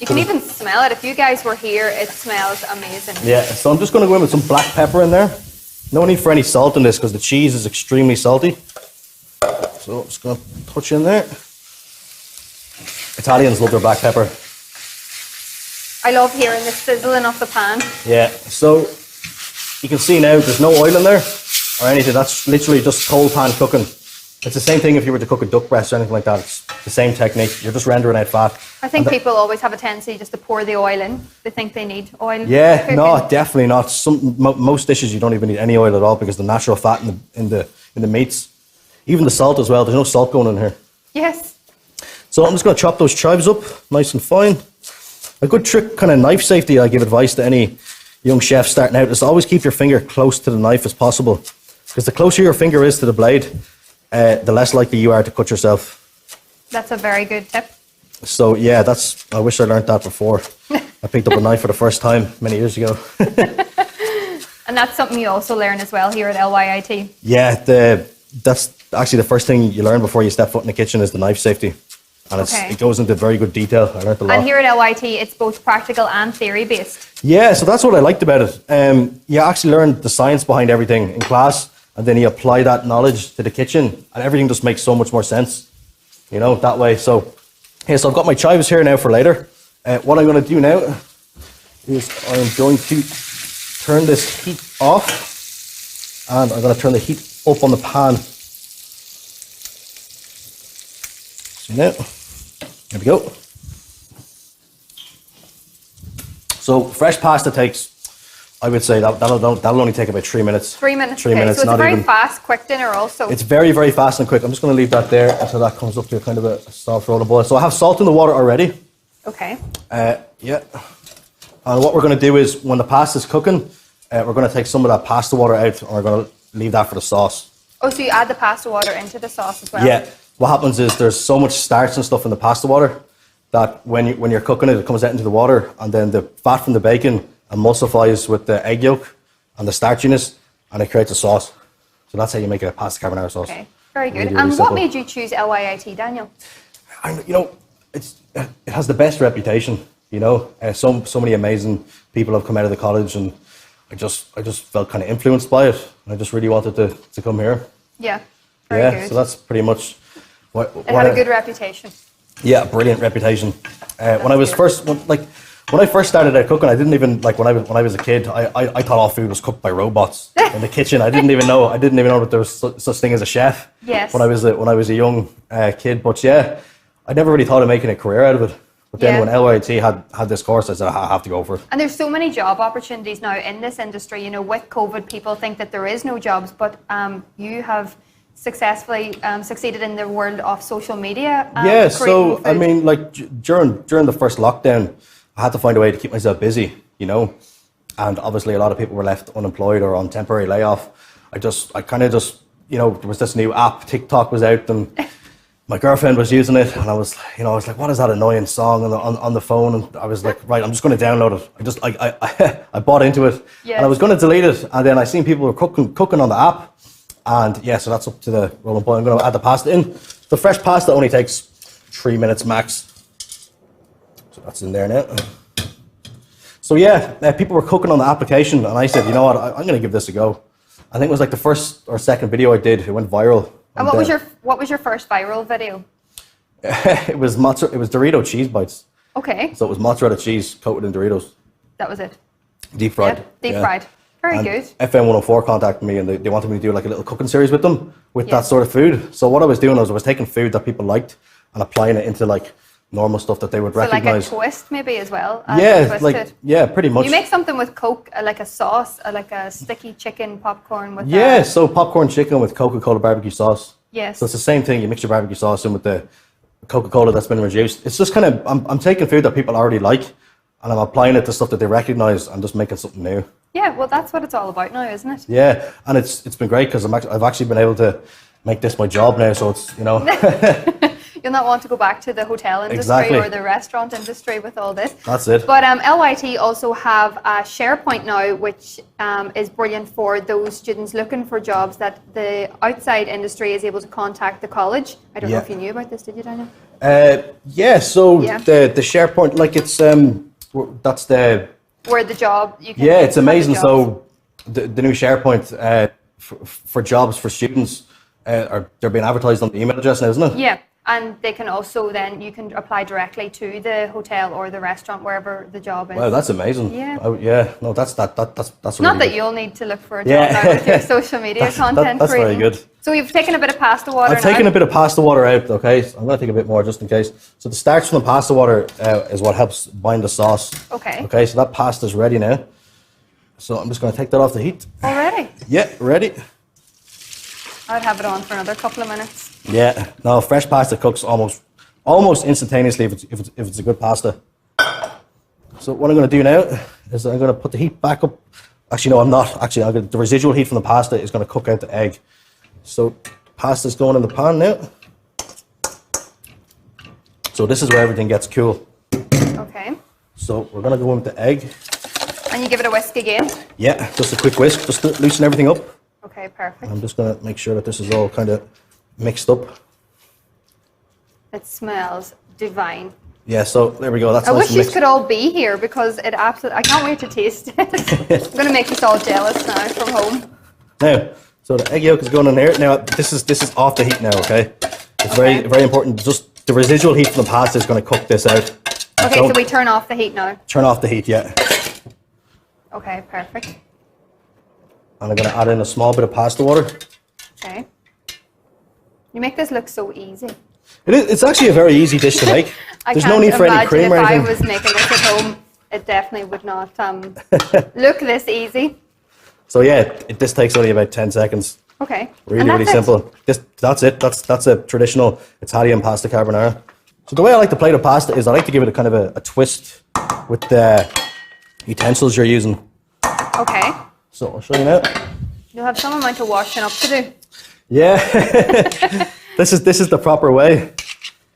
You can even smell it. If you guys were here, it smells amazing. Yeah, so I'm just going to go in with some black pepper in there. No need for any salt in this because the cheese is extremely salty. So I'm just going to touch in there. Italians love their black pepper. I love hearing the sizzling off the pan. Yeah, so you can see now there's no oil in there or anything. That's literally just cold pan cooking. It's the same thing if you were to cook a duck breast or anything like that. It's the same technique. You're just rendering out fat. I think people always have a tendency just to pour the oil in. They think they need oil. Yeah, cooking. no, definitely not. Most dishes you don't even need any oil at all because the natural fat in the meats, even the salt as well. There's no salt going in here. Yes. So I'm just going to chop those chives up nice and fine. A good trick, kind of knife safety, I give advice to any young chef starting out, is to always keep your finger close to the knife as possible, because the closer your finger is to the blade, the less likely you are to cut yourself. That's a very good tip. So yeah, I wish I learned that before. I picked up a knife for the first time many years ago. And that's something you also learn as well here at LYIT. Yeah, that's actually the first thing you learn before you step foot in the kitchen is the knife safety. And it goes into very good detail. I learned a lot. And here at LYIT, it's both practical and theory based. Yeah, so that's what I liked about it. You actually learn the science behind everything in class, and then you apply that knowledge to the kitchen, and everything just makes so much more sense, you know, that way. So, yeah, so I've got my chives here now for later. What I'm going to do now is I'm going to turn this heat off, and I'm going to turn the heat up on the pan. See now? There we go. So fresh pasta takes, I would say that'll only take about 3 minutes. 3 minutes. 3 okay. minutes. So it's not a very even, fast, quick dinner also. It's very, very fast and quick. I'm just going to leave that there until that comes up to kind of a soft rolling boil. So I have salt in the water already. Okay. Yeah. And what we're going to do is when the pasta's cooking, we're going to take some of that pasta water out, and we're going to leave that for the sauce. Oh, so you add the pasta water into the sauce as well? Yeah. What happens is there's so much starch and stuff in the pasta water that when you're cooking it, it comes out into the water, and then the fat from the bacon emulsifies with the egg yolk and the starchiness, and it creates a sauce. So that's how you make a pasta carbonara sauce. Okay, very good. Really, really And simple. what made you choose LYIT, Daniel? You know, it has the best reputation. You know, so many amazing people have come out of the college, and I just felt kind of influenced by it. I just really wanted to come here. Yeah, very Yeah, good. so that's pretty much what It had a good reputation. Yeah, brilliant reputation. When I first started out cooking, I didn't even when I was a kid. I thought all food was cooked by robots in the kitchen. I didn't even know that there was such thing as a chef. Yes. When I was a young kid, but yeah, I never really thought of making a career out of it. But then when LYIT had this course, I said I have to go for it. And there's so many job opportunities now in this industry. You know, with COVID, people think that there is no jobs, but you have successfully succeeded in the world of social media. Yeah, so creating food. I mean, like during the first lockdown, I had to find a way to keep myself busy, you know, and obviously a lot of people were left unemployed or on temporary layoff. I kind of just, you know, there was this new app, TikTok was out, and my girlfriend was using it, and I was like, what is that annoying song on the phone? And I was like, right, I'm just going to download it. I bought into it, Yes. and I was going to delete it, and then I seen people were cooking on the app, and yeah, so that's up to the rolling point. I'm going to add the pasta in. The fresh pasta only takes 3 minutes max, so that's in there now. So yeah, people were cooking on the application, and I said, you know what, I'm going to give this a go. I think it was like the first or second video I did. It went viral. And what was your first viral video? It was Dorito cheese bites. Okay. So it was mozzarella cheese coated in Doritos, That was it. deep fried. Yep, deep fried. Very And good. FM 104 contacted me, and they wanted me to do like a little cooking series with them with Yeah. that sort of food. So what I was doing was I was taking food that people liked and applying it into like normal stuff that they would So like a recognize. twist maybe as well. add a Yeah, twist like to it. yeah, pretty much. You make something with Coke, like a sauce, like a sticky chicken popcorn with Yeah, so popcorn chicken with Coca-Cola barbecue sauce. Yes. So it's the same thing. You mix your barbecue sauce in with the Coca-Cola that's been reduced. It's just kind of, I'm taking food that people already like, and I'm applying it to stuff that they recognize and just making something new. Yeah, well that's what it's all about now, isn't it? Yeah, and it's been great because I've actually been able to make this my job now. So it's, you know, You'll not want to go back to the hotel industry Exactly. or the restaurant industry with all this. That's it. But LYT also have a SharePoint now, which is brilliant for those students looking for jobs that the outside industry is able to contact the college. I don't know Yeah. if you knew about this, did you, Daniel? yeah. So Yeah. the SharePoint, like it's that's the Where the job you can yeah, it's have the amazing. jobs. So the new SharePoint for jobs for students they're being advertised on the email address now, isn't it? Yeah, and they can also then you can apply directly to the hotel or the restaurant wherever the job is. Wow, that's amazing. Yeah. Oh, yeah. No, that's really Not that good. you'll need to look for a job Yeah. now with your social media content that's very creating. good. So you've taken a bit of pasta water. I've taken a bit of pasta water out, okay? So I'm going to take a bit more just in case. So the starch from the pasta water is what helps bind the sauce. Okay. Okay, so that pasta's ready now. So I'm just going to take that off the heat. Already? Yeah, ready? I'd have it on for another couple of minutes. Yeah. No, fresh pasta cooks almost instantaneously if it's a good pasta. So what I'm going to do now is I'm going to put the heat back up. Actually, no, I'm not. Actually, the residual heat from the pasta is going to cook out the egg. So pasta's going in the pan now. So this is where everything gets cool. Okay. So we're going to go in with the egg. And you give it a whisk again? Yeah, just a quick whisk, just to loosen everything up. Okay, perfect. I'm just going to make sure that this is all kind of mixed up. It smells divine. Yeah, so there we go. That's I nice wish and you mixed. could all be here because it absolutely. I can't wait to taste it. I'm going to make us all jealous now from home. Now, so the egg yolk is going in here. Now, this is off the heat now, okay? It's very important. Just the residual heat from the pasta is going to cook this out. Okay, Don't so we turn off the heat now. turn off the heat yet. Okay, perfect. And I'm going to add in a small bit of pasta water. Okay. You make this look so easy. It's actually a very easy dish to make. I There's can't no need for any imagine cream if or I anything. was making this at home, it definitely would not look this easy. So yeah, this takes only about 10 seconds. Okay. Really, And really that's it. simple. That's it. That's a traditional Italian pasta carbonara. So the way I like to plate a pasta is I like to give it a kind of a twist with the utensils you're using. Okay. So I'll show you now. You'll have some amount of washing up to do. Yeah, this is the proper way.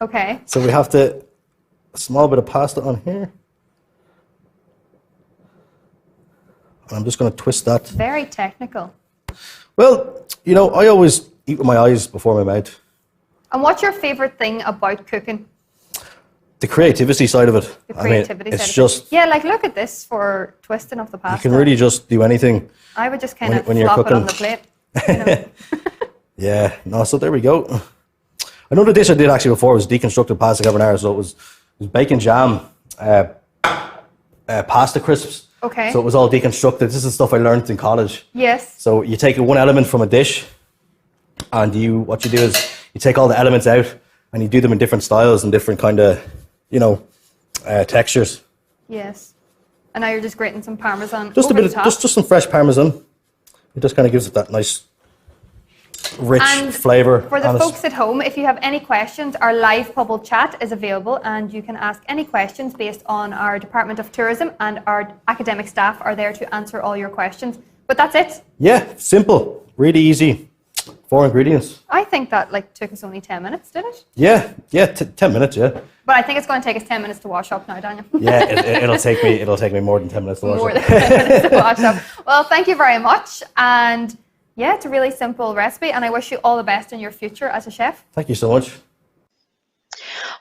Okay. So we have a small bit of pasta on here. And I'm just going to twist that. Very technical. Well, you know, I always eat with my eyes before my mouth. And what's your favourite thing about cooking? The creativity side of it. The creativity it's side just, of it. Yeah, like look at this for twisting of the you pasta. can really just do anything. I would just kind of when you're flop it on cooking. the plate. Yeah, no, so there we go. Another dish I did actually before was deconstructed pasta carbonara. So it was bacon jam, pasta crisps. Okay. So it was all deconstructed. This is stuff I learned in college. Yes. So you take one element from a dish, and what you do is you take all the elements out and you do them in different styles and different kind of, textures. Yes. And now you're just grating some parmesan Just a over bit the of top. just some fresh parmesan. It just kind of gives it that nice, rich And flavour. For the folks at home, if you have any questions, our live Pubble chat is available and you can ask any questions based on our Department of Tourism, and our academic staff are there to answer all your questions. But that's it. Yeah, simple, really easy. 4 ingredients. I think that like took us only 10 minutes, did it? Yeah, 10 minutes, yeah. But I think it's going to take us 10 minutes to wash up now, Daniel. Yeah, it'll take me more than 10 minutes to wash up. More than 10 minutes to wash up. Well, thank you very much. And yeah, it's a really simple recipe, and I wish you all the best in your future as a chef. Thank you so much.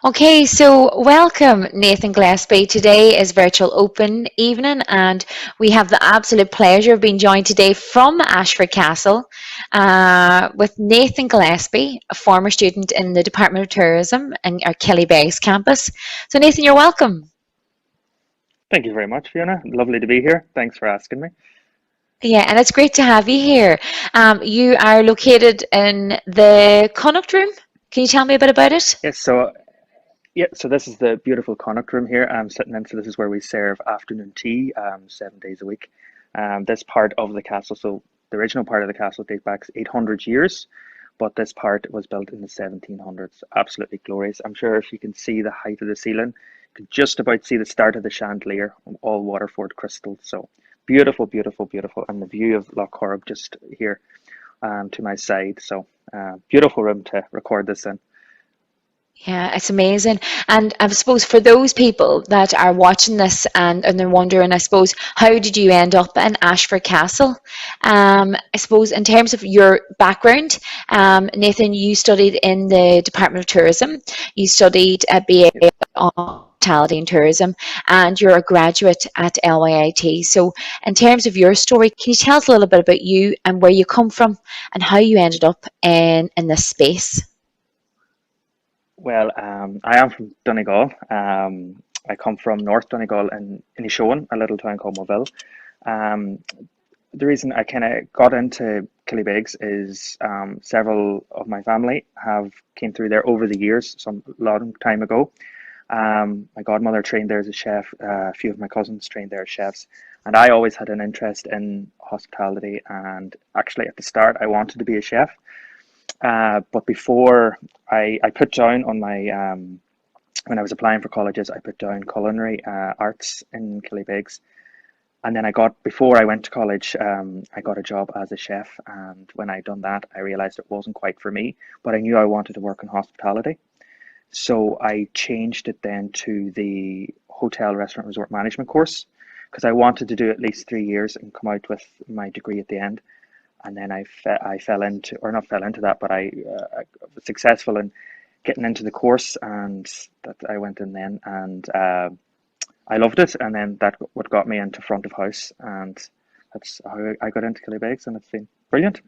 Okay, so welcome Nathan Gillespie. Today is Virtual Open Evening, and we have the absolute pleasure of being joined today from Ashford Castle with Nathan Gillespie, a former student in the Department of Tourism in our Killybegs campus. So Nathan, you're welcome. Thank you very much, Fiona. Lovely to be here. Thanks for asking me. Yeah, and it's great to have you here. You are located in the Connaught Room. Can you tell me a bit about it? Yes, so this is the beautiful Connaught Room here I'm sitting in. So this is where we serve afternoon tea 7 days a week. This part of the castle, so the original part of the castle dates back 800 years, but this part was built in the 1700s. Absolutely glorious. I'm sure if you can see the height of the ceiling, you can just about see the start of the chandelier, all Waterford crystal. So beautiful, beautiful, beautiful. And the view of Loch Corrib just here to my side. So beautiful room to record this in. Yeah, it's amazing. And I suppose for those people that are watching this and they're wondering, I suppose, how did you end up in Ashford Castle? I suppose in terms of your background, Nathan, you studied in the Department of Tourism. You studied a BA on Hospitality and Tourism, and you're a graduate at LYIT. So in terms of your story, can you tell us a little bit about you and where you come from and how you ended up in this space? Well, I am from Donegal. I come from North Donegal in Inishowen, a little town called Moville. The reason I kind of got into Killybegs is several of my family came through there over the years, some long time ago. My godmother trained there as a chef. A few of my cousins trained there as chefs, and I always had an interest in hospitality. And actually, at the start, I wanted to be a chef. But before I put down on my when I was applying for colleges, I put down culinary arts in Killybegs, and then before I went to college, I got a job as a chef. And when I'd done that, I realized it wasn't quite for me, but I knew I wanted to work in hospitality. So I changed it then to the hotel, restaurant, resort management course, because I wanted to do at least 3 years and come out with my degree at the end. And then I fell into, or not fell into that, but I was successful in getting into the course, and that I went in then, and I loved it. And then that what got me into front of house, and that's how I got into Killybegs, and it's been brilliant.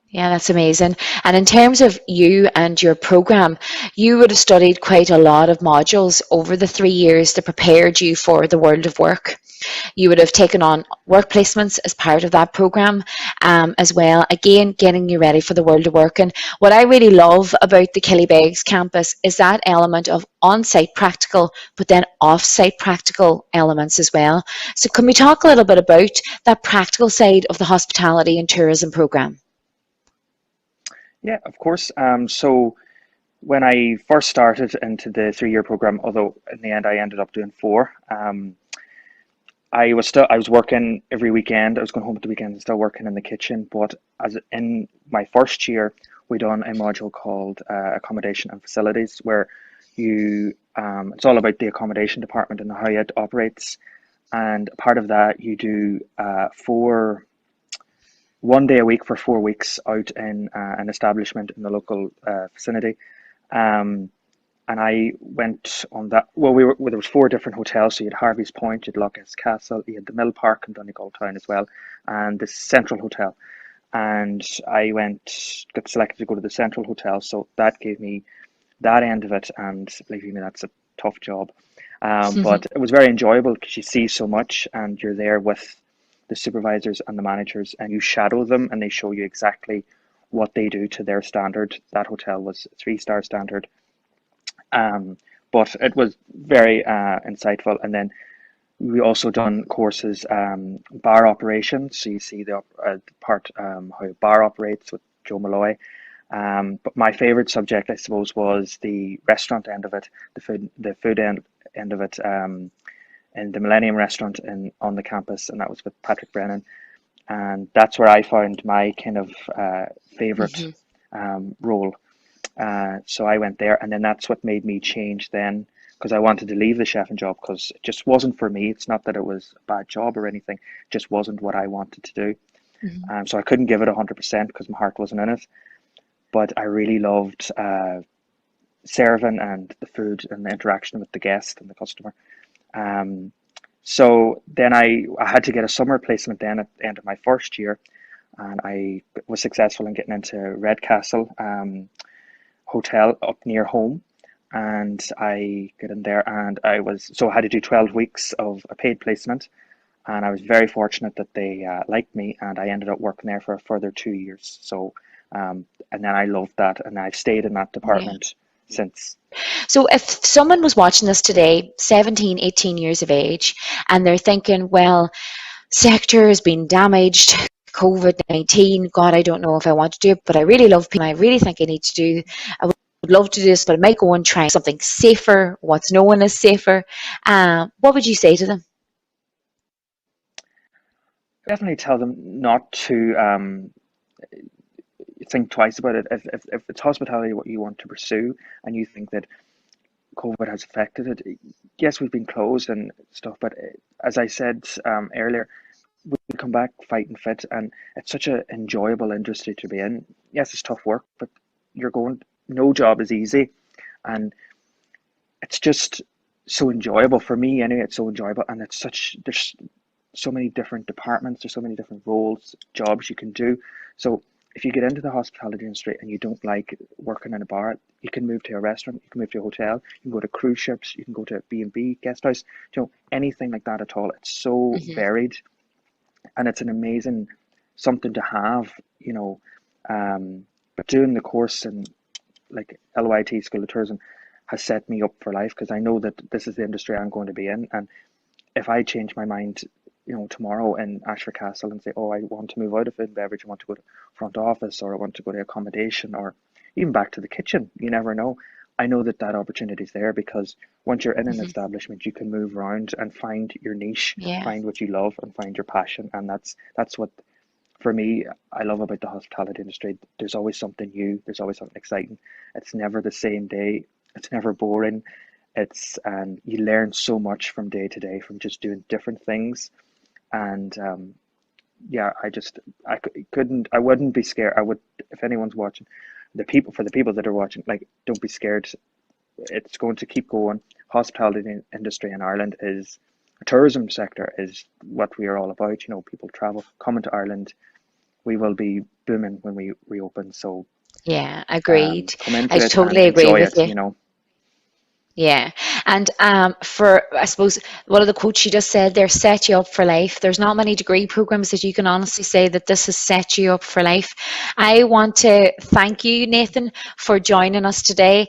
Yeah, that's amazing. And in terms of you and your program, you would have studied quite a lot of modules over the 3 years that prepared you for the world of work. You would have taken on work placements as part of that program as well, again, getting you ready for the world of work. And what I really love about the Killybegs campus is that element of on-site practical, but then off-site practical elements as well. So can we talk a little bit about that practical side of the hospitality and tourism program? Yeah, of course. So when I first started into the 3-year program, although in the end I ended up doing 4, I was working every weekend. I was going home at the weekend and still working in the kitchen. But as in my first year, we done a module called accommodation and facilities, where it's all about the accommodation department and how it operates. And part of that, you do 1 day a week for 4 weeks out in an establishment in the local vicinity. And I went on that. Well, there was 4 different hotels. So you had Harvey's Point, you had Loch Esk Castle, you had the Mill Park in Donegal Town as well, and the Central Hotel. And I got selected to go to the Central Hotel. So that gave me that end of it. And believe me, that's a tough job. But it was very enjoyable because you see so much, and you're there with the supervisors and the managers, and you shadow them, and they show you exactly what they do to their standard. That hotel was a 3-star standard. But it was very insightful. And then we also done courses, bar operations. So you see the part how a bar operates with Joe Malloy. But my favorite subject, I suppose, was the restaurant end of it, the food end of it, in the Millennium Restaurant on the campus, and that was with Patrick Brennan. and that's where I found my kind of favorite role. So I went there, and then that's what made me change then, because I wanted to leave the chefing job because it just wasn't for me. It's not that it was a bad job or anything, it just wasn't what I wanted to do. So I couldn't give it 100% because my heart wasn't in it. But I really loved serving and the food and the interaction with the guest and the customer. So then I had to get a summer placement then at the end of my first year, and I was successful in getting into Redcastle Hotel up near home, and I got in there, and I had to do 12 weeks of a paid placement, and I was very fortunate that they liked me, and I ended up working there for a further 2 years. So and then I loved that, and I've stayed in that department since. So if someone was watching this today, 17, 18 years of age, and they're thinking, well, sector has been damaged, COVID-19, God, I don't know if I want to do it, but I really love people, I really think I would love to do this, but I might go and try something safer, what's known as safer. What would you say to them? Definitely tell them not to think twice about it. If it's hospitality what you want to pursue, and you think that COVID has affected it, yes, we've been closed and stuff, but as I said earlier, we come back fighting fit, and it's such an enjoyable industry to be in. Yes, it's tough work, but no job is easy, and it's just so enjoyable for me anyway. It's so enjoyable, and there's so many different departments, there's so many different roles, jobs you can do. So if you get into the hospitality industry and you don't like working in a bar, you can move to a restaurant, you can move to a hotel, you can go to cruise ships, you can go to B&B, guest house, anything like that at all. It's so varied, and it's an amazing something to have, but doing the course and like LYIT School of Tourism has set me up for life, because I know that this is the industry I'm going to be in, and if I change my mind tomorrow in Ashford Castle and say, oh, I want to move out of food and beverage, I want to go to front office, or I want to go to accommodation, or even back to the kitchen, you never know. I know that opportunity is there, because once you're in an establishment, you can move around and find your niche, find what you love, and find your passion. And that's what, for me, I love about the hospitality industry. There's always something new, there's always something exciting. It's never the same day, it's never boring. And you learn so much from day to day from just doing different things. And I wouldn't be scared. If anyone's watching, for the people that are watching, don't be scared. It's going to keep going. Hospitality industry in Ireland is, a tourism sector is what we are all about. People travel, coming to Ireland. We will be booming when we reopen. So yeah, agreed. I totally agree with you. Yeah, and I suppose one of the quotes she just said there, set you up for life. There's not many degree programs that you can honestly say that this has set you up for life. I want to thank you, Nathan, for joining us today,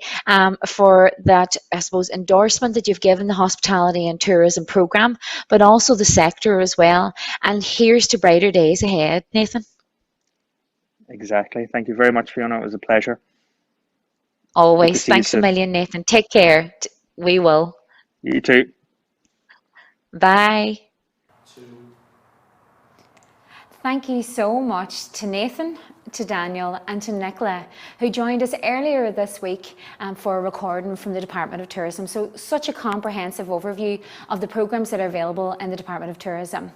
for that, I suppose, endorsement that you've given the hospitality and tourism program, but also the sector as well. And here's to brighter days ahead, Nathan. Exactly. Thank you very much, Fiona. It was a pleasure. Always. Thanks a million, Nathan. Take care. We will. You too. Bye. Thank you so much to Nathan, to Daniel and to Nicola, who joined us earlier this week for a recording from the Department of Tourism. So such a comprehensive overview of the programs that are available in the Department of Tourism.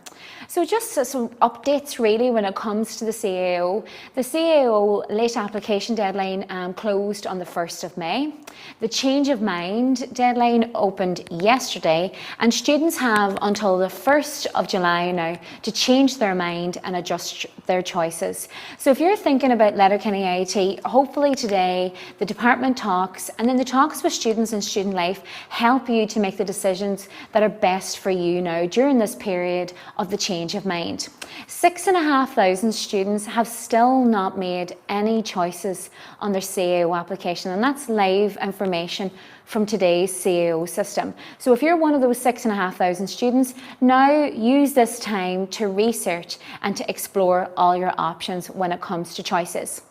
So just some updates really when it comes to the CAO. The CAO late application deadline closed on the 1st of May. The change of mind deadline opened yesterday, and students have until the 1st of July now to change their mind and adjust their choices. So if you're thinking about Letterkenny IIT, hopefully today the department talks, and then the talks with students and student life help you to make the decisions that are best for you now during this period of the change of mind. 6,500 students have still not made any choices on their CAO application, and that's live information from today's CAO system. So if you're one of those 6,500 students, now use this time to research and to explore all your options when it comes to choices.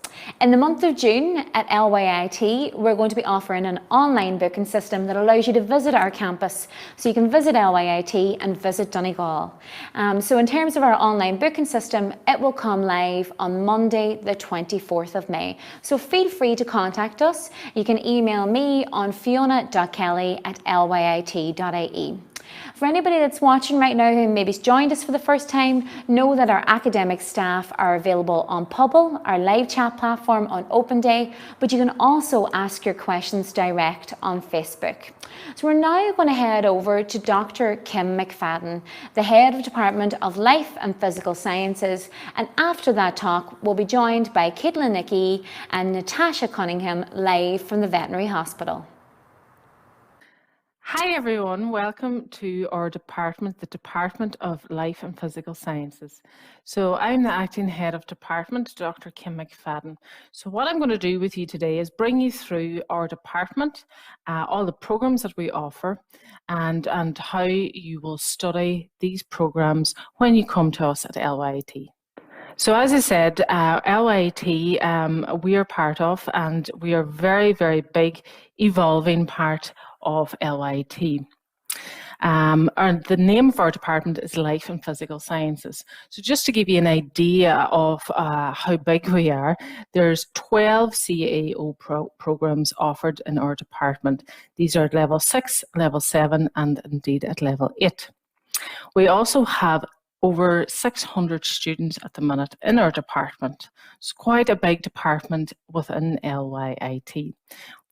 In the month of June at LYIT, we're going to be offering an online booking system that allows you to visit our campus. So you can visit LYIT and visit Donegal. So in terms of our online booking system, it will come live on Monday, the 24th of May. So feel free to contact us. You can email me on fiona.kelly@lyit.ie. For anybody that's watching right now who maybe's joined us for the first time, know that our academic staff are available on Pubble, our live chat platform on Open Day, but you can also ask your questions direct on Facebook. So we're now going to head over to Dr. Kim McFadden, the Head of Department of Life and Physical Sciences, and after that talk we'll be joined by Caitlin Nicky and Natasha Cunningham live from the Veterinary Hospital. Hi everyone, welcome to our department, the Department of Life and Physical Sciences. So I'm the Acting Head of Department, Dr. Kim McFadden. So what I'm going to do with you today is bring you through our department, all the programs that we offer, and how you will study these programs when you come to us at LYIT. So as I said, LYIT we are part of, and we are very, very big, evolving part of LYIT. And the name of our department is Life and Physical Sciences. So just to give you an idea of how big we are, there's 12 CAO programs offered in our department. These are at level 6, level 7, and indeed at level 8. We also have over 600 students at the minute in our department. It's quite a big department within LYIT.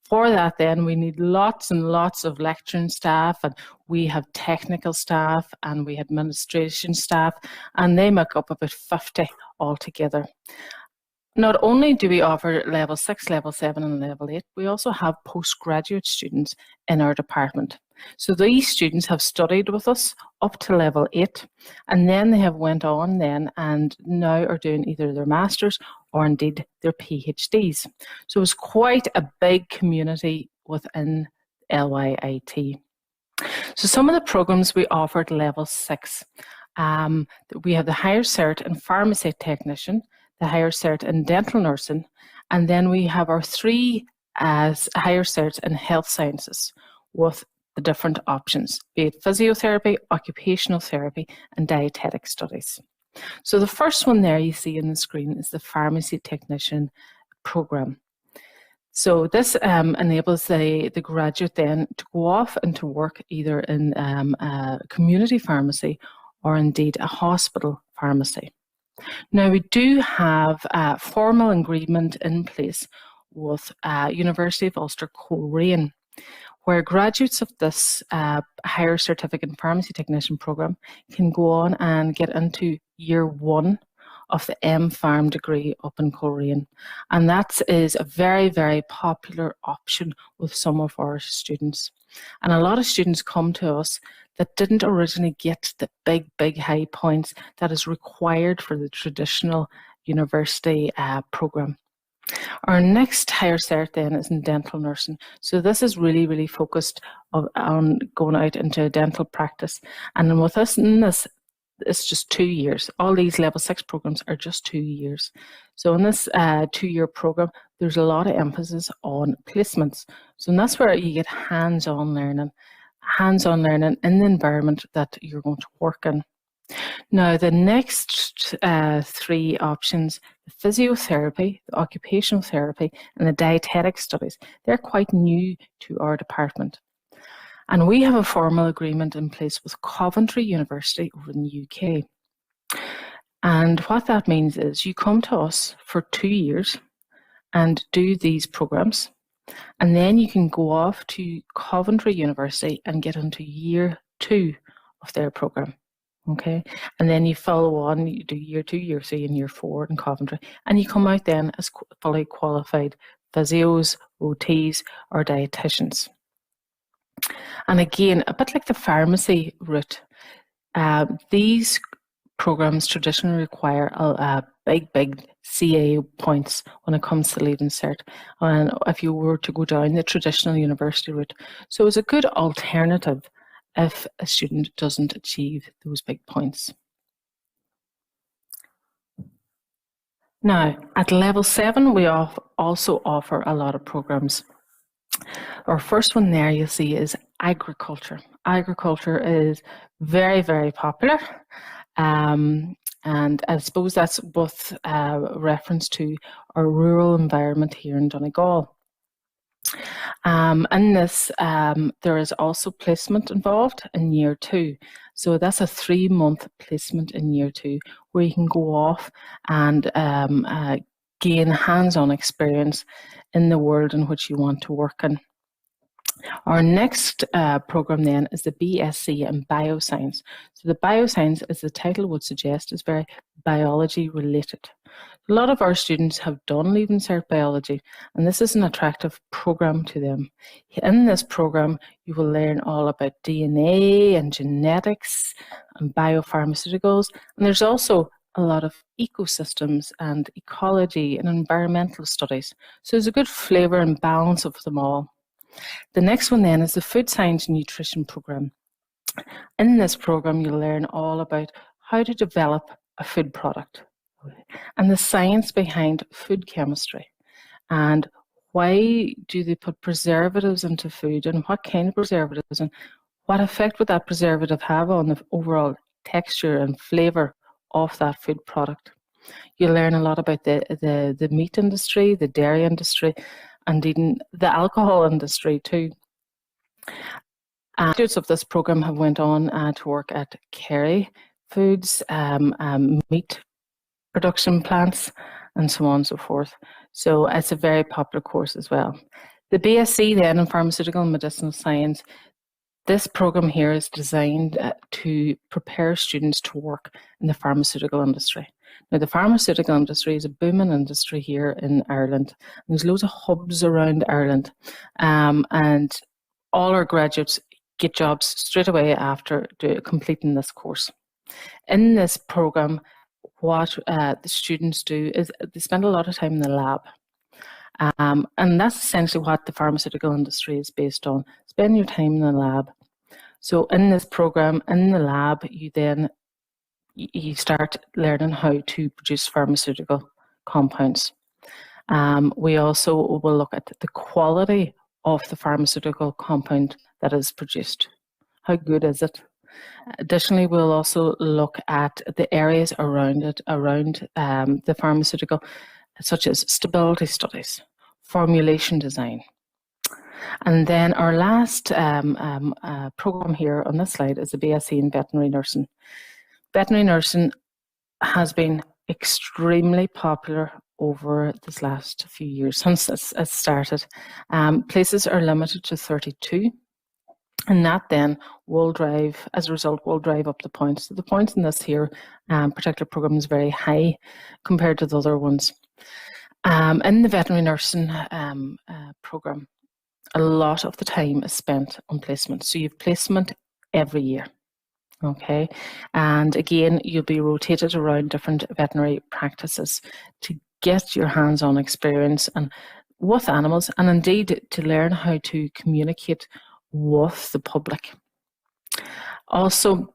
For that then we need lots and lots of lecturing staff, and we have technical staff and we have administration staff, and they make up about 50 altogether. Not only do we offer level 6, level 7 and level 8, we also have postgraduate students in our department. So these students have studied with us up to level 8, and then they have went on then and now are doing either their masters or indeed their PhDs. So it's quite a big community within LYIT. So some of the programs we offer at level 6, we have the higher cert in pharmacy technician, the higher cert in dental nursing, and then we have our 3 higher certs in health sciences with the different options, be it physiotherapy, occupational therapy, and dietetic studies. So the first one there you see on the screen is the pharmacy technician program. So this enables the graduate then to go off and to work either in a community pharmacy or indeed a hospital pharmacy. Now we do have a formal agreement in place with University of Ulster Coleraine, where graduates of this higher certificate in pharmacy technician program can go on and get into year 1 of the M-Pharm degree up in Coleraine. And that is a very, very popular option with some of our students. And a lot of students come to us that didn't originally get the big high points that is required for the traditional university program. Our next higher cert then is in dental nursing. So this is really, really focused on going out into dental practice. And with us in this, it's just 2 years. All these level 6 programs are just 2 years. So in this 2-year program, there's a lot of emphasis on placements. So that's where you get hands-on learning in the environment that you're going to work in. Now, the next 3 options, the physiotherapy, the occupational therapy, and the dietetic studies, they're quite new to our department. And we have a formal agreement in place with Coventry University over in the UK. And what that means is you come to us for 2 years and do these programs, and then you can go off to Coventry University and get into year 2 of their program. Okay, and then you follow on, you do year 2, year 3, and year 4 in Coventry, and you come out then as fully qualified physios, OTs, or dietitians. And again, a bit like the pharmacy route, these programs traditionally require a big CA points when it comes to leaving cert, and if you were to go down the traditional university route. So it's a good alternative if a student doesn't achieve those big points. Now, at level 7, we also offer a lot of programs. Our first one there you'll see is agriculture. Agriculture is very, very popular. And I suppose that's with reference to our rural environment here in Donegal. In this, there is also placement involved in year 2. So that's a 3-month placement in year 2 where you can go off and gain hands-on experience in the world in which you want to work in. Our next program then is the BSc in Bioscience. So the Bioscience, as the title would suggest, is very biology related. A lot of our students have done Leaving Cert Biology, and this is an attractive program to them. In this program, you will learn all about DNA and genetics and biopharmaceuticals, and there's also a lot of ecosystems and ecology and environmental studies. So there's a good flavour and balance of them all. The next one then is the Food Science and Nutrition program. In this program, you'll learn all about how to develop a food product and the science behind food chemistry and why do they put preservatives into food and what kind of preservatives and what effect would that preservative have on the overall texture and flavour of that food product. You'll learn a lot about the meat industry, the dairy industry, and even the alcohol industry too. Students of this program have went on to work at Kerry Foods, meat production plants, and so on and so forth. So it's a very popular course as well. The BSc then in Pharmaceutical and Medicinal Science, this program here is designed to prepare students to work in the pharmaceutical industry. Now, the pharmaceutical industry is a booming industry here in Ireland. There's loads of hubs around Ireland, and all our graduates get jobs straight away after completing this course. In this program, what the students do is they spend a lot of time in the lab. And that's essentially what the pharmaceutical industry is based on. Spend your time in the lab. So in this program, in the lab, you start learning how to produce pharmaceutical compounds. We also will look at the quality of the pharmaceutical compound that is produced. How good is it? Additionally, we'll also look at the areas around it, around the pharmaceutical, such as stability studies, formulation design. And then our last program here on this slide is the BSc in Veterinary Nursing. Veterinary nursing has been extremely popular over this last few years since it started. Places are limited to 32. And that then will drive, as a result, will drive up the points. So the points in this here particular program is very high compared to the other ones. In the veterinary nursing program, a lot of the time is spent on placement. So you have placement every year. Okay, and again, you'll be rotated around different veterinary practices to get your hands-on experience and with animals, and indeed to learn how to communicate with the public. Also,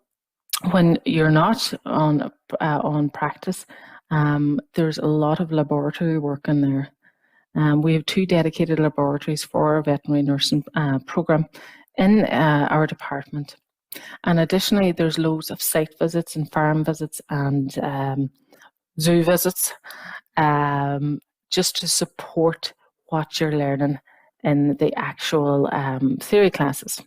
when you're not on practice, there's a lot of laboratory work in there. We have 2 dedicated laboratories for our veterinary nursing program in our department. And additionally, there's loads of site visits and farm visits and zoo visits just to support what you're learning in the actual theory classes.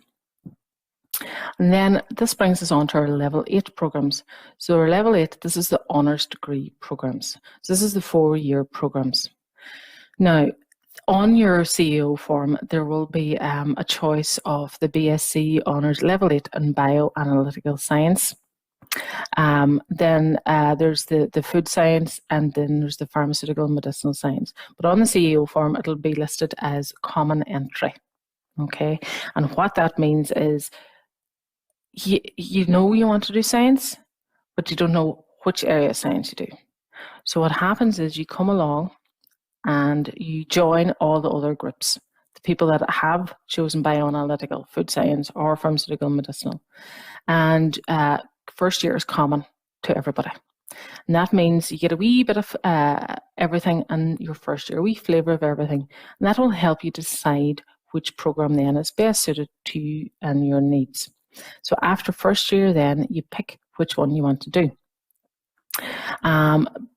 And then this brings us on to our level 8 programs. So our level 8, this is the honours degree programs. So this is the 4-year programs. Now, on your CEO form, there will be a choice of the BSc Honours Level 8 in Bioanalytical Science. Then there's the Food Science, and then there's the Pharmaceutical and Medicinal Science. But on the CEO form, it'll be listed as common entry. Okay, and what that means is you know you want to do science, but you don't know which area of science you do. So what happens is you come along and you join all the other groups, the people that have chosen bioanalytical, food science, or pharmaceutical and medicinal. And first year is common to everybody. And that means you get a wee bit of everything in your first year, a wee flavour of everything. And that will help you decide which programme then is best suited to you and your needs. So after first year then, you pick which one you want to do.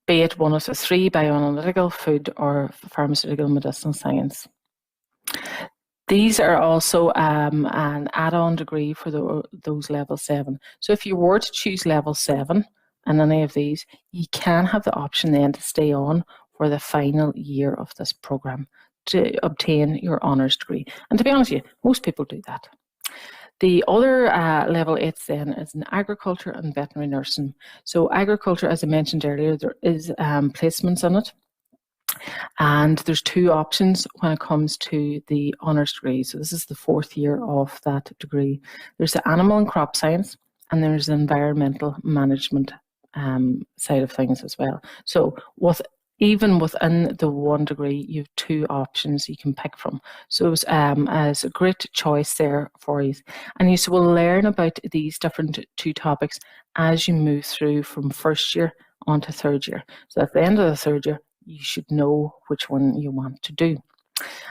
Be it one of the three, bioanalytical, food, or pharmaceutical medicinal science. These are also an add-on degree for those level 7. So if you were to choose level 7 and any of these, you can have the option then to stay on for the final year of this programme to obtain your honours degree. And to be honest with you, most people do that. The other level 8 then is in agriculture and veterinary nursing. So agriculture, as I mentioned earlier, there is placements in it. And there's 2 options when it comes to the honours degree. So this is the 4th year of that degree. There's the animal and crop science, and there's the environmental management side of things as well. So even within the 1 degree, you have 2 options you can pick from. So it's a great choice there for you. And you will learn about these different 2 topics as you move through from first year on to 3rd year. So at the end of the 3rd year, you should know which one you want to do.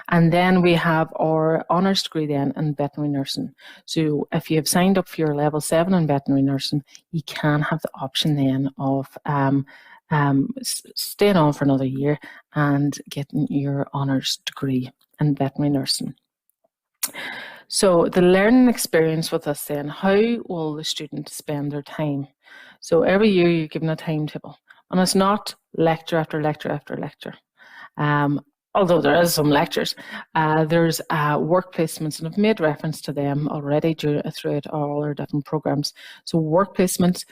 And then we have our honours degree then in veterinary nursing. So if you have signed up for your level 7 in veterinary nursing, you can have the option then of staying on for another year and getting your honours degree in veterinary nursing. So the learning experience with us then, how will the student spend their time? So every year you're given a timetable, and it's not lecture after lecture after lecture. Although there is some lectures, there's work placements, and I've made reference to them already throughout all our different programmes. So work placements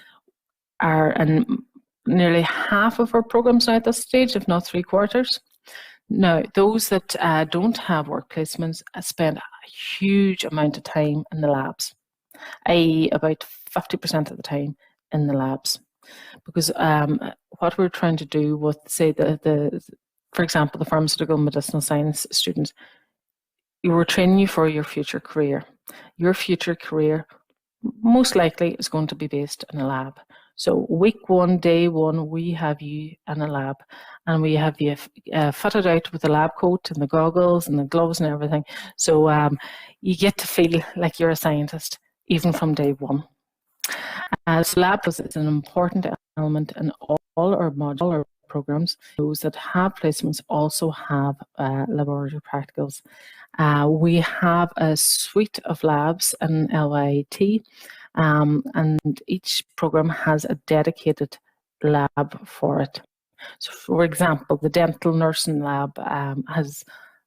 are in nearly half of our programmes now at this stage, if not 3/4. Now, those that don't have work placements spend a huge amount of time in the labs, i.e. about 50% of the time in the labs. Because what we're trying to do with, say, for example, the pharmaceutical medicinal science students, we're training you for your future career. Your future career most likely is going to be based in a lab. So week 1, day 1, we have you in a lab, and we have you fitted out with the lab coat and the goggles and the gloves and everything. So you get to feel like you're a scientist even from day 1. As lab is an important element in all our modular programs. Those that have placements also have laboratory practicals. We have a suite of labs in LYIT, and each program has a dedicated lab for it. So, for example, the dental nursing lab has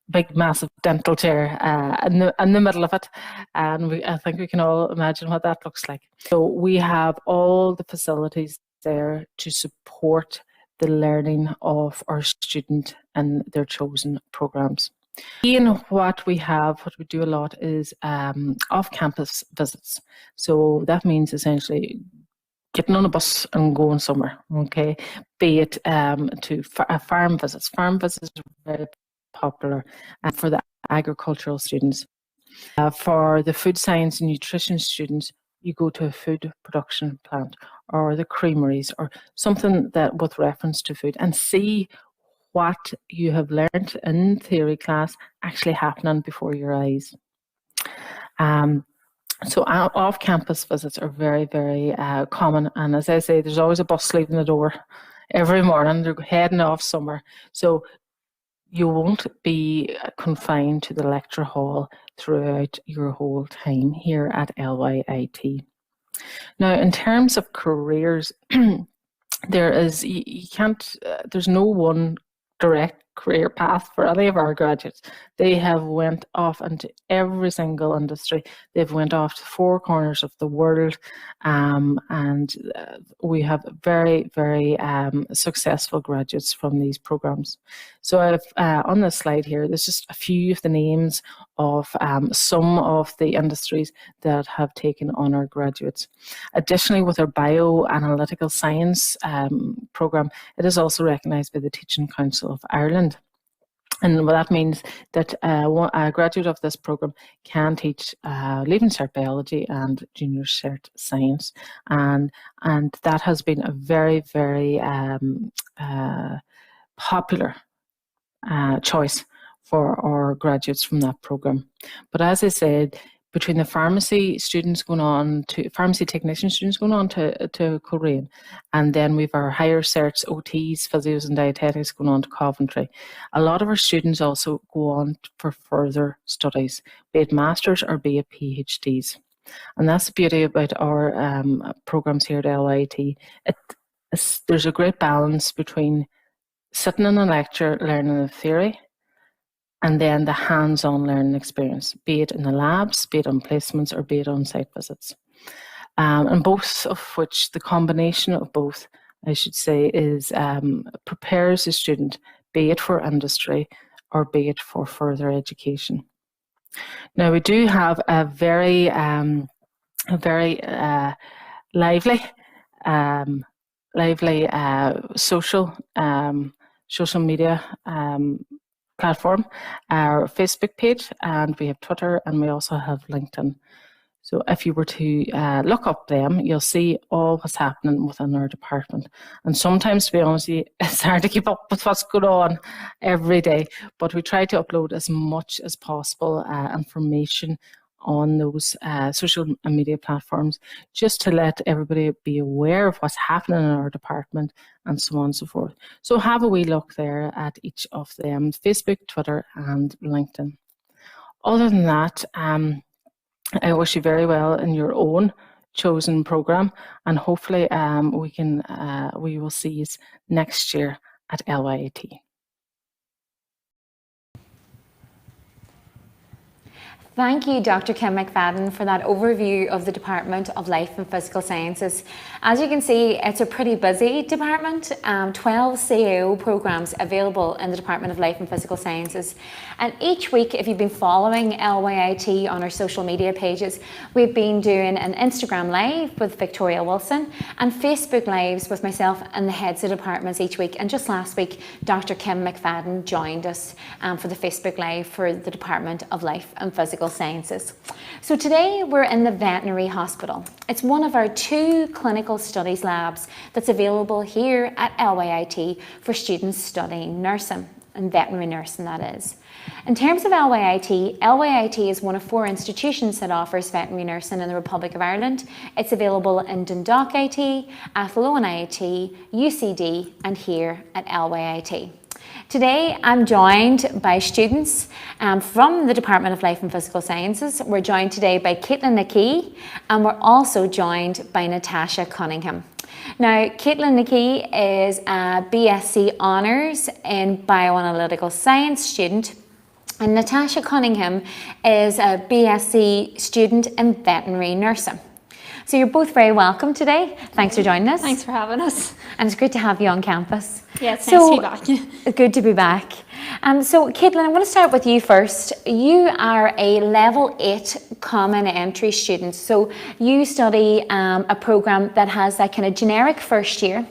big, massive dental chair in the middle of it, and I think we can all imagine what that looks like. So we have all the facilities there to support the learning of our student and their chosen programs. And what we do a lot is off-campus visits. So that means essentially getting on a bus and going somewhere, okay? Be it to farm visits. Farm visits are very popular for the agricultural students. For the food science and nutrition students, you go to a food production plant or the creameries or something that with reference to food, and see what you have learned in theory class actually happening before your eyes. So off-campus visits are very, very common, and as I say, there's always a bus leaving the door every morning. They're heading off somewhere. So you won't be confined to the lecture hall throughout your whole time here at LYIT. Now, in terms of careers, there's no one direct career path for any of our graduates. They have went off into every single industry. They've went off to 4 corners of the world, and we have very, very successful graduates from these programs. So on this slide here, there's just a few of the names of some of the industries that have taken on our graduates. Additionally, with our bioanalytical science program, it is also recognised by the Teaching Council of Ireland. And that means that a graduate of this program can teach Leaving Cert Biology and Junior Cert Science, and that has been a very, very popular choice for our graduates from that program. But as I said, between the pharmacy students going on to pharmacy technician students going on to Coleraine, and then we've our higher certs, OTs, physios and dietetics going on to Coventry. A lot of our students also go on for further studies, be it masters or be it PhDs. And that's the beauty about our programs here at LYIT. There's a great balance between sitting in a lecture, learning the theory, and then the hands-on learning experience, be it in the labs, be it on placements, or be it on site visits. And both of which, the combination of both, I should say, is prepares a student, be it for industry or be it for further education. Now, we do have a very lively social media platform, our Facebook page, and we have Twitter, and we also have LinkedIn. So if you were to look up them, you'll see all what's happening within our department. And sometimes, to be honest with you, it's hard to keep up with what's going on every day, but we try to upload as much as possible information on those social media platforms, just to let everybody be aware of what's happening in our department and so on and so forth. So have a wee look there at each of them, Facebook, Twitter and LinkedIn. Other than that, I wish you very well in your own chosen programme, and hopefully we will see you next year at LYIT. Thank you, Dr. Kim McFadden, for that overview of the Department of Life and Physical Sciences. As you can see, it's a pretty busy department, 12 CAO programs available in the Department of Life and Physical Sciences. And each week, if you've been following LYIT on our social media pages, we've been doing an Instagram Live with Victoria Wilson and Facebook Lives with myself and the heads of departments each week. And just last week, Dr. Kim McFadden joined us for the Facebook Live for the Department of Life and Physical Sciences. So today we're in the veterinary hospital. It's one of our 2 clinical studies labs that's available here at LYIT for students studying nursing, and veterinary nursing that is. In terms of LYIT, LYIT is one of 4 institutions that offers veterinary nursing in the Republic of Ireland. It's available in Dundalk IT, Athlone IT, UCD and here at LYIT. Today I'm joined by students from the Department of Life and Physical Sciences. We're joined today by Caitlin McKee, and we're also joined by Natasha Cunningham. Now, Caitlin McKee is a BSc Honours in Bioanalytical Science student, and Natasha Cunningham is a BSc student in veterinary nursing. So you're both very welcome today. Thanks for joining us. Thanks for having us. And it's great to have you on campus. Yeah, it's nice to be back. Good to be back. So Caitlin, I want to start with you first. You are a level 8 common entry student. So you study a programme that has that kind of generic first year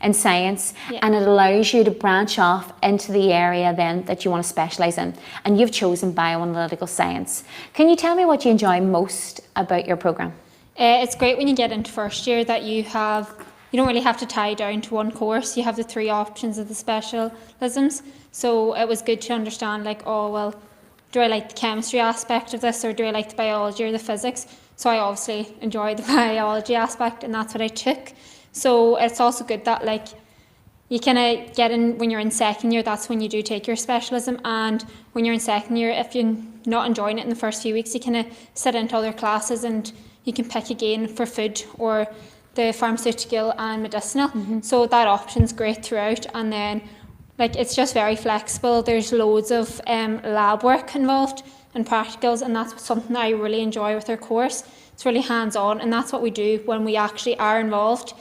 in science, and it allows you to branch off into the area then that you want to specialise in. And you've chosen bioanalytical science. Can you tell me what you enjoy most about your programme? It's great when you get into first year that you don't really have to tie down to one course. You have the 3 options of the specialisms. So it was good to understand, like, oh, well, do I like the chemistry aspect of this, or do I like the biology or the physics? So I obviously enjoyed the biology aspect, and that's what I took. So it's also good that, like, you kind of get in when you're in second year, that's when you do take your specialism. And when you're in second year, if you're not enjoying it in the first few weeks, you kind of sit into other classes and you can pick again for food or the pharmaceutical and medicinal. So that option's great throughout. And then, like, it's just very flexible. There's loads of lab work involved and practicals, and that's something I really enjoy with our course. It's really hands-on, and that's what we do when we actually are involved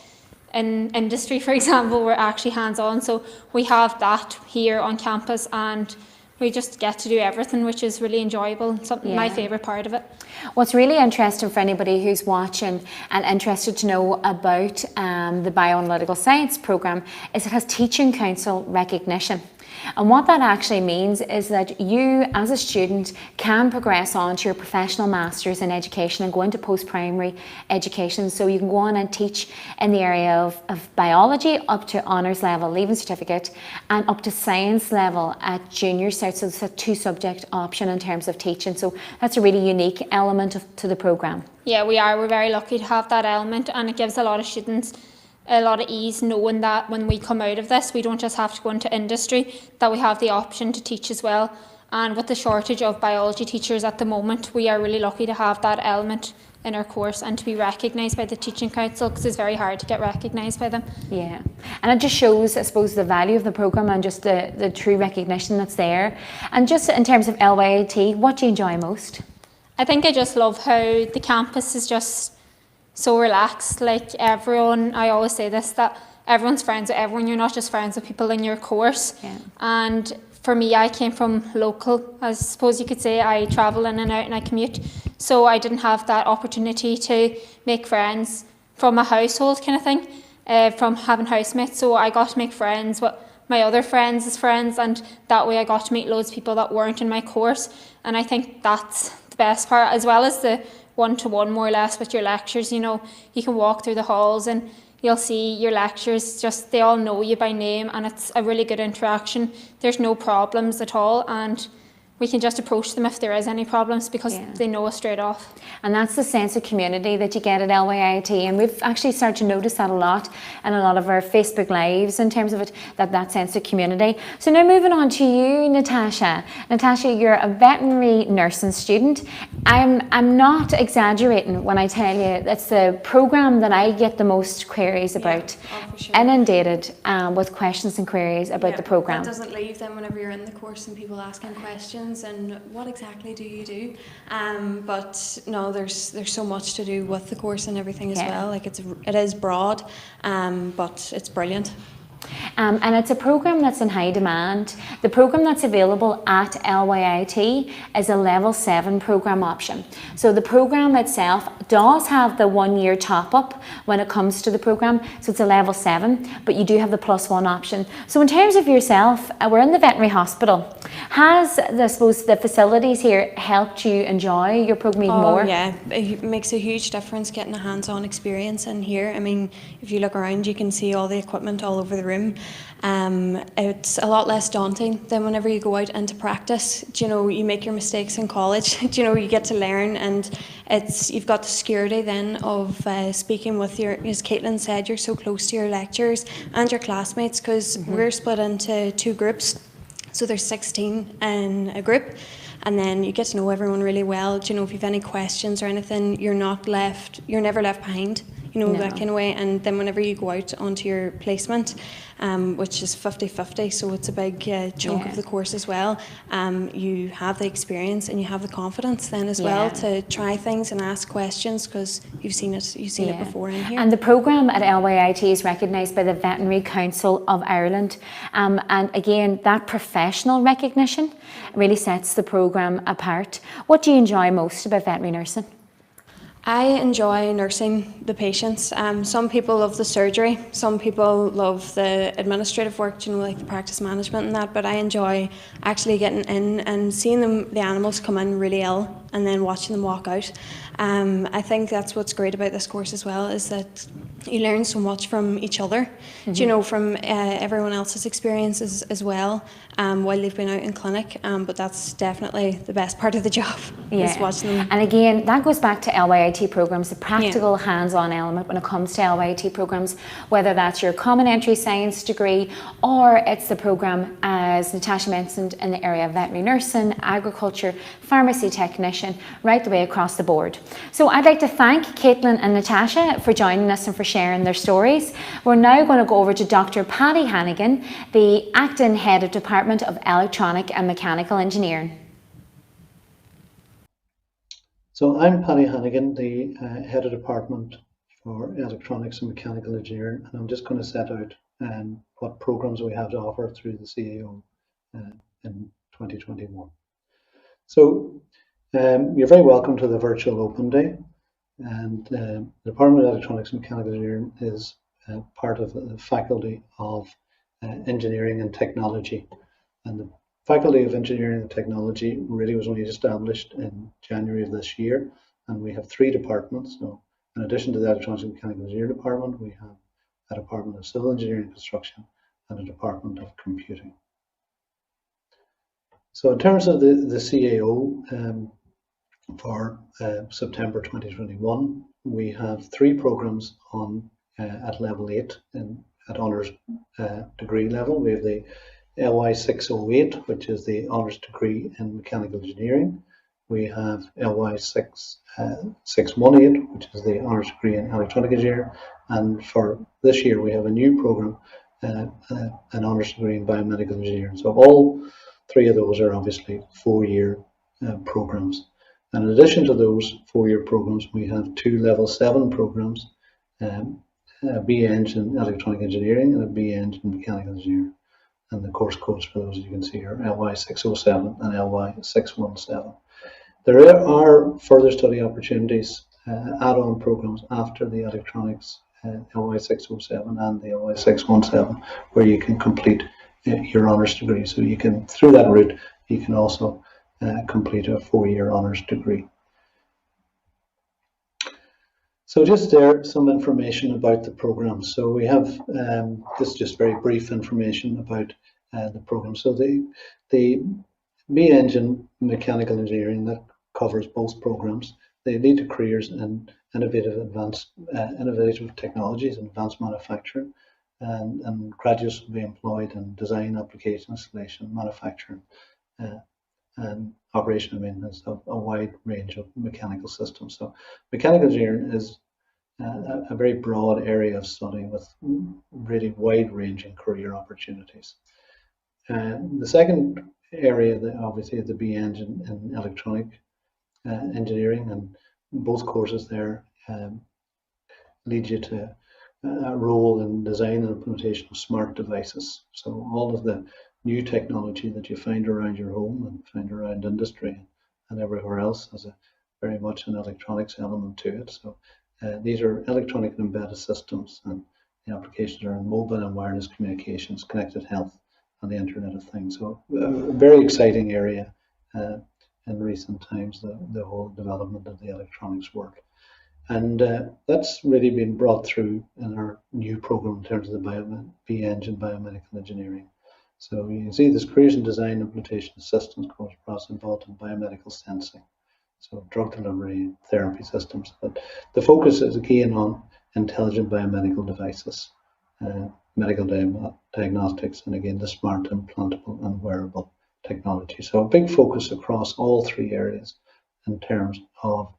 in industry. For example, we're actually hands-on. So we have that here on campus, and we just get to do everything, which is really enjoyable. Something my favourite part of it. What's really interesting for anybody who's watching and interested to know about the bioanalytical science programme is it has teaching council recognition. And what that actually means is that you as a student can progress on to your professional masters in education and go into post-primary education. So you can go on and teach in the area of biology up to honours level, leaving certificate, and up to science level at junior cert. So it's a 2-subject option in terms of teaching. So that's a really unique element to the programme. Yeah, we are. We're very lucky to have that element, and it gives a lot of students a lot of ease knowing that when we come out of this, we don't just have to go into industry, that we have the option to teach as well. And with the shortage of biology teachers at the moment, we are really lucky to have that element in our course and to be recognised by the Teaching Council, because it's very hard to get recognised by them. Yeah, and it just shows, I suppose, the value of the programme and just the true recognition that's there. And just in terms of LYIT, what do you enjoy most? I think I just love how the campus is just so relaxed. Like everyone, I always say this, that everyone's friends with everyone. You're not just friends with people in your course. Yeah. And for me, I came from local, I suppose you could say. I travel in and out and I commute. So I didn't have that opportunity to make friends from a household kind of thing, from having housemates. So I got to make friends with my other friends' friends, and that way I got to meet loads of people that weren't in my course. And I think that's the best part, as well as the one-to-one more or less with your lectures. You know, you can walk through the halls and you'll see your lecturers, just they all know you by name, and it's a really good interaction. There's no problems at all, and we can just approach them if there is any problems, because they know us straight off. And that's the sense of community that you get at LYIT, and we've actually started to notice that a lot in a lot of our Facebook lives in terms of it, that sense of community. So now moving on to you, Natasha. Natasha, you're a veterinary nursing student. I'm not exaggerating when I tell you it's the programme that I get the most queries about. For sure. Inundated with questions and queries about the programme. That doesn't leave them whenever you're in the course and people asking questions and what exactly do you do, but no, there's so much to do with the course and everything as well. Like it is broad, but it's brilliant. And it's a programme that's in high demand. The programme that's available at LYIT is a level 7 programme option. So the programme itself does have the 1-year top-up when it comes to the programme, so it's a level 7, but you do have the +1 option. So in terms of yourself, we're in the veterinary hospital. Has, I suppose, the facilities here helped you enjoy your programme even more? Yeah, it makes a huge difference getting a hands-on experience in here. I mean, if you look around, you can see all the equipment all over the room. It's a lot less daunting than whenever you go out into practice. Do you know, you make your mistakes in college. Do you know, you get to learn, and you've got the security then of speaking with your, as Caitlin said, you're so close to your lecturers and your classmates, because we're split into 2 groups. So there's 16 in a group, and then you get to know everyone really well. Do you know, if you've any questions or anything, you're never left behind, you know, that kind of way. And then whenever you go out onto your placement, which is 50-50, so it's a big chunk of the course as well, you have the experience and you have the confidence then as well to try things and ask questions, because you've seen it before in here. And the programme at LYIT is recognised by the Veterinary Council of Ireland, and again, that professional recognition really sets the programme apart. What do you enjoy most about veterinary nursing? I enjoy nursing the patients. Some people love the surgery, some people love the administrative work, you know, like the practice management and that, but I enjoy actually getting in and seeing the animals come in really ill and then watching them walk out. I think that's what's great about this course as well, is that you learn so much from each other, you know, from everyone else's experiences as well, while they've been out in clinic, but that's definitely the best part of the job, is watching them. And again, that goes back to LYIT programmes, the practical hands-on element when it comes to LYIT programmes, whether that's your common entry science degree or it's the programme, as Natasha mentioned, in the area of veterinary nursing, agriculture, pharmacy technician, right the way across the board. So I'd like to thank Caitlin and Natasha for joining us and for sharing their stories. We're now going to go over to Dr. Paddy Hannigan, the Acting Head of Department of Electronic and Mechanical Engineering. So I'm Paddy Hannigan, the Head of Department for Electronics and Mechanical Engineering, and I'm just going to set out what programs we have to offer through the CAO in 2021. So you're very welcome to the virtual open day, and the Department of Electronics and Mechanical Engineering is part of the Faculty of Engineering and Technology. And the Faculty of Engineering and Technology really was only established in January of this year, and we have 3 departments. So in addition to the Electronics and Mechanical Engineering department, we have a Department of Civil Engineering and Construction and a Department of Computing. So in terms of the CAO for September 2021, we have 3 programs on at level 8 at honours degree level. We have the LY 608, which is the honours degree in mechanical engineering. We have LY 618, which is the honours degree in electronic engineering. And for this year, we have a new program, an honours degree in biomedical engineering. So all 3 of those are obviously 4-year programs. And in addition to those 4-year programs, we have 2 level 7 programs, a BEng in electronic engineering and a BEng in mechanical engineering. And the course codes for those, as you can see, are LY 607 and LY 617. There are further study opportunities, add-on programs after the electronics LY 607 and the LY 617, where you can complete your honours degree. So you can, through that route, you can also complete a 4-year honours degree. So just there, some information about the program. So we have, this is just very brief information about the program. So the BEng in mechanical engineering, that covers both programs. They lead to careers in innovative technologies and advanced manufacturing, and graduates will be employed in design, application, installation, manufacturing, and operation and maintenance of a wide range of mechanical systems. So mechanical engineering is a very broad area of study with really wide-ranging career opportunities. The second area, obviously, the BEng in electronic engineering, and both courses there lead you to a role in design and implementation of smart devices. So all of the new technology that you find around your home and find around industry and everywhere else has very much an electronics element to it. So these are electronic and embedded systems, and the applications are in mobile and wireless communications, connected health, and the Internet of Things. So a very exciting area in recent times, the whole development of the electronics work. And that's really been brought through in our new program in terms of the BEng in biomedical engineering. So you can see this careers in design implementation of systems course process involved in biomedical sensing. So drug delivery, therapy systems. But the focus is again on intelligent biomedical devices, medical diagnostics, and again the smart implantable and wearable technology. So a big focus across all 3 areas in terms of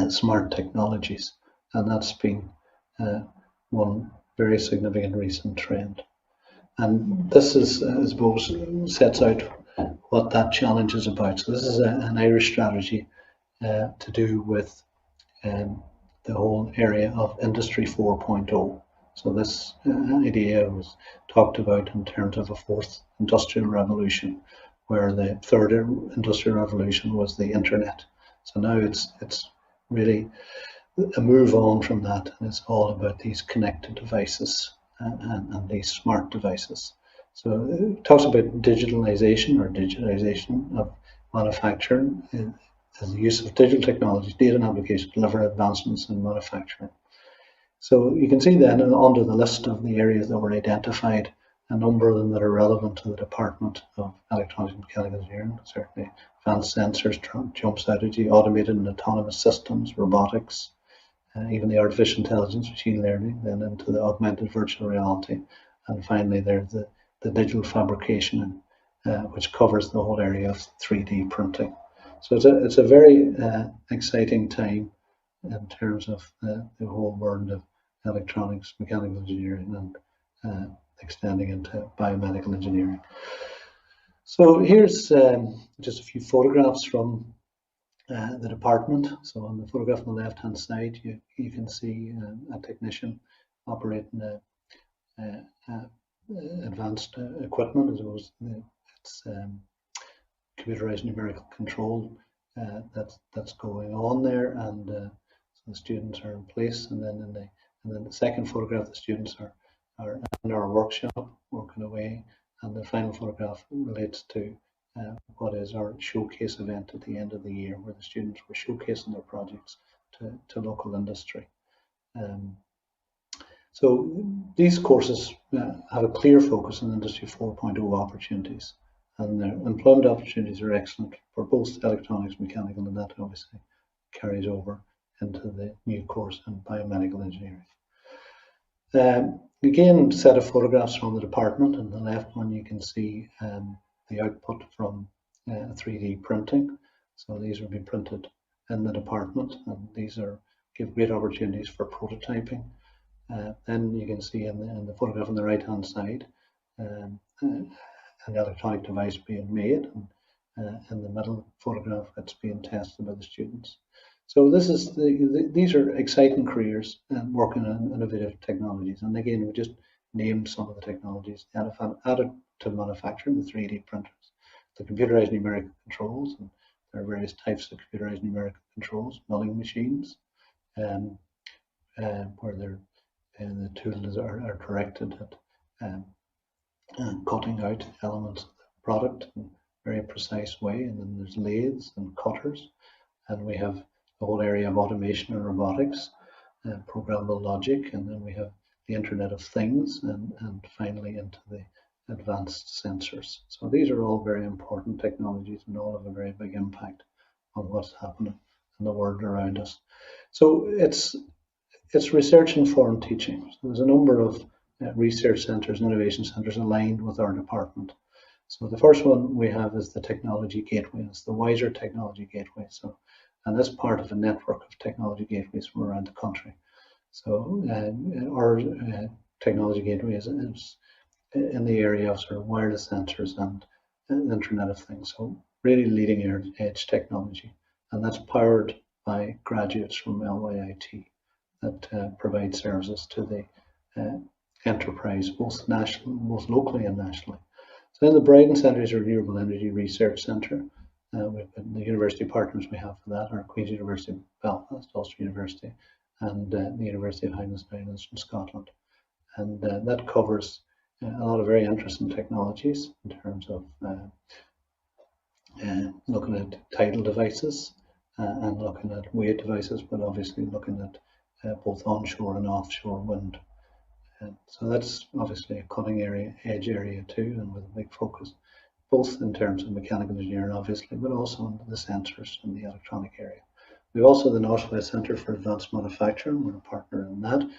smart technologies, and that's been one very significant recent trend. And this is, I suppose, sets out what that challenge is about. So this is an Irish strategy to do with the whole area of Industry 4.0. So this idea was talked about in terms of a 4th industrial revolution, where the 3rd industrial revolution was the internet. So now it's really a move on from that, and it's all about these connected devices and these smart devices. So it talks about digitalization or digitization of manufacturing as the use of digital technologies, data and applications to deliver advancements in manufacturing. So you can see then under the list of the areas that were identified, a number of them that are relevant to the Department of Electronics and Mechanical Engineering. Certainly advanced sensors jumps out at you, automated and autonomous systems, robotics, even the artificial intelligence, machine learning, then into the augmented virtual reality, and finally there's the digital fabrication, which covers the whole area of 3D printing. So it's a very exciting time in terms of the whole world of electronics, mechanical engineering, and extending into biomedical engineering. So here's just a few photographs from the department. So on the photograph on the left-hand side, you can see a technician operating advanced equipment, as well as it's computerized numerical control that's going on there, and so the students are in place. And then the second photograph, the students are in our workshop working away, And the final photograph relates to what is our showcase event at the end of the year, where the students were showcasing their projects to local industry. So these courses have a clear focus on Industry 4.0 opportunities, and their employment opportunities are excellent for both electronics, mechanical, and that obviously carries over into the new course in biomedical engineering. Again, set of photographs from the department. On the left one, you can see the output from 3D printing. So these will be printed in the department, and these give great opportunities for prototyping. Then you can see in the photograph on the right-hand side an electronic device being made, and in the middle photograph it's being tested by the students. So these are exciting careers working on innovative technologies. And again, we just named some of the technologies: additive manufacturing, the 3D printers, the computerized numerical controls, and there are various types of computerized numerical controls, milling machines, where the tools are directed at cutting out elements of the product in a very precise way. And then there's lathes and cutters, and we have the whole area of automation and robotics, programmable logic, and then we have the Internet of Things, and finally into the advanced sensors. So these are all very important technologies, and all have a very big impact on what's happening in the world around us. So it's research-informed teaching. So there's a number of research centres and innovation centres aligned with our department. So the first one we have is the Technology Gateway. It's the Wiser Technology Gateway. And that's part of a network of technology gateways from around the country. So our technology gateway is in the area of sort of wireless sensors and the Internet of Things. So really leading edge technology. And that's powered by graduates from LYIT that provide services to the enterprise, both locally and nationally. So in the Bryden Centre is a renewable energy research centre. We've got the university partners we have for that are Queen's University of Belfast, Ulster University, and the University of Highlands and Islands from Scotland. And that covers a lot of very interesting technologies in terms of looking at tidal devices and looking at weight devices, but obviously looking at both onshore and offshore wind. So that's obviously a cutting edge area too, and with a big focus, both in terms of mechanical engineering, obviously, but also in the sensors and the electronic area. We've also the Northwest Centre for Advanced Manufacturing. We're a partner in that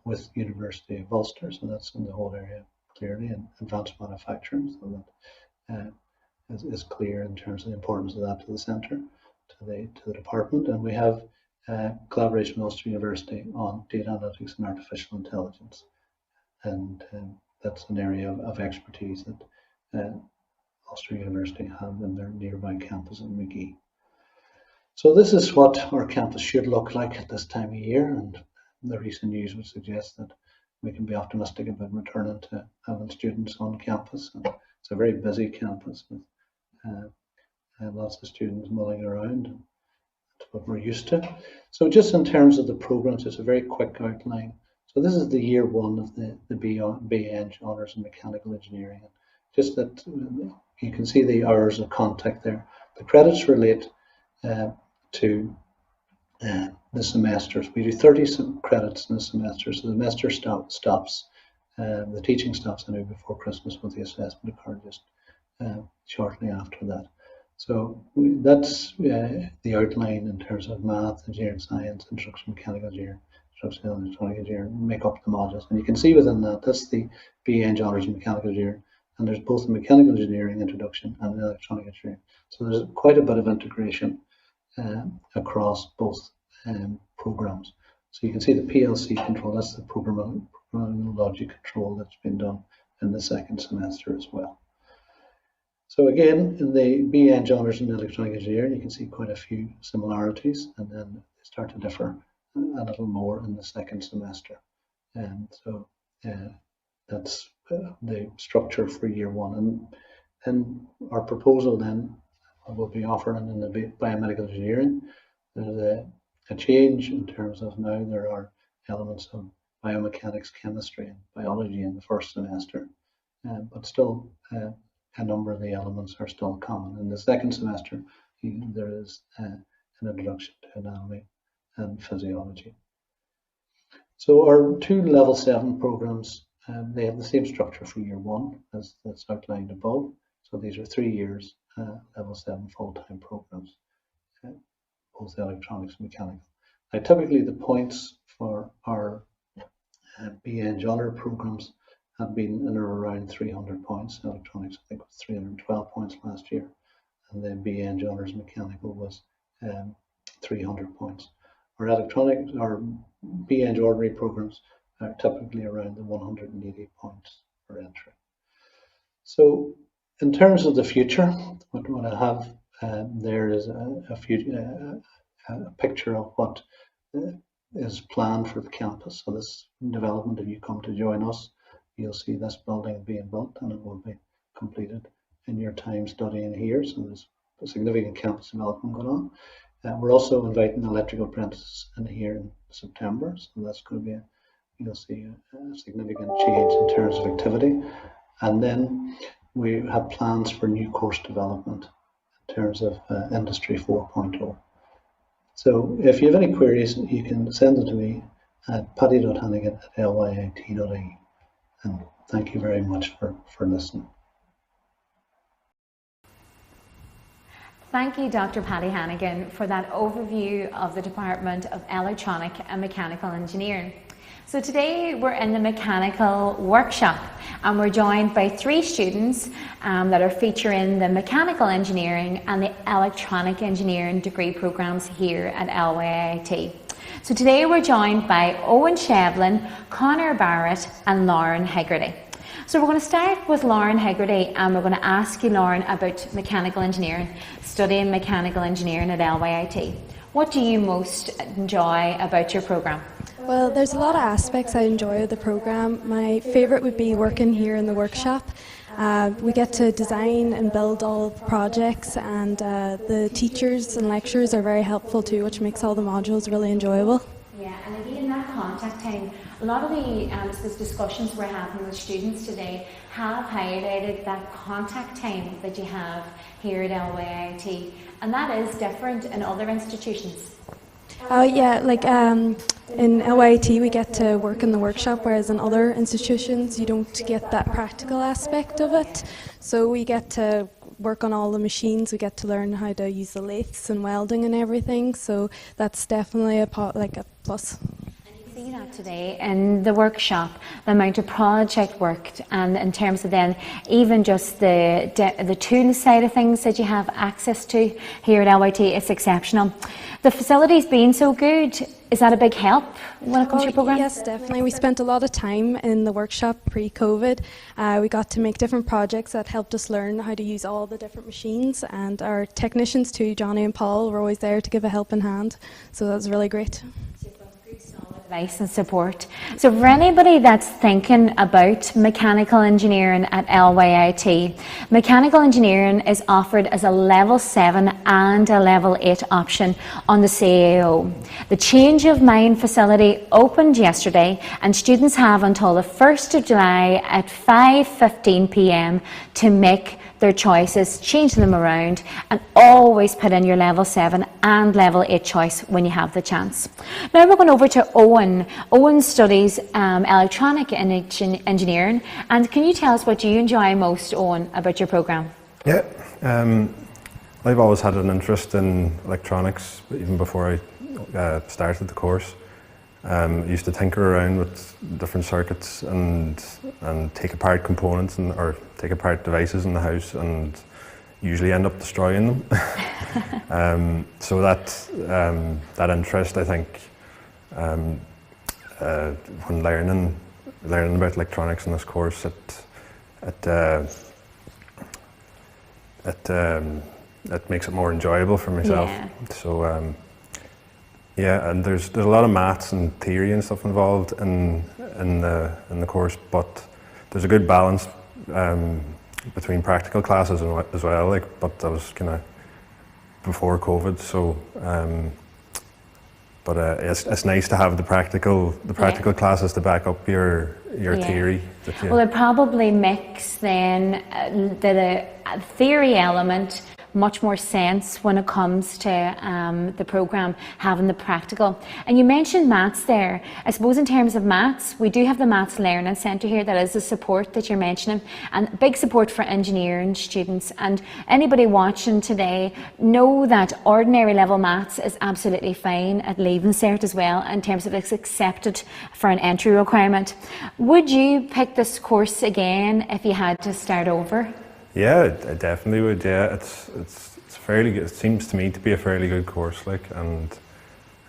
with University of Ulster, so that's in the whole area clearly, and advanced manufacturing, so that is clear in terms of the importance of that to the centre, to the department. And we have collaboration with Ulster University on data analytics and artificial intelligence, and that's an area of expertise that Ulster University have in their nearby campus in Magee. So this is what our campus should look like at this time of year, and the recent news would suggest that we can be optimistic about returning to having students on campus. And it's a very busy campus with lots of students mulling around. That's what we're used to. So just in terms of the programs, it's a very quick outline. So this is the year one of the BEng Honours in Mechanical Engineering. Just that you can see the hours of contact there. The credits relate to the semesters. We do 30 credits in the semester, so the semester stops. The teaching stops anyway before Christmas, with the assessment occurring just shortly after that. So that's the outline in terms of math, engineering science, introduction to mechanical engineering, introduction to electronic engineering, make up the modules. And you can see within that, that's the BEng Honours in Mechanical Engineering, and there's both the mechanical engineering introduction and the electronic engineering. So there's quite a bit of integration across both programs. So you can see the PLC control, that's the programmable logic control that's been done in the second semester as well. So again, in the BEng Honours in Electronic Engineering, you can see quite a few similarities, and then they start to differ a little more in the second semester. And so that's the structure for year one. And our proposal then will be offering in the biomedical engineering. There's a change in terms of now there are elements of biomechanics, chemistry, and biology in the first semester. but still a number of the elements are still common. In the second semester, there is an introduction to anatomy and physiology. So our two level 7 programs, they have the same structure for year 1 as that's outlined above. So these are 3 years, level 7 full-time programs, both electronics and mechanical. Now, typically the points for our BA and Genre programs have been in or around 300 points. Electronics, I think, was 312 points last year, and then BA and Genres mechanical was 300 points. Our electronics, our BA and ordinary programs are typically around the 180 points per entry. So, in terms of the future, what I have there is a picture of what is planned for the campus. So this development, if you come to join us, you'll see this building being built and it will be completed in your time studying here. So there's a significant campus development going on. We're also inviting electrical apprentices in here in September. So that's going to be, you'll see a significant change in terms of activity. And then we have plans for new course development in terms of Industry 4.0. So if you have any queries, you can send them to me at paddy.hannigan@lyit.ie. And thank you very much for listening. Thank you, Dr. Paddy Hannigan, for that overview of the Department of Electronic and Mechanical Engineering. So today we're in the mechanical workshop and we're joined by 3 students that are featuring the mechanical engineering and the electronic engineering degree programs here at LYIT. So today we're joined by Owen Shevlin, Connor Barrett and Lauren Hegarty. So we're going to start with Lauren Hegarty and we're going to ask you, Lauren, about mechanical engineering, studying mechanical engineering at LYIT. What do you most enjoy about your programme? Well, there's a lot of aspects I enjoy of the programme. My favourite would be working here in the workshop. We get to design and build all the projects, and the teachers and lecturers are very helpful too, which makes all the modules really enjoyable. Yeah, and again, that contact time, a lot of the discussions we're having with students today have highlighted that contact time that you have here at LYIT, and that is different in other institutions. Oh yeah, like in LYIT we get to work in the workshop, whereas in other institutions you don't get that practical aspect of it. So we get to work on all the machines, we get to learn how to use the lathes and welding and everything, so that's definitely a plus. See that today in the workshop, the amount of project work, and in terms of then even just the tool side of things that you have access to here at LYIT, it's exceptional. The facilities being so good, is that a big help when it comes to your programme? Yes, definitely. We spent a lot of time in the workshop pre-COVID. We got to make different projects that helped us learn how to use all the different machines, and our technicians too, Johnny and Paul, were always there to give a helping hand, so that was really great. Advice and support. So for anybody that's thinking about mechanical engineering at LYIT, mechanical engineering is offered as a level 7 and a level 8 option on the CAO. The Change of Mind facility opened yesterday and students have until the 1st of July at 5:15 p.m. to make their choices, change them around, and always put in your level 7 and level 8 choice when you have the chance. Now we're going over to Owen. Owen studies electronic engineering, and can you tell us what you enjoy most, Owen, about your programme? Yeah, I've always had an interest in electronics, even before I started the course. I used to tinker around with different circuits and take apart components or take apart devices in the house and usually end up destroying them. So that interest, I think, when learning about electronics in this course, it makes it more enjoyable for myself. Yeah. So. Yeah, and there's a lot of maths and theory and stuff involved in the course, but there's a good balance between practical classes as well. But that was kind of before COVID, so but it's nice to have the practical classes to back up your theory. Well, it probably makes then the theory element much more sense when it comes to the programme having the practical. And you mentioned maths there. I suppose in terms of maths, we do have the Maths Learning Centre here. That is the support that you're mentioning, and big support for engineering students. And anybody watching today know that ordinary level maths is absolutely fine at Leaving Cert as well, in terms of it's accepted for an entry requirement. Would you pick this course again if you had to start over? Yeah, I definitely would. Yeah, it's fairly good. It seems to me to be a fairly good course, like, and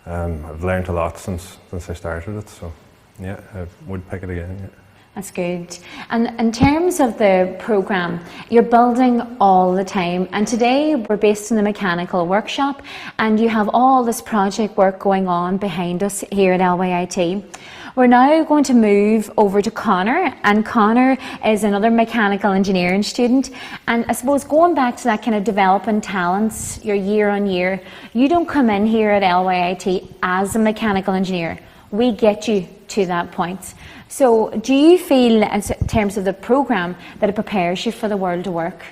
I've learned a lot since I started it. So yeah, I would pick it again. Yeah. That's good. And in terms of the programme, you're building all the time. And today we're based in the mechanical workshop, and you have all this project work going on behind us here at LYIT. We're now going to move over to Connor, and Connor is another mechanical engineering student. And I suppose going back to that kind of developing talents, your year on year, you don't come in here at LYIT as a mechanical engineer. We get you to that point. So do you feel, in terms of the programme, that it prepares you for the world of work?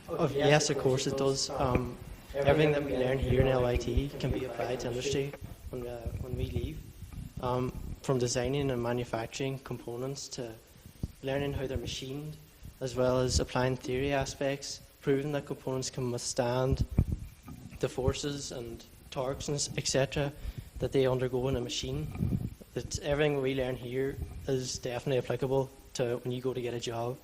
Oh, yes, of course it does. Everything that we learn here in LYIT can be applied to industry when we leave. From designing and manufacturing components to learning how they're machined, as well as applying theory aspects, proving that components can withstand the forces and torques and etc. that they undergo in a machine. That everything we learn here is definitely applicable to when you go to get a job.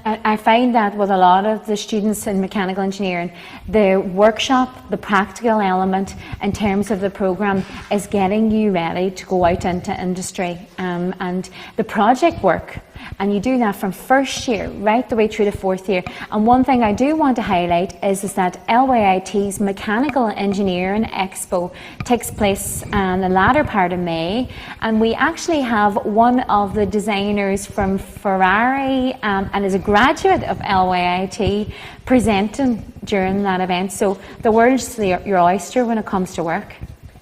I find that with a lot of the students in mechanical engineering, the workshop, the practical element in terms of the programme is getting you ready to go out into industry, and the project work. And you do that from first year right the way through to fourth year. And one thing I do want to highlight is that LYIT's Mechanical Engineering Expo takes place in the latter part of May, and we actually have one of the designers from Ferrari and is a graduate of LYIT presenting during that event. So the world's your oyster when it comes to work.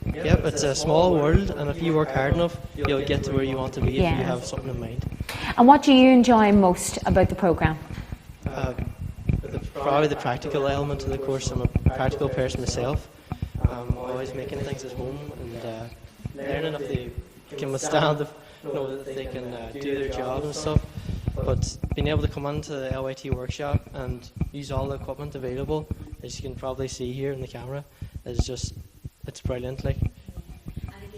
Yep, it's a small world, and if you work hard enough, you'll get to where you want to be if you have something in mind. And what do you enjoy most about the programme? Probably the practical element of the course. I'm a practical person myself. I'm always making things at home and learning if they can withstand, that they can do their job and stuff. But being able to come into the LYT workshop and use all the equipment available, as you can probably see here in the camera, is just, it's brilliant. Like.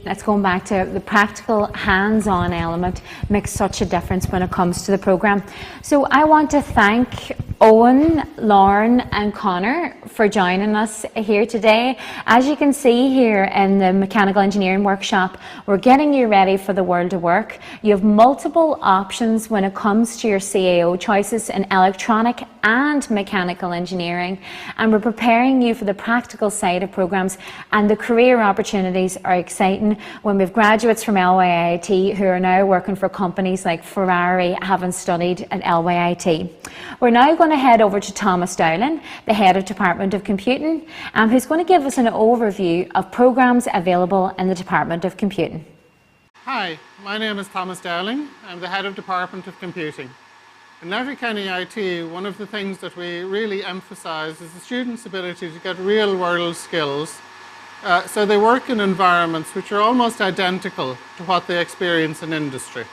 Let's go back to the practical hands-on element makes such a difference when it comes to the programme. So I want to thank Owen, Lauren and Connor for joining us here today. As you can see here in the mechanical engineering workshop, we're getting you ready for the world of work. You have multiple options when it comes to your CAO choices in electronic and mechanical engineering, and we're preparing you for the practical side of programmes, and the career opportunities are exciting when we have graduates from LYIT who are now working for companies like Ferrari, having studied at LYIT. We're now going to head over to Thomas Dowling, the Head of Department of Computing, who's going to give us an overview of programmes available in the Department of Computing. Hi, my name is Thomas Dowling. I'm the Head of Department of Computing. In Letterkenny IT, one of the things that we really emphasise is the students' ability to get real-world skills, so they work in environments which are almost identical to what they experience in industry.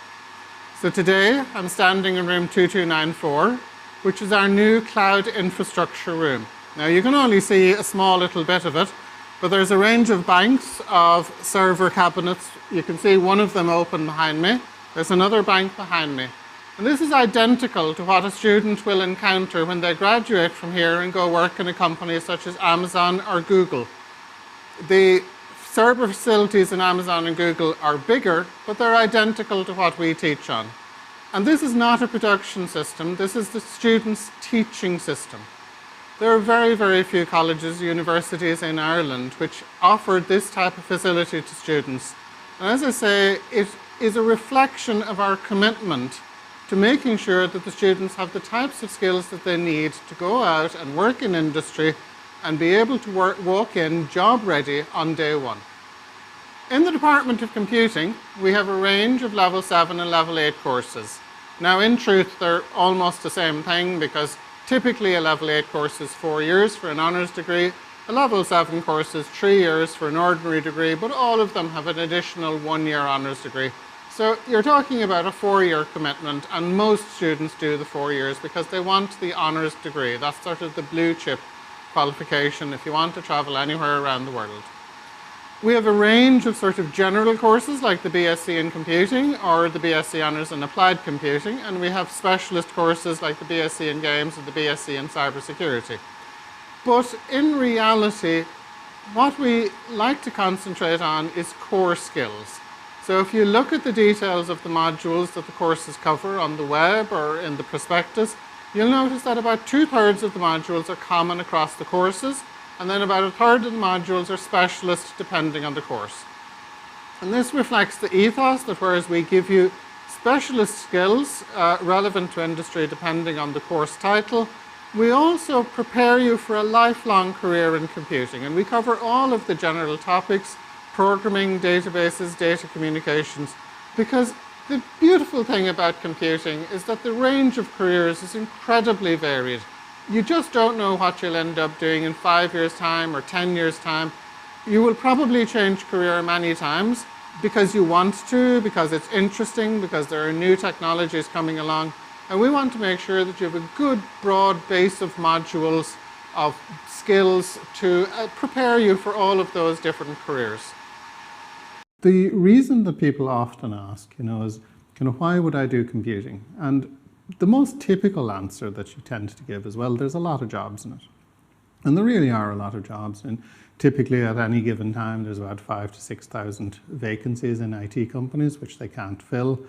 So today I'm standing in room 2294, which is our new cloud infrastructure room. Now you can only see a small little bit of it, but there's a range of banks of server cabinets. You can see one of them open behind me. There's another bank behind me. And this is identical to what a student will encounter when they graduate from here and go work in a company such as Amazon or Google. The server facilities in Amazon and Google are bigger, but they're identical to what we teach on. And this is not a production system, this is the students' teaching system. There are very, very few colleges, universities in Ireland which offer this type of facility to students. And as I say, it is a reflection of our commitment to making sure that the students have the types of skills that they need to go out and work in industry and be able to walk in job ready on day one. In the Department of Computing, we have a range of Level 7 and Level 8 courses. Now, in truth, they're almost the same thing because typically a Level 8 course is 4 years for an honours degree, a Level 7 course is 3 years for an ordinary degree, but all of them have an additional 1-year honours degree. So you're talking about a 4-year commitment, and most students do the 4 years because they want the honours degree. That's sort of the blue chip qualification if you want to travel anywhere around the world. We have a range of sort of general courses like the BSc in Computing or the BSc Honours in Applied Computing, and we have specialist courses like the BSc in Games or the BSc in Cybersecurity. But in reality, what we like to concentrate on is core skills. So if you look at the details of the modules that the courses cover on the web or in the prospectus, you'll notice that about 2/3 of the modules are common across the courses, and then about 1/3 of the modules are specialist depending on the course. And this reflects the ethos that whereas we give you specialist skills relevant to industry depending on the course title, we also prepare you for a lifelong career in computing. And we cover all of the general topics, programming, databases, data communications, because the beautiful thing about computing is that the range of careers is incredibly varied. You just don't know what you'll end up doing in 5 years' time or 10 years' time. You will probably change career many times because you want to, because it's interesting, because there are new technologies coming along. And we want to make sure that you have a good, broad base of modules, of skills to prepare you for all of those different careers. The reason that people often ask, is, why would I do computing? And the most typical answer that you tend to give is, well, there's a lot of jobs in it. And there really are a lot of jobs. And typically at any given time, there's about 5,000 to 6,000 vacancies in IT companies, which they can't fill.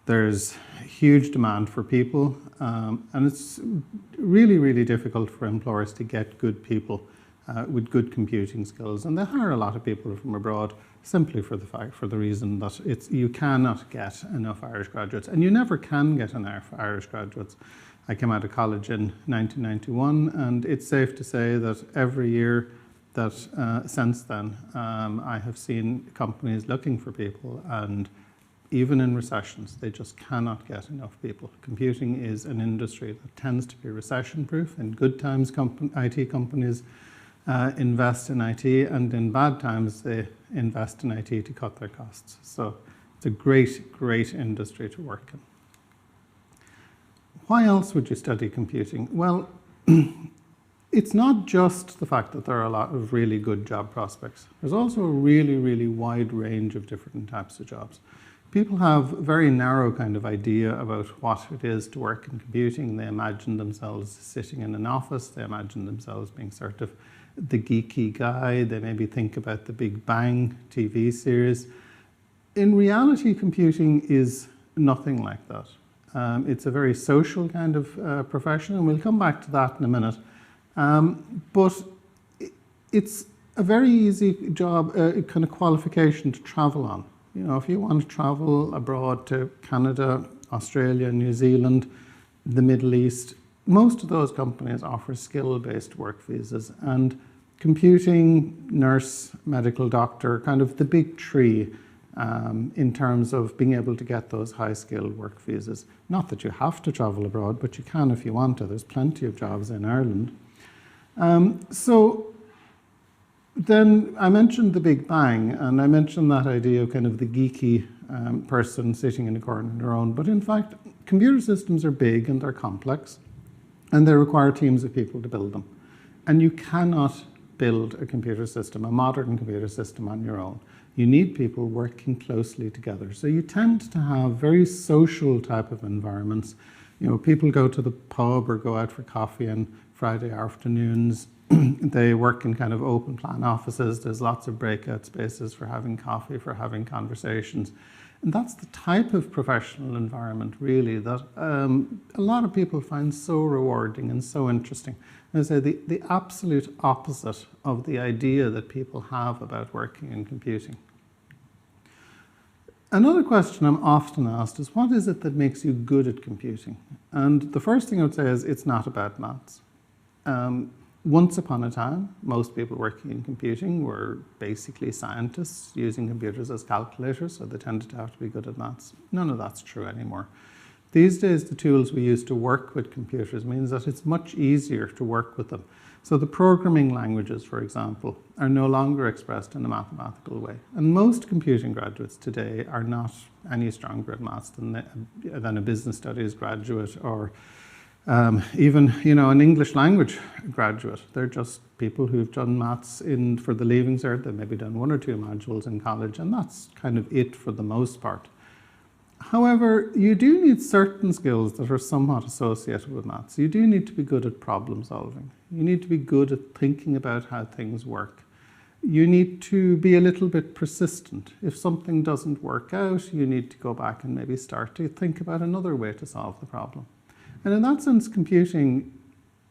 There's huge demand for people. And it's really, really difficult for employers to get good people with good computing skills. And they hire a lot of people from abroad simply for the reason that you cannot get enough Irish graduates, and you never can get enough Irish graduates. I came out of college in 1991, and it's safe to say that every year that since then, I have seen companies looking for people, and even in recessions, they just cannot get enough people. Computing is an industry that tends to be recession-proof. In good times, IT companies invest in IT, and in bad times they invest in IT to cut their costs. So it's a great, great industry to work in. Why else would you study computing? Well, it's not just the fact that there are a lot of really good job prospects. There's also a really, really wide range of different types of jobs. People have a very narrow kind of idea about what it is to work in computing. They imagine themselves sitting in an office. They imagine themselves being sort of the geeky guy. They maybe think about the Big Bang TV series. In reality, computing is nothing like that. It's a very social kind of profession, and we'll come back to that in a minute. But it's a very easy job, kind of qualification to travel on. If you want to travel abroad to Canada, Australia, New Zealand, the Middle East, most of those companies offer skill-based work visas, and computing, nurse, medical doctor, kind of the big three in terms of being able to get those high-skilled work visas. Not that you have to travel abroad, but you can if you want to. There's plenty of jobs in Ireland. So then I mentioned the Big Bang, and I mentioned that idea of kind of the geeky person sitting in a corner on their own. But in fact, computer systems are big and they're complex, and they require teams of people to build them. And you cannot build a computer system, a modern computer system, on your own. You need people working closely together. So you tend to have very social type of environments. People go to the pub or go out for coffee on Friday afternoons. They work in kind of open plan offices. There's lots of breakout spaces for having coffee, for having conversations. And that's the type of professional environment, really, that a lot of people find so rewarding and so interesting. And I say the absolute opposite of the idea that people have about working in computing. Another question I'm often asked is, what is it that makes you good at computing? And the first thing I would say is, it's not about maths. Once upon a time, most people working in computing were basically scientists using computers as calculators, so they tended to have to be good at maths. None of that's true anymore. These days, the tools we use to work with computers means that it's much easier to work with them. So the programming languages, for example, are no longer expressed in a mathematical way. And most computing graduates today are not any stronger at maths than a business studies graduate or even, an English language graduate. They're just people who've done maths for the Leaving Cert. They've maybe done 1 or 2 modules in college, and that's kind of it for the most part. However, you do need certain skills that are somewhat associated with maths. You do need to be good at problem solving. You need to be good at thinking about how things work. You need to be a little bit persistent. If something doesn't work out, you need to go back and maybe start to think about another way to solve the problem. And in that sense, computing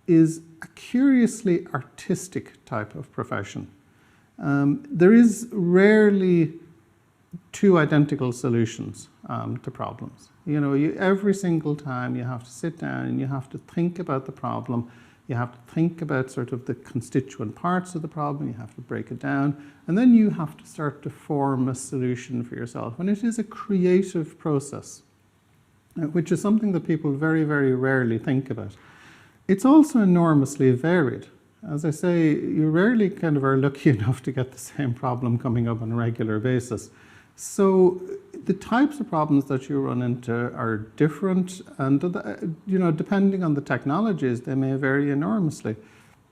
is a curiously artistic type of profession. There is rarely 2 identical solutions to problems. Every single time you have to sit down and you have to think about the problem. You have to think about sort of the constituent parts of the problem. You have to break it down. And then you have to start to form a solution for yourself. And it is a creative process, which is something that people very, very rarely think about. It's also enormously varied. As I say, you rarely kind of are lucky enough to get the same problem coming up on a regular basis. So the types of problems that you run into are different, and depending on the technologies, they may vary enormously.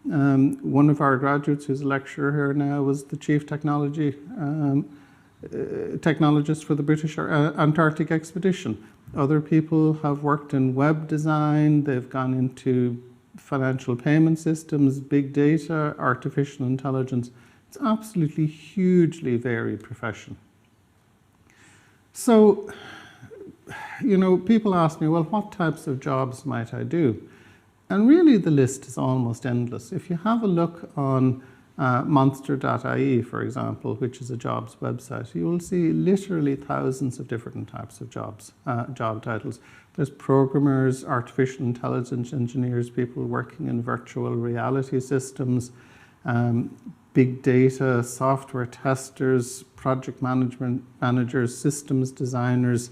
One of our graduates who's a lecturer here now was the chief technologist for the British Antarctic expedition. Other people have worked in web design. They've gone into financial payment systems, big data, artificial intelligence. It's absolutely hugely varied profession. So, people ask me, well, what types of jobs might I do? And really the list is almost endless. If you have a look on monster.ie, for example, which is a jobs website, you will see literally thousands of different types of jobs, job titles. There's programmers, artificial intelligence engineers, people working in virtual reality systems, big data, software testers, project management managers, systems designers.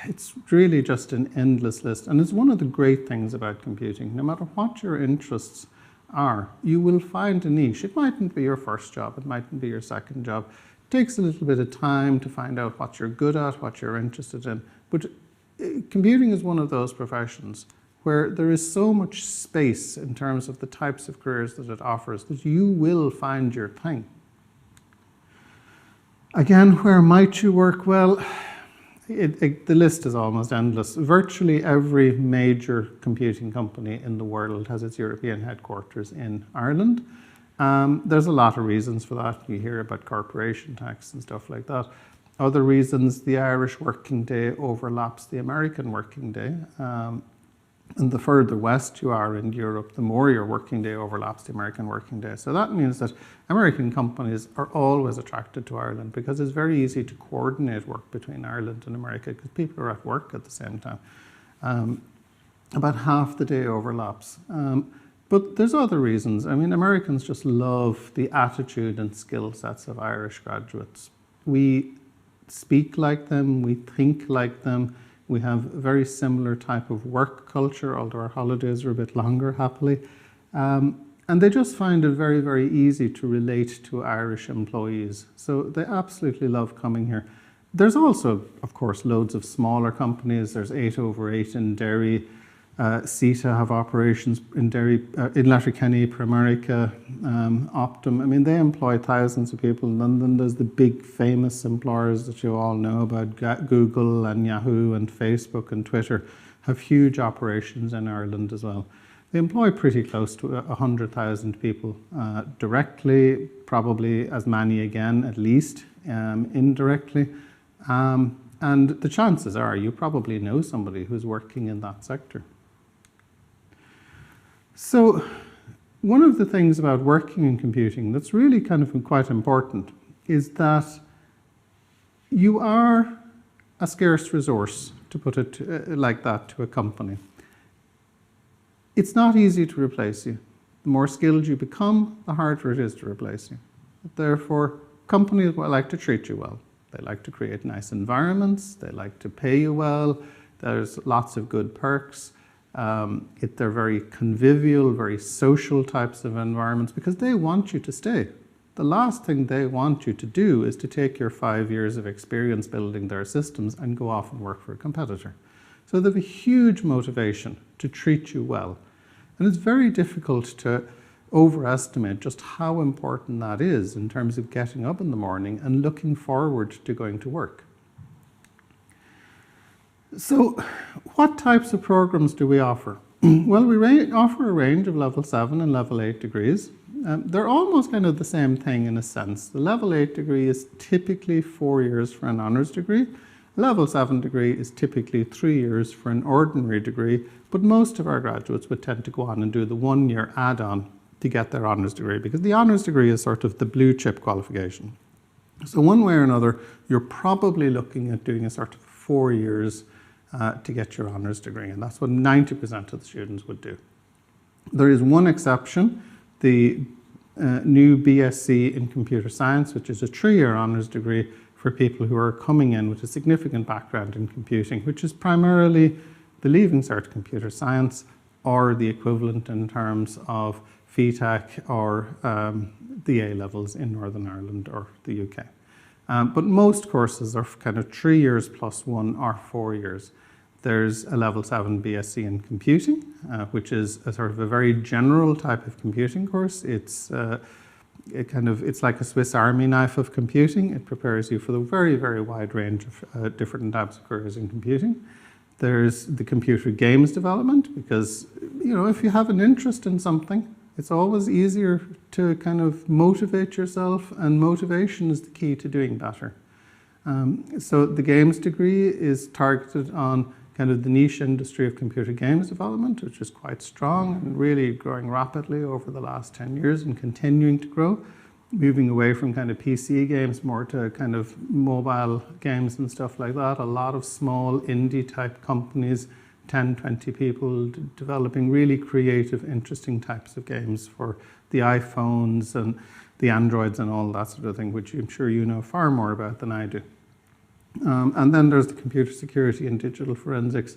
It's really just an endless list. And it's one of the great things about computing. No matter what your interests are, you will find a niche. It mightn't be your first job, it mightn't be your second job. It takes a little bit of time to find out what you're good at, what you're interested in. But computing is one of those professions where there is so much space in terms of the types of careers that it offers that you will find your thing. Again, where might you work? Well, the list is almost endless. Virtually every major computing company in the world has its European headquarters in Ireland. There's a lot of reasons for that. You hear about corporation tax and stuff like that. Other reasons, the Irish working day overlaps the American working day. And the further west you are in Europe, the more your working day overlaps the American working day. So that means that American companies are always attracted to Ireland because it's very easy to coordinate work between Ireland and America because people are at work at the same time. About half the day overlaps. But there's other reasons. I mean, Americans just love the attitude and skill sets of Irish graduates. We speak like them, we think like them. We have a very similar type of work culture, although our holidays are a bit longer, happily. And they just find it very, very easy to relate to Irish employees. So they absolutely love coming here. There's also, of course, loads of smaller companies. There's 8over8 in Derry. CETA have operations in Derry, in Letterkenny, Primerica, Optum. I mean, they employ thousands of people. And then there's the big famous employers that you all know about, Google and Yahoo and Facebook and Twitter, have huge operations in Ireland as well. They employ pretty close to 100,000 people directly, probably as many again, at least, indirectly. And the chances are you probably know somebody who's working in that sector. So one of the things about working in computing that's really kind of quite important is that you are a scarce resource, to put it like that, to a company. It's not easy to replace you. The more skilled you become, the harder it is to replace you. Therefore, companies like to treat you well. They like to create nice environments. They like to pay you well. There's lots of good perks. They're very convivial, very social types of environments because they want you to stay. The last thing they want you to do is to take your 5 years of experience building their systems and go off and work for a competitor. So they have a huge motivation to treat you well. And it's very difficult to overestimate just how important that is in terms of getting up in the morning and looking forward to going to work. So what types of programs do we offer? Well, we offer a range of level 7 and level 8 degrees. They're almost kind of the same thing in a sense. The level 8 degree is typically 4 years for an honours degree. Level 7 degree is typically 3 years for an ordinary degree, but most of our graduates would tend to go on and do the 1 year add-on to get their honours degree, because the honours degree is sort of the blue chip qualification. So one way or another, you're probably looking at doing a sort of 4 years to get your honours degree, and that's what 90% of the students would do. There is one exception, the new BSc in Computer Science, which is a 3-year honours degree for people who are coming in with a significant background in computing, which is primarily the Leaving Cert Computer Science or the equivalent in terms of FETAC or the A-levels in Northern Ireland or the UK. But most courses are kind of 3 years plus 1 or 4 years. There's a level 7 BSc in computing, which is a sort of a very general type of computing course. It's like a Swiss Army knife of computing. It prepares you for the very, very wide range of different types of careers in computing. There's the computer games development, because if you have an interest in something, it's always easier to kind of motivate yourself, and motivation is the key to doing better. So the games degree is targeted on kind of the niche industry of computer games development, which is quite strong and really growing rapidly over the last 10 years and continuing to grow, moving away from kind of PC games more to kind of mobile games and stuff like that. A lot of small indie type companies, 10, 20 people developing really creative, interesting types of games for the iPhones and the Androids and all that sort of thing, which I'm sure you know far more about than I do. And then there's the computer security and digital forensics.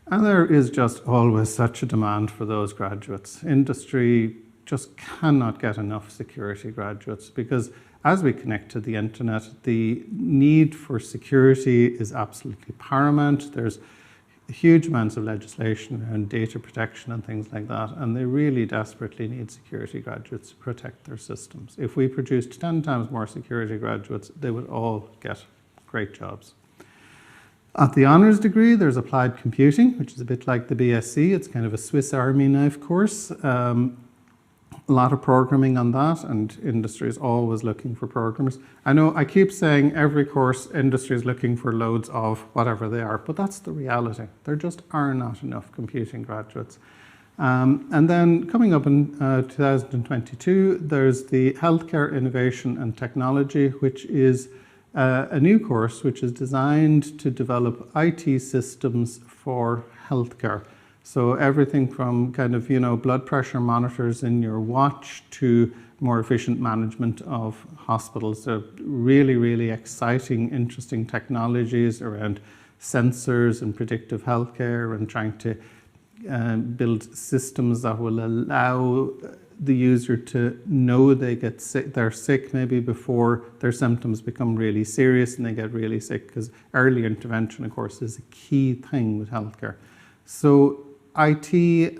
And there is just always such a demand for those graduates. Industry just cannot get enough security graduates, because as we connect to the internet, the need for security is absolutely paramount. There's huge amounts of legislation around data protection and things like that, and they really desperately need security graduates to protect their systems. If we produced 10 times more security graduates, they would all get great jobs. At the honours degree, there's applied computing, which is a bit like the BSc. It's kind of a Swiss Army knife course. A lot of programming on that, and industry is always looking for programmers. I know I keep saying every course industry is looking for loads of whatever they are, but that's the reality. There just are not enough computing graduates. And then coming up in 2022, there's the Healthcare Innovation and Technology, which is a new course which is designed to develop IT systems for healthcare. So everything from kind of, blood pressure monitors in your watch to more efficient management of hospitals. So really, really exciting, interesting technologies around sensors and predictive healthcare, and trying to build systems that will allow the user to know they're sick maybe before their symptoms become really serious and they get really sick, because early intervention, of course, is a key thing with healthcare. So IT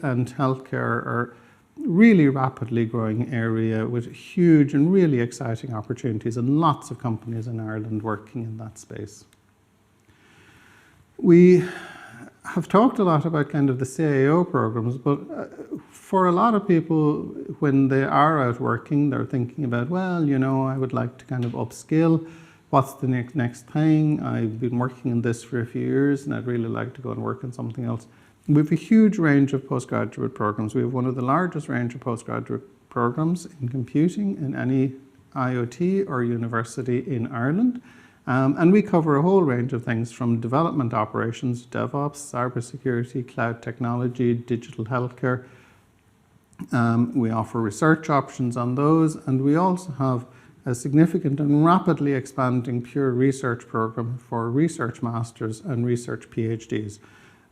and healthcare are really rapidly growing area with huge and really exciting opportunities, and lots of companies in Ireland working in that space. We have talked a lot about kind of the CAO programs, but for a lot of people, when they are out working, they're thinking about, well, I would like to kind of upskill. What's the next thing? I've been working in this for a few years and I'd really like to go and work on something else. We have a huge range of postgraduate programs. We have one of the largest range of postgraduate programs in computing in any IoT or university in Ireland. And we cover a whole range of things from development operations, DevOps, cybersecurity, cloud technology, digital healthcare. We offer research options on those, and we also have a significant and rapidly expanding pure research program for research masters and research PhDs.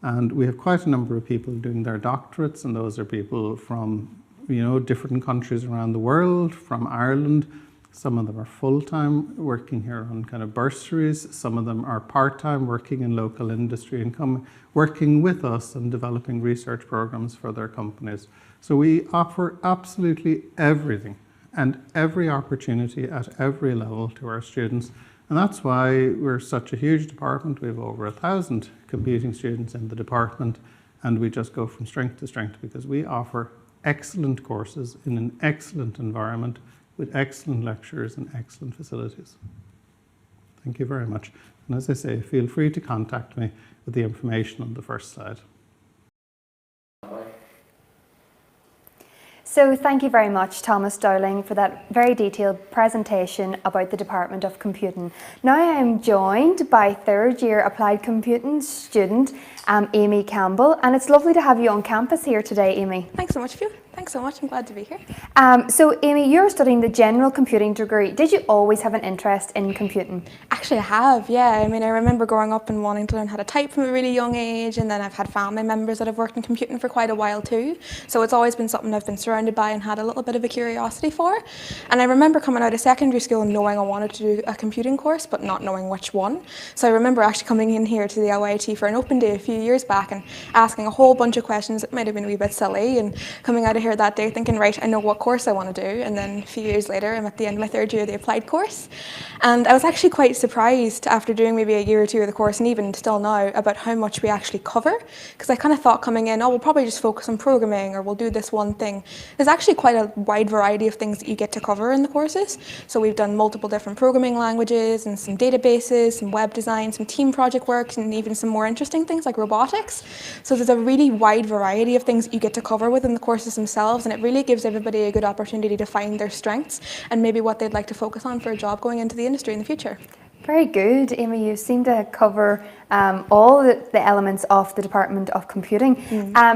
And we have quite a number of people doing their doctorates, and those are people from different countries around the world, from Ireland. Some of them are full-time, working here on kind of bursaries. Some of them are part-time, working in local industry and working with us and developing research programs for their companies. So we offer absolutely everything and every opportunity at every level to our students. And that's why we're such a huge department. We have over 1,000 computing students in the department, and we just go from strength to strength because we offer excellent courses in an excellent environment with excellent lecturers and excellent facilities. Thank you very much. And as I say, feel free to contact me with the information on the first slide. So thank you very much, Thomas Dowling, for that very detailed presentation about the Department of Computing. Now I am joined by third year Applied Computing student Amy Campbell, and it's lovely to have you on campus here today, Amy. Thanks so much, Fiona. Thanks so much, I'm glad to be here. So Amy, you're studying the general computing degree. Did you always have an interest in computing? Actually, I have, yeah. I mean, I remember growing up and wanting to learn how to type from a really young age, and then I've had family members that have worked in computing for quite a while too. So it's always been something I've been surrounded by and had a little bit of a curiosity for. And I remember coming out of secondary school and knowing I wanted to do a computing course, but not knowing which one. So I remember actually coming in here to the LYIT for an open day a few years back and asking a whole bunch of questions that might have been a wee bit silly, and coming out of here that day thinking, right, I know what course I want to do. And then a few years later, I'm at the end of my third year of the applied course. And I was actually quite surprised after doing maybe a year or two of the course, and even still now, about how much we actually cover. Because I kind of thought coming in, oh, we'll probably just focus on programming, or we'll do this one thing. There's actually quite a wide variety of things that you get to cover in the courses. So we've done multiple different programming languages and some databases, some web design, some team project work, and even some more interesting things like robotics. So there's a really wide variety of things that you get to cover within the courses themselves, and it really gives everybody a good opportunity to find their strengths and maybe what they'd like to focus on for a job going into the industry in the future. Very good, Amy. You seem to cover all the elements of the Department of Computing.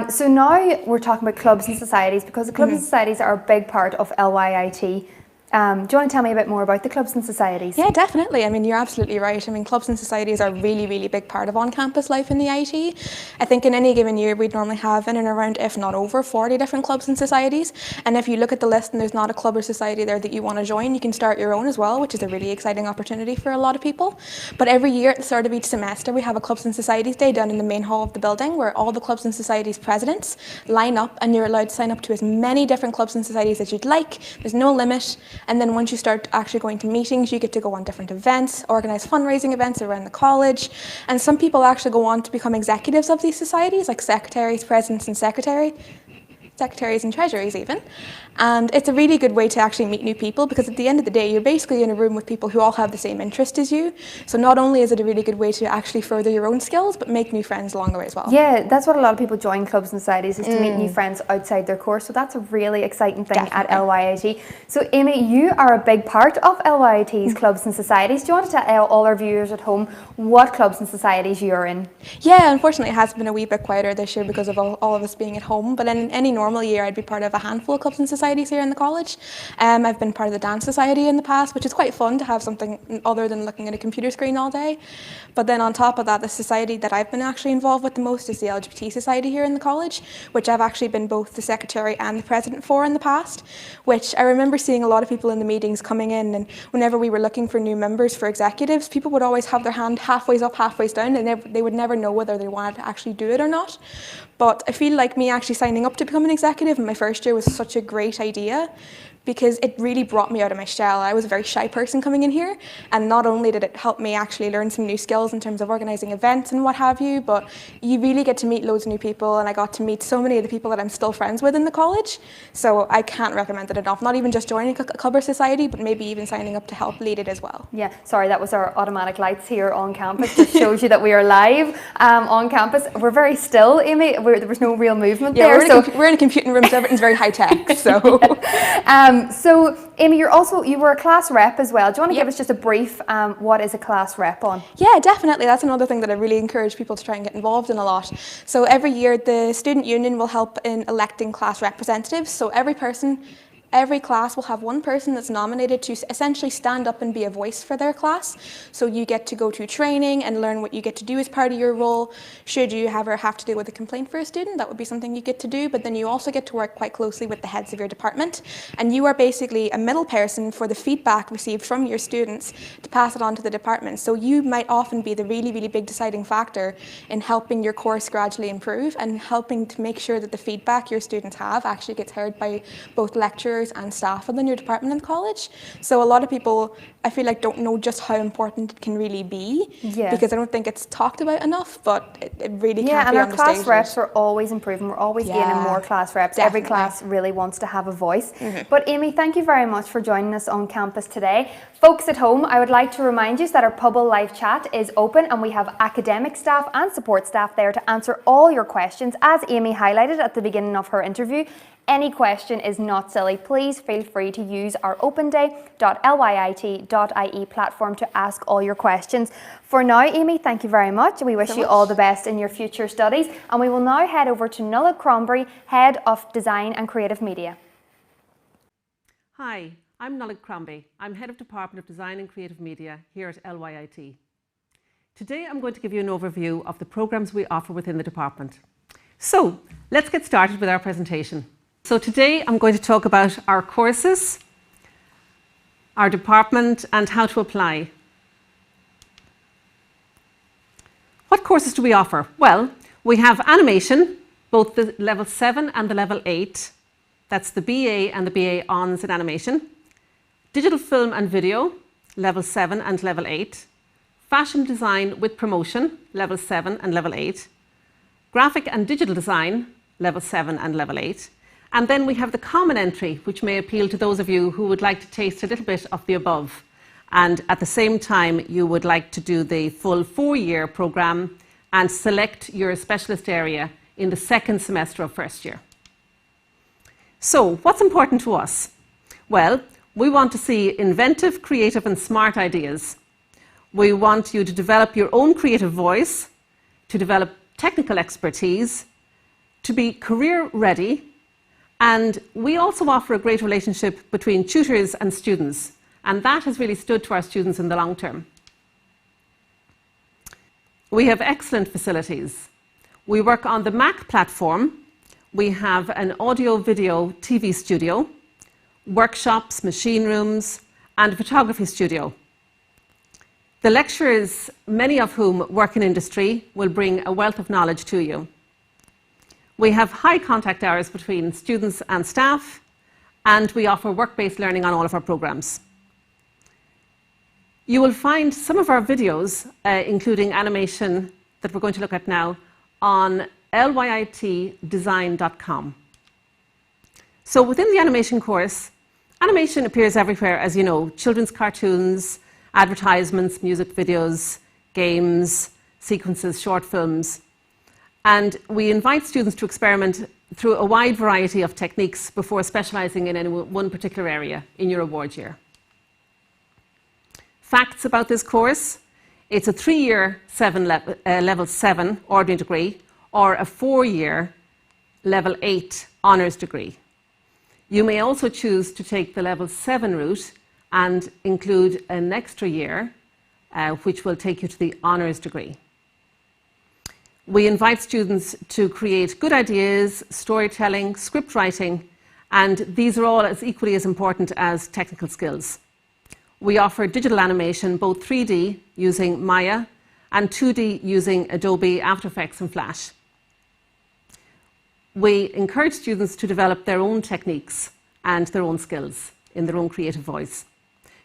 So now we're talking about clubs and societies, because the clubs and societies are a big part of LYIT. Do you want to tell me a bit more about the clubs and societies? Yeah, definitely. I mean, you're absolutely right. I mean, clubs and societies are a really, really big part of on-campus life in the IT. I think in any given year, we'd normally have in and around, if not over, 40 different clubs and societies. And if you look at the list and there's not a club or society there that you want to join, you can start your own as well, which is a really exciting opportunity for a lot of people. But every year at the start of each semester, we have a clubs and societies day down in the main hall of the building, where all the clubs and societies presidents line up, and you're allowed to sign up to as many different clubs and societies as you'd like. There's no limit. And then once you start actually going to meetings, you get to go on different events, organise fundraising events around the college. And some people actually go on to become executives of these societies, like secretaries, presidents and secretaries and treasuries even. And it's a really good way to actually meet new people, because at the end of the day, you're basically in a room with people who all have the same interest as you. So not only is it a really good way to actually further your own skills, but make new friends along the way as well. Yeah, that's what a lot of people join clubs and societies, is to meet new friends outside their course. So that's a really exciting thing at LYIT. So Amy, you are a big part of LYIT's clubs and societies. Do you want to tell all our viewers at home what clubs and societies you're in? Yeah, unfortunately it has been a wee bit quieter this year because of all of us being at home, but in any normal year I'd be part of a handful of clubs and societies here in the college. I've been part of the dance society in the past, which is quite fun to have something other than looking at a computer screen all day. But then on top of that, the society that I've been actually involved with the most is the LGBT society here in the college, which I've actually been both the secretary and the president for in the past, which I remember seeing a lot of people in the meetings coming in, and whenever we were looking for new members for executives, people would always have their hand halfway up, halfway down, and they would never know whether they wanted to actually do it or not. But I feel like me actually signing up to become an executive in my first year was such a great idea, because it really brought me out of my shell. I was a very shy person coming in here, and not only did it help me actually learn some new skills in terms of organising events and what have you, but you really get to meet loads of new people, and I got to meet so many of the people that I'm still friends with in the college. So I can't recommend it enough. Not even just joining a club or society, but maybe even signing up to help lead it as well. Yeah, sorry, that was our automatic lights here on campus. Just shows you that we are live on campus. We're very still, Amy. There was no real movement there. We're in a computing room, so everything's very high tech. So. So, Amy, you were a class rep as well. Do you want to give us just a brief, what is a class rep on? Yeah, definitely. That's another thing that I really encourage people to try and get involved in a lot. So every year the student union will help in electing class representatives. So every class will have one person that's nominated to essentially stand up and be a voice for their class. So you get to go to training and learn what you get to do as part of your role. Should you ever have to deal with a complaint for a student, that would be something you get to do, but then you also get to work quite closely with the heads of your department. And you are basically a middle person for the feedback received from your students to pass it on to the department. So you might often be the really, really big deciding factor in helping your course gradually improve and helping to make sure that the feedback your students have actually gets heard by both lecturers and staff within your department in college. So a lot of people, I feel like, don't know just how important it can really be, because I don't think it's talked about enough, but it really can't be understated. And our class reps are always improving. We're always gaining more class reps. Definitely. Every class really wants to have a voice. But Amy, thank you very much for joining us on campus today. Folks at home, I would like to remind you that our Pubble live chat is open and we have academic staff and support staff there to answer all your questions. As Amy highlighted at the beginning of her interview, any question is not silly. Please feel free to use our openday.lyit.ie platform to ask all your questions. For now, Amy, thank you very much. We wish you all the best in your future studies. And we will now head over to Nuala Crombie, Head of Design and Creative Media. Hi, I'm Nuala Crombie. I'm Head of Department of Design and Creative Media here at LYIT. Today I'm going to give you an overview of the programmes we offer within the department. So let's get started with our presentation. So today I'm going to talk about our courses, our department and how to apply. What courses do we offer? Well, we have animation, both the level 7 and the level 8. That's the BA and the BA Hons in animation. Digital film and video, level 7 and level 8. Fashion design with promotion, level 7 and level 8. Graphic and digital design, level 7 and level 8. And then we have the common entry, which may appeal to those of you who would like to taste a little bit of the above. And at the same time, you would like to do the full 4-year programme and select your specialist area in the second semester of first year. So what's important to us? Well, we want to see inventive, creative and smart ideas. We want you to develop your own creative voice, to develop technical expertise, to be career ready. And we also offer a great relationship between tutors and students, and that has really stood to our students in the long term. We have excellent facilities. We work on the Mac platform. We have an audio-video TV studio, workshops, machine rooms, and a photography studio. The lecturers, many of whom work in industry, will bring a wealth of knowledge to you. We have high contact hours between students and staff, and we offer work-based learning on all of our programmes. You will find some of our videos, including animation that we're going to look at now, on lyitdesign.com. So within the animation course, animation appears everywhere, as you know, children's cartoons, advertisements, music videos, games, sequences, short films. And we invite students to experiment through a wide variety of techniques before specialising in any one particular area in your award year. Facts about this course: it's a 3-year level 7 ordinary degree or a 4-year level 8 honours degree. You may also choose to take the level 7 route and include an extra year which will take you to the honours degree. We invite students to create good ideas, storytelling, script writing, and these are all as equally as important as technical skills. We offer digital animation, both 3D using Maya and 2D using Adobe After Effects and Flash. We encourage students to develop their own techniques and their own skills in their own creative voice.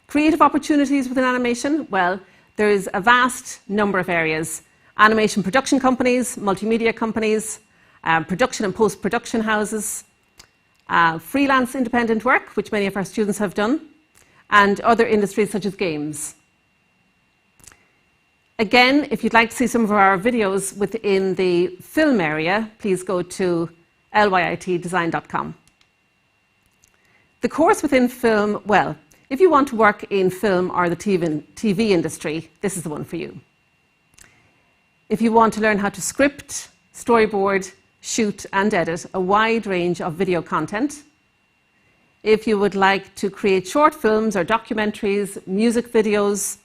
Creative opportunities within animation, well, there is a vast number of areas. Animation production companies, multimedia companies, production and post-production houses, freelance independent work, which many of our students have done, and other industries such as games. Again, if you'd like to see some of our videos within the film area, please go to lyitdesign.com. The course within film, well, if you want to work in film or the TV industry, this is the one for you. If you want to learn how to script, storyboard, shoot and edit a wide range of video content, if you would like to create short films or documentaries, music videos,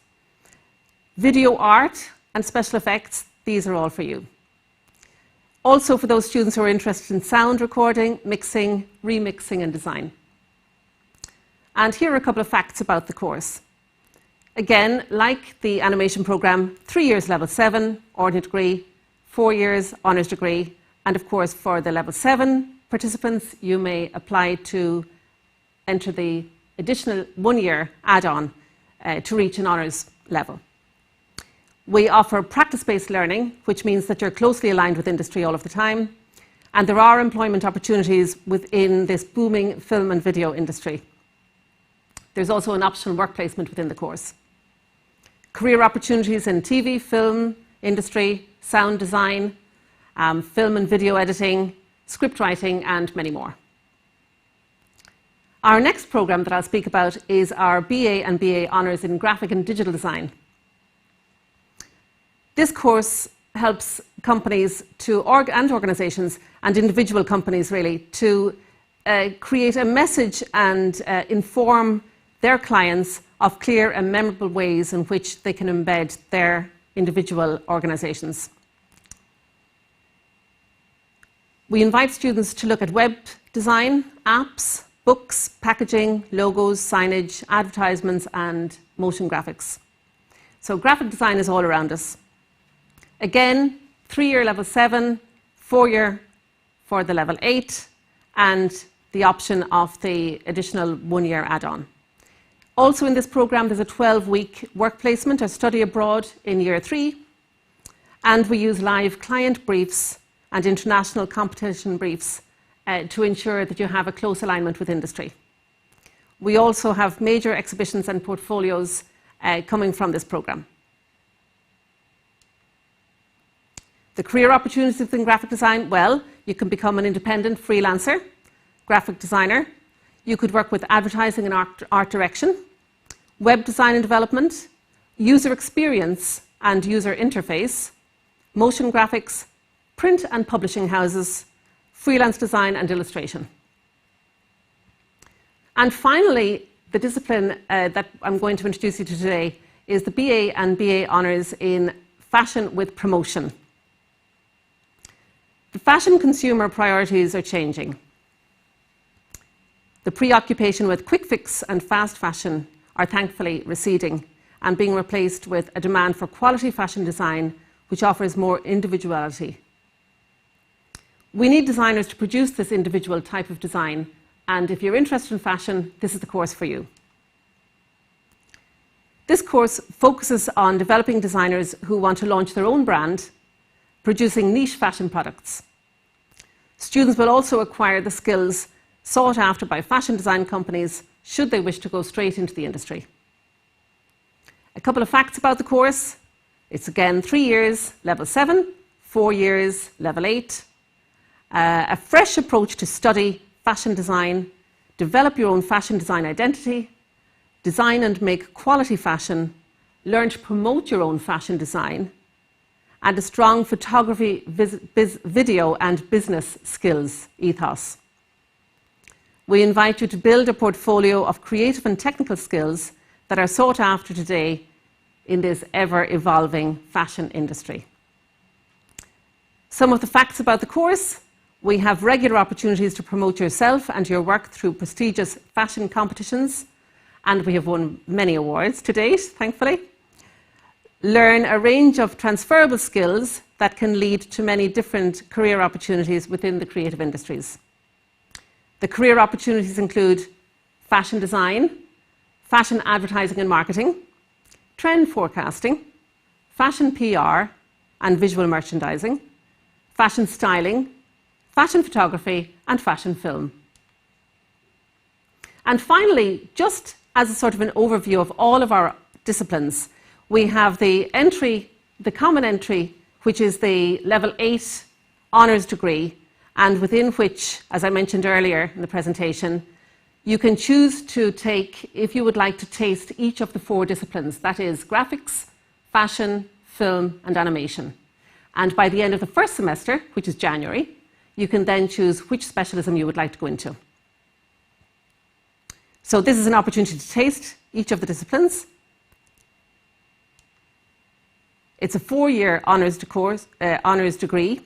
video art and special effects, these are all for you. Also for those students who are interested in sound recording, mixing, remixing and design. And here are a couple of facts about the course. Again, like the animation programme, 3 years level 7, ordinary degree, 4 years honours degree, and of course for the level 7 participants, you may apply to enter the additional 1 year add-on to reach an honours level. We offer practice-based learning, which means that you're closely aligned with industry all of the time, and there are employment opportunities within this booming film and video industry. There's also an optional work placement within the course. Career opportunities in TV, film, industry, sound design, film and video editing, script writing, and many more. Our next programme that I'll speak about is our BA and BA Honours in Graphic and Digital Design. This course helps companies and organisations and individual companies really to create a message and inform their clients of clear and memorable ways in which they can embed their individual organisations. We invite students to look at web design, apps, books, packaging, logos, signage, advertisements and motion graphics. So graphic design is all around us. Again, 3-year level 7, 4-year for the level 8 and the option of the additional 1-year add-on. Also in this programme there's a 12-week work placement or study abroad in year 3, and we use live client briefs and international competition briefs to ensure that you have a close alignment with industry. We also have major exhibitions and portfolios coming from this programme. The career opportunities within graphic design, well, you can become an independent freelancer, graphic designer. You could work with advertising and art direction, web design and development, user experience and user interface, motion graphics, print and publishing houses, freelance design and illustration. And finally, the discipline that I'm going to introduce you to today is the BA and BA Honours in Fashion with Promotion. The fashion consumer priorities are changing. The preoccupation with quick fix and fast fashion are thankfully receding and being replaced with a demand for quality fashion design which offers more individuality. We need designers to produce this individual type of design, and if you're interested in fashion, this is the course for you. This course focuses on developing designers who want to launch their own brand, producing niche fashion products. Students will also acquire the skills sought after by fashion design companies should they wish to go straight into the industry. A couple of facts about the course. It's again 3 years, level 7, 4 years, level 8. A fresh approach to study fashion design, develop your own fashion design identity, design and make quality fashion, learn to promote your own fashion design, and a strong photography, video and business skills ethos. We invite you to build a portfolio of creative and technical skills that are sought after today in this ever-evolving fashion industry. Some of the facts about the course: we have regular opportunities to promote yourself and your work through prestigious fashion competitions, and we have won many awards to date, thankfully. Learn a range of transferable skills that can lead to many different career opportunities within the creative industries. The career opportunities include fashion design, fashion advertising and marketing, trend forecasting, fashion PR and visual merchandising, fashion styling, fashion photography and fashion film. And finally, just as a sort of an overview of all of our disciplines, we have the common entry, which is the level 8 honours degree, and within which, as I mentioned earlier in the presentation, You can choose to take, if you would like to taste each of the 4 disciplines, that is graphics, fashion, film and animation. And by the end of the first semester, which is January, you can then choose which specialism you would like to go into. So this is an opportunity to taste each of the disciplines. It's a 4-year honours degree.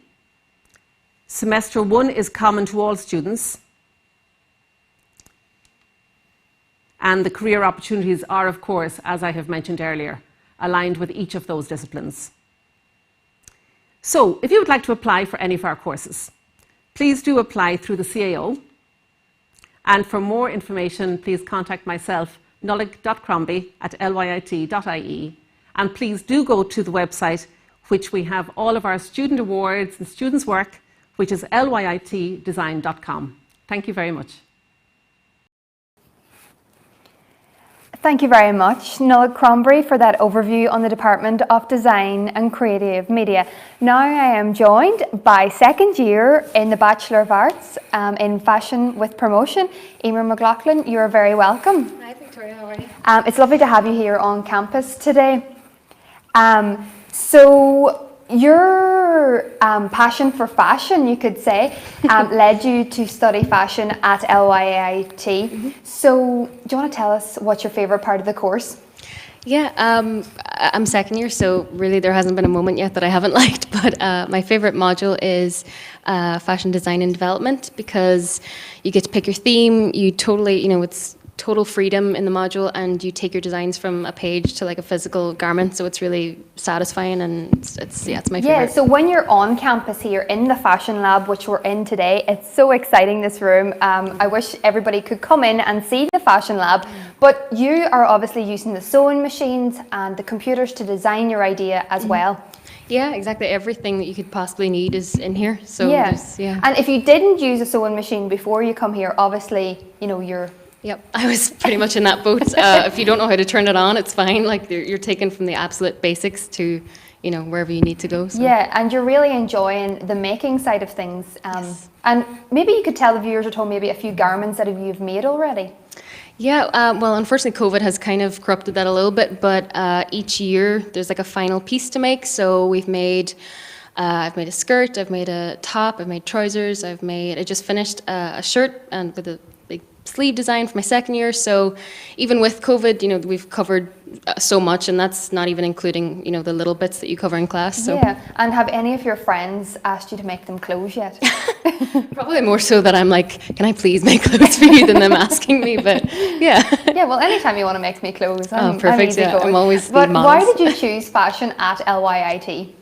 Semester 1 is common to all students. And the career opportunities are, of course, as I have mentioned earlier, aligned with each of those disciplines. So, if you would like to apply for any of our courses, please do apply through the CAO. And for more information, please contact myself, nolik.crombie@lyit.ie. And please do go to the website, which we have all of our student awards and students' work, which is lyitdesign.com. Thank you very much. Thank you very much, Nolik Crombie, for that overview on the Department of Design and Creative Media. Now I am joined by second year in the Bachelor of Arts in Fashion with Promotion, Emer McLaughlin. You are very welcome. Hi Victoria, how are you? It's lovely to have you here on campus today. So your passion for fashion, you could say, led you to study fashion at LYIT. So do you want to tell us what's your favourite part of the course? Yeah, I'm second year, so really there hasn't been a moment yet that I haven't liked, but my favourite module is fashion design and development, because you get to pick your theme, you totally, it's total freedom in the module, and you take your designs from a page to like a physical garment, so it's really satisfying, and it's my favourite. Yeah, so when you're on campus here in the fashion lab, which we're in today, it's so exciting, this room. I wish everybody could come in and see the fashion lab, but you are obviously using the sewing machines and the computers to design your idea as well. Yeah, exactly. Everything that you could possibly need is in here. So yeah. And if you didn't use a sewing machine before you come here, obviously, you're... Yep, I was pretty much in that boat. If you don't know how to turn it on, it's fine. Like you're taken from the absolute basics to, wherever you need to go. So. Yeah, and you're really enjoying the making side of things. Yes. And maybe you could tell the viewers at home maybe a few garments that you've made already. Yeah, well, unfortunately, COVID has kind of corrupted that a little bit. But each year there's like a final piece to make. So we've made. I've made a skirt. I've made a top. I've made trousers. I just finished a shirt and with a sleeve design for my second year. So even with COVID, we've covered so much, and that's not even including, the little bits that you cover in class. So. Yeah, and have any of your friends asked you to make them clothes yet? Probably more so that I'm like, can I please make clothes for you, than them asking me, but yeah. Yeah, well, anytime you want to make me clothes, I'm perfect, easy yeah, going. I'm always But why did you choose fashion at LYIT?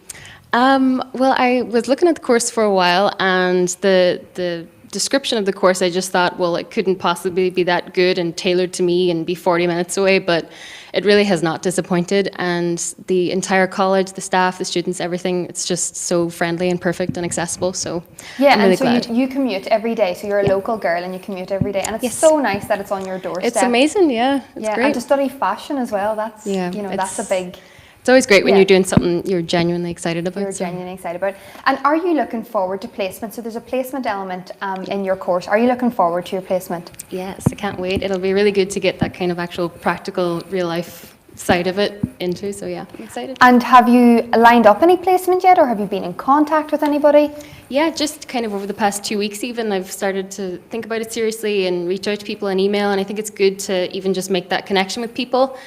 Well, I was looking at the course for a while, and the description of the course, I just thought, well, it couldn't possibly be that good and tailored to me and be 40 minutes away, but it really has not disappointed. And the entire college, the staff, the students, everything, it's just so friendly and perfect and accessible. So yeah, I'm really and so glad. You commute every day, so you're a local girl and you commute every day, and it's so nice that it's on your doorstep. It's amazing, yeah. It's great. And to study fashion as well, that's that's a big. It's always great when you're doing something you're genuinely excited about. You're genuinely excited about. And are you looking forward to placement? So there's a placement element in your course. Are you looking forward to your placement? Yes, I can't wait. It'll be really good to get that kind of actual practical real life side of it into. So yeah, I'm excited. And have you lined up any placement yet, or have you been in contact with anybody? Yeah, just kind of over the past 2 weeks even, I've started to think about it seriously and reach out to people on email. And I think it's good to even just make that connection with people.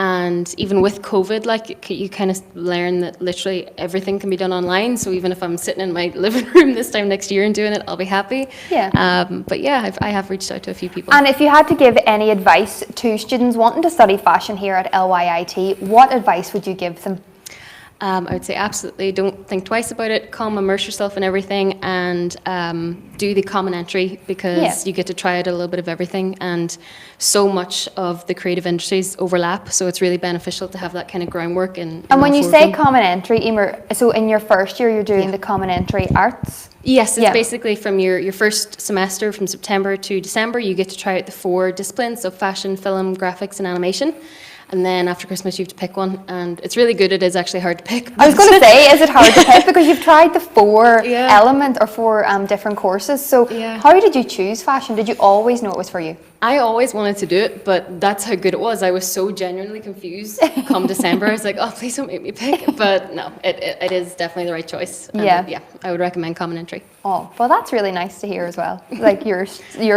And even with COVID, like you kind of learn that literally everything can be done online. So even if I'm sitting in my living room this time next year and doing it, I'll be happy. Yeah. But yeah, I have reached out to a few people. And if you had to give any advice to students wanting to study fashion here at LYIT, what advice would you give them? I would say absolutely don't think twice about it. Come immerse yourself in everything, and do the common entry, because you get to try out a little bit of everything, and so much of the creative industries overlap, so it's really beneficial to have that kind of groundwork. And when you say common entry, Emer, so in your first year you're doing the common entry arts? Yes, it's basically from your first semester, from September to December, you get to try out the 4 disciplines, so fashion, film, graphics and animation. And then after Christmas, you have to pick one. And it's really good. It is actually hard to pick. I was going to say, is it hard to pick? Because you've tried the 4 Yeah. element or 4 different courses. So how did you choose fashion? Did you always know it was for you? I always wanted to do it, but that's how good it was. I was so genuinely confused come December. I was like, oh, please don't make me pick. But no, it is definitely the right choice. And yeah, I would recommend Common Entry. Oh, well, that's really nice to hear as well, like your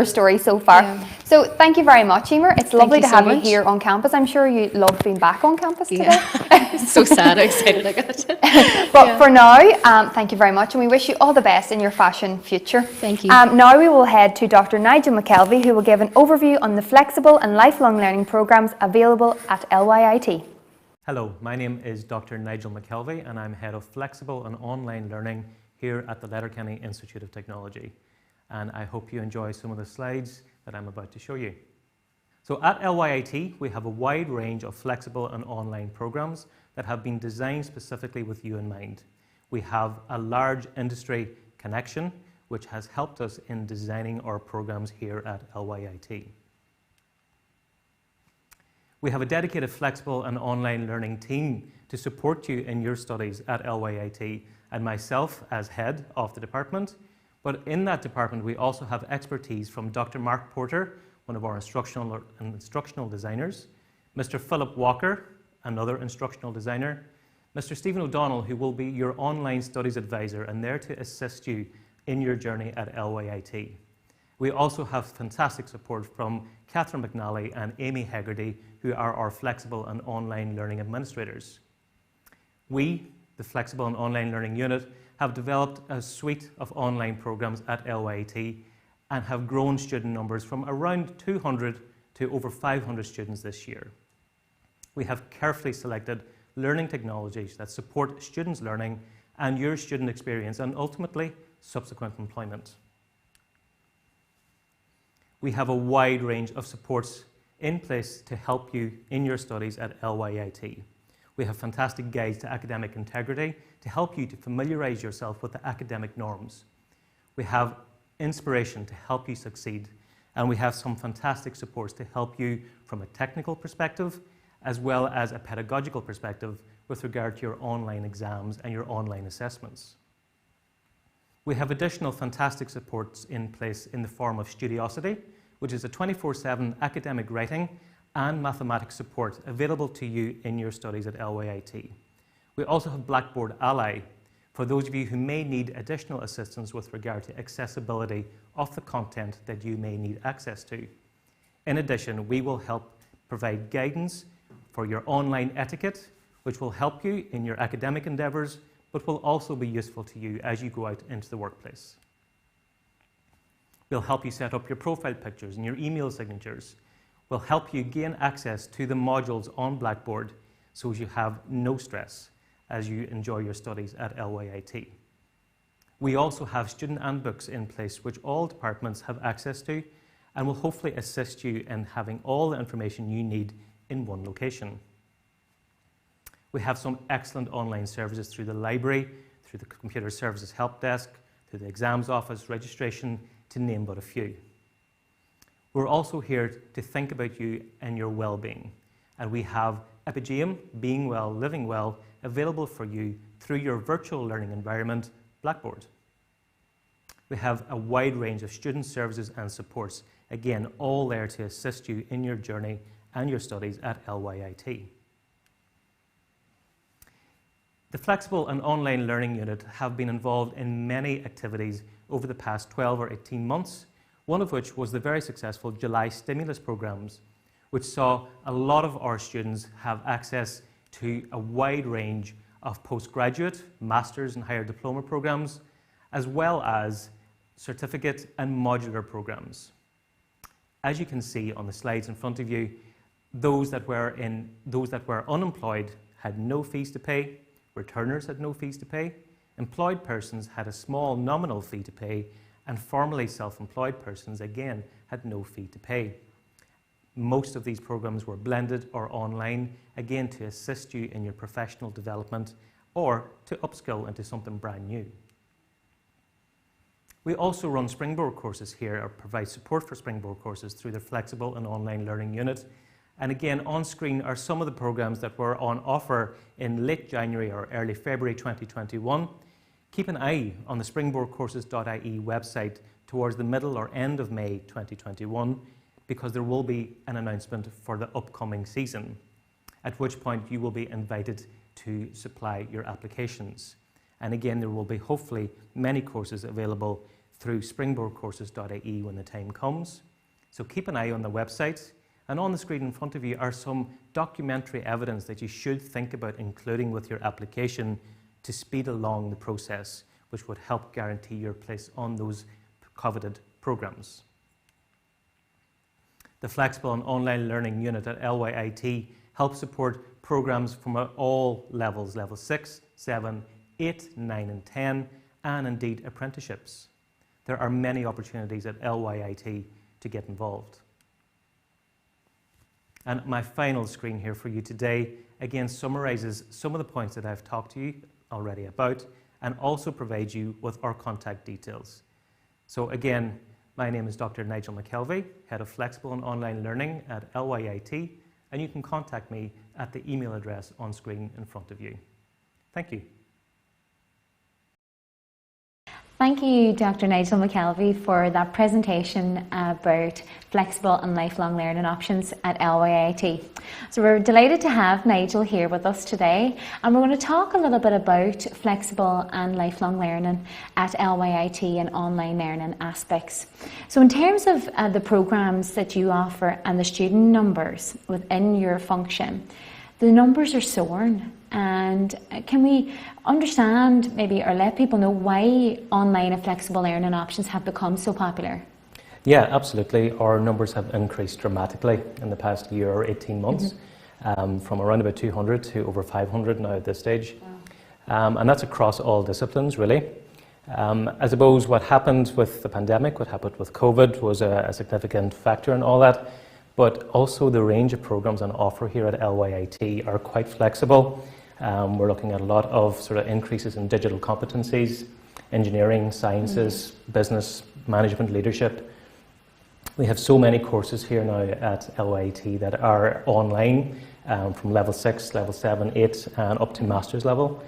story so far. Yeah. So thank you very much, Emer. It's lovely to have you here on campus. I'm sure you love being back on campus today. So sad, how excited I got. But for now, thank you very much, and we wish you all the best in your fashion future. Thank you. Now we will head to Dr. Nigel McKelvey, who will give an overview on the flexible and lifelong learning programmes available at LYIT. Hello, my name is Dr. Nigel McKelvey, and I'm Head of Flexible and Online Learning here at the Letterkenny Institute of Technology. And I hope you enjoy some of the slides that I'm about to show you. So at LYIT, we have a wide range of flexible and online programs that have been designed specifically with you in mind. We have a large industry connection, which has helped us in designing our programs here at LYIT. We have a dedicated flexible and online learning team to support you in your studies at LYIT, and myself as head of the department. But in that department, we also have expertise from Dr. Mark Porter, one of our instructional designers, Mr. Philip Walker, another instructional designer, Mr. Stephen O'Donnell, who will be your online studies advisor and there to assist you in your journey at LYIT. We also have fantastic support from Catherine McNally and Amy Hegarty, who are our flexible and online learning administrators. We, the Flexible and Online Learning Unit, have developed a suite of online programs at LYIT and have grown student numbers from around 200 to over 500 students this year. We have carefully selected learning technologies that support students' learning and your student experience and ultimately subsequent employment. We have a wide range of supports in place to help you in your studies at LYIT. We have fantastic guides to academic integrity to help you to familiarise yourself with the academic norms. We have inspiration to help you succeed, and we have some fantastic supports to help you from a technical perspective as well as a pedagogical perspective with regard to your online exams and your online assessments. We have additional fantastic supports in place in the form of Studiosity, which is a 24/7 academic writing and mathematics support available to you in your studies at LYIT. We also have Blackboard Ally for those of you who may need additional assistance with regard to accessibility of the content that you may need access to. In addition, we will help provide guidance for your online etiquette, which will help you in your academic endeavours, but will also be useful to you as you go out into the workplace. We'll help you set up your profile pictures and your email signatures. We'll help you gain access to the modules on Blackboard so you have no stress as you enjoy your studies at LYIT. We also have student handbooks in place which all departments have access to and will hopefully assist you in having all the information you need in one location. We have some excellent online services through the library, through the Computer Services Help Desk, through the exams office, registration, to name but a few. We're also here to think about you and your well-being, and we have Epigeum, Being Well, Living Well, available for you through your virtual learning environment, Blackboard. We have a wide range of student services and supports, again, all there to assist you in your journey and your studies at LYIT. The Flexible and Online Learning Unit have been involved in many activities over the past 12 or 18 months, one of which was the very successful July stimulus programs, which saw a lot of our students have access to a wide range of postgraduate, master's and higher diploma programs, as well as certificate and modular programs. As you can see on the slides in front of you, those that were unemployed had no fees to pay, returners had no fees to pay, employed persons had a small nominal fee to pay, and formerly self-employed persons, again, had no fee to pay. Most of these programs were blended or online, again, to assist you in your professional development or to upskill into something brand new. We also run Springboard courses here, or provide support for Springboard courses through the Flexible and Online Learning Unit, And again, on screen are some of the programs that were on offer in late January or early February 2021. Keep an eye on the springboardcourses.ie website towards the middle or end of May 2021, because there will be an announcement for the upcoming season, at which point you will be invited to supply your applications. And again, there will be hopefully many courses available through springboardcourses.ie when the time comes. So keep an eye on the website. And on the screen in front of you are some documentary evidence that you should think about including with your application to speed along the process, which would help guarantee your place on those coveted programs. The Flexible and Online Learning Unit at LYIT helps support programs from all levels, level 6, 7, 8, 9 and 10, and indeed apprenticeships. There are many opportunities at LYIT to get involved. And my final screen here for you today again summarizes some of the points that I've talked to you already about, and also provides you with our contact details. So again, my name is Dr. Nigel McKelvey, Head of Flexible and Online Learning at LYIT, and you can contact me at the email address on screen in front of you. Thank you. Thank you, Dr. Nigel McKelvey, for that presentation about flexible and lifelong learning options at LYIT. So we're delighted to have Nigel here with us today, and we're going to talk a little bit about flexible and lifelong learning at LYIT and online learning aspects. So in terms of the programs that you offer and the student numbers within your function, the numbers are soaring. And can we understand maybe, or let people know, why online and flexible learning options have become so popular? Yeah, absolutely. Our numbers have increased dramatically in the past year or 18 months, from around about 200 to over 500 now at this stage. Wow. And that's across all disciplines, really. I suppose what happened with the pandemic, what happened with COVID was a significant factor in all that, but also the range of programs on offer here at LYIT are quite flexible. We're looking at a lot of sort of increases in digital competencies, engineering, sciences, business, management, leadership. We have so many courses here now at LYIT that are online from level 6, level 7, 8 and up to master's level.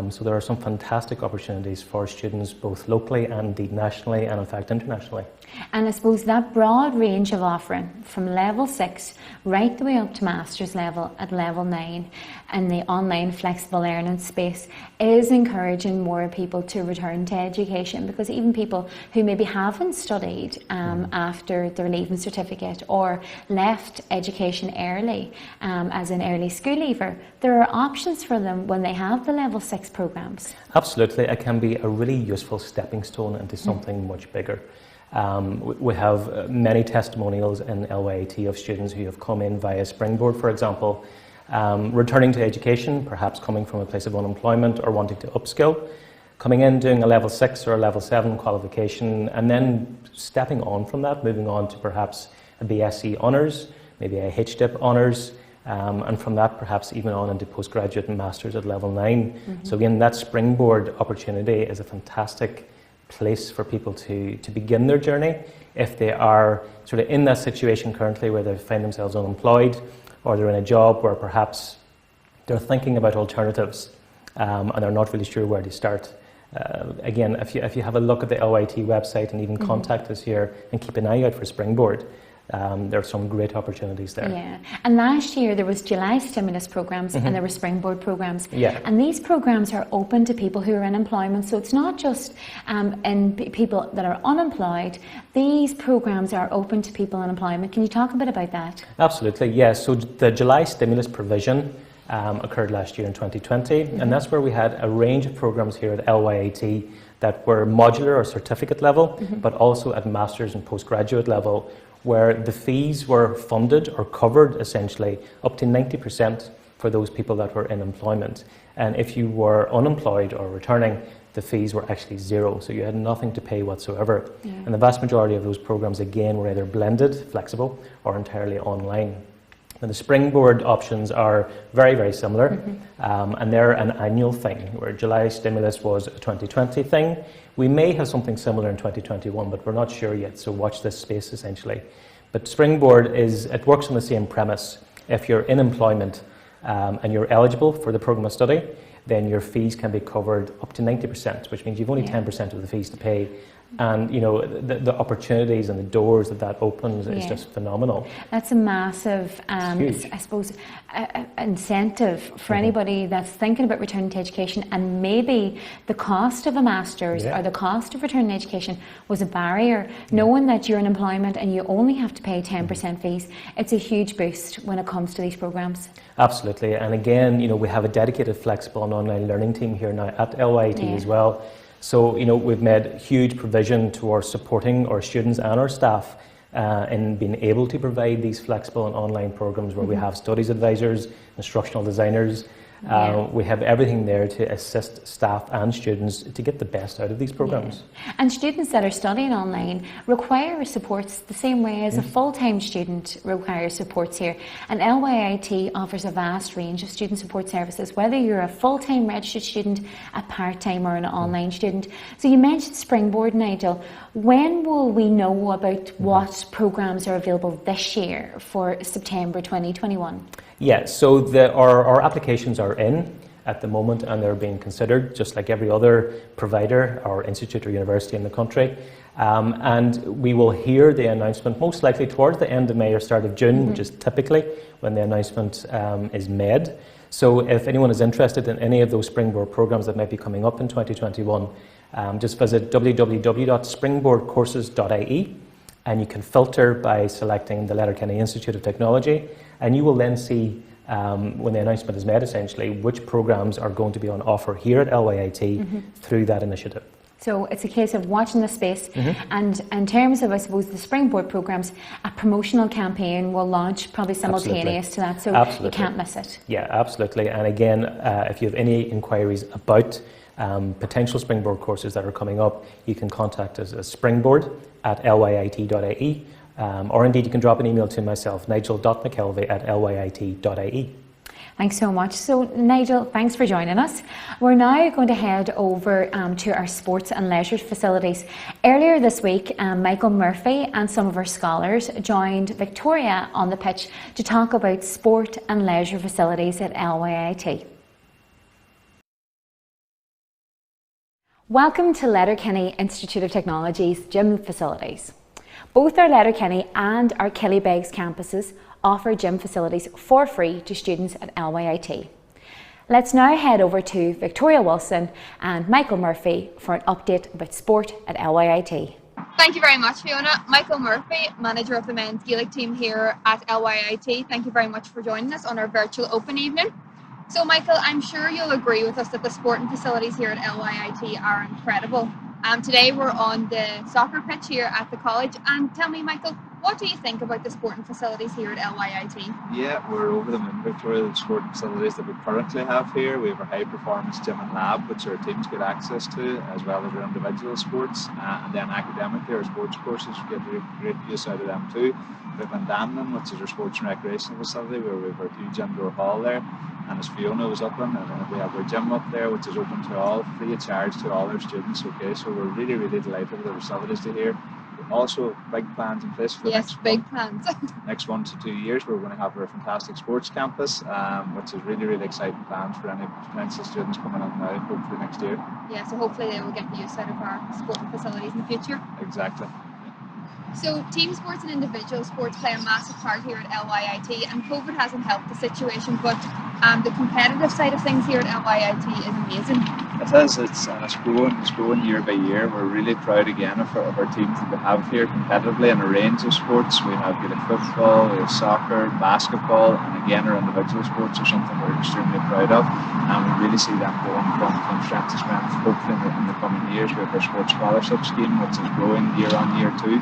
So there are some fantastic opportunities for students both locally and indeed nationally and in fact internationally. And I suppose that broad range of offering from level 6 right the way up to master's level at level 9 and the online flexible learning space is encouraging more people to return to education, because even people who maybe haven't studied after their leaving certificate or left education early as an early school leaver, there are options for them when they have the level 6 programs. Absolutely, it can be a really useful stepping stone into something much bigger. We have many testimonials in LYIT of students who have come in via Springboard, for example, returning to education, perhaps coming from a place of unemployment or wanting to upskill, coming in doing a level 6 or a level 7 qualification, and then stepping on from that, moving on to perhaps a BSc honours, maybe a HDIP honours, and from that perhaps even on into postgraduate and masters at level 9. So again, that Springboard opportunity is a fantastic place for people to begin their journey if they are sort of in that situation currently where they find themselves unemployed, or they're in a job where perhaps they're thinking about alternatives and they're not really sure where to start. Again, if you have a look at the LYIT website and even contact us here and keep an eye out for Springboard, there are some great opportunities there. Yeah, and last year there was July stimulus programs and there were Springboard programs. Yeah. And these programs are open to people who are in employment, so it's not just people that are unemployed. These programs are open to people in employment. Can you talk a bit about that? Absolutely, yes. So the July stimulus provision occurred last year in 2020, and that's where we had a range of programs here at LYIT that were modular or certificate level, but also at master's and postgraduate level, where the fees were funded or covered essentially up to 90% for those people that were in employment. And if you were unemployed or returning, the fees were actually zero, so you had nothing to pay whatsoever. Yeah. And the vast majority of those programs again were either blended, flexible, or entirely online. And the Springboard options are very, very similar, and they're an annual thing, where July stimulus was a 2020 thing. We may have something similar in 2021, but we're not sure yet, so watch this space essentially. But Springboard it works on the same premise. If you're in employment and you're eligible for the programme of study, then your fees can be covered up to 90%, which means you've only 10% of the fees to pay. And you know, the opportunities and the doors that opens is just phenomenal. That's a massive, I suppose, incentive for anybody that's thinking about returning to education, and maybe the cost of a master's or the cost of returning to education was a barrier. Knowing that you're in employment and you only have to pay 10% fees, it's a huge boost when it comes to these programs. Absolutely, and again, you know, we have a dedicated, flexible and online learning team here now at LYIT as well. So, you know, we've made huge provision towards supporting our students and our staff in being able to provide these flexible and online programs where we have studies advisors, instructional designers. We have everything there to assist staff and students to get the best out of these programs. And students that are studying online require supports the same way as a full-time student requires supports here. And LYIT offers a vast range of student support services, whether you're a full-time registered student, a part-time or an online student. So you mentioned Springboard, Nigel. When will we know about what programs are available this year for September 2021? Yeah, so our applications are in at the moment and they're being considered just like every other provider or institute or university in the country. And we will hear the announcement most likely towards the end of May or start of June, which is typically when the announcement is made. So if anyone is interested in any of those Springboard programs that might be coming up in 2021, just visit www.springboardcourses.ie and you can filter by selecting the Letterkenny Institute of Technology, and you will then see when the announcement is made essentially which programs are going to be on offer here at LYIT through that initiative. So it's a case of watching the space, and in terms of, I suppose, the Springboard programs, a promotional campaign will launch probably simultaneous to that, so you can't miss it. Yeah, absolutely. And again, if you have any inquiries about potential Springboard courses that are coming up, you can contact us at springboard@lyit.ie, or indeed you can drop an email to myself, nigel.mckelvey@lyit.ie. Thanks so much. So Nigel, thanks for joining us. We're now going to head over to our sports and leisure facilities. Earlier this week, Michael Murphy and some of our scholars joined Victoria on the pitch to talk about sport and leisure facilities at LYIT. Welcome to Letterkenny Institute of Technology's gym facilities. Both our Letterkenny and our Killybegs campuses offer gym facilities for free to students at LYIT. Let's now head over to Victoria Wilson and Michael Murphy for an update about sport at LYIT. Thank you very much, Fiona. Michael Murphy, manager of the men's Gaelic team here at LYIT. Thank you very much for joining us on our virtual open evening. So Michael, I'm sure you'll agree with us that the sporting facilities here at LYIT are incredible. Today we're on the soccer pitch here at the college, and tell me, Michael, what do you think about the sporting facilities here at LYIT? Yeah, we're over them in Victoria, the sporting facilities that we currently have here. We have a high performance gym and lab which our teams get access to, as well as our individual sports, and then academically our sports courses get great use out of them too. We have Dandenong, which is our sports and recreational facility, where we have our huge indoor hall there, and as Fiona was up in, and we have our gym up there which is open to all, free of charge to all our students. Okay, so we're really delighted with the facilities to here. Also, big plans in place for the next 1 to 2 years. We're going to have our fantastic sports campus, which is really exciting plans for any potential students coming in now, hopefully next year. Yeah, so hopefully they will get the use out of our sporting facilities in the future. Exactly. So team sports and individual sports play a massive part here at LYIT, and COVID hasn't helped the situation, but the competitive side of things here at LYIT is amazing. It is, it's growing year by year. We're really proud again of our teams that we have here competitively in a range of sports. We have Gaelic football, we have soccer, basketball, and again our individual sports are something we're extremely proud of, and we really see them going from strength to strength. Hopefully in the coming years we have our sports scholarship scheme which is growing year on year too.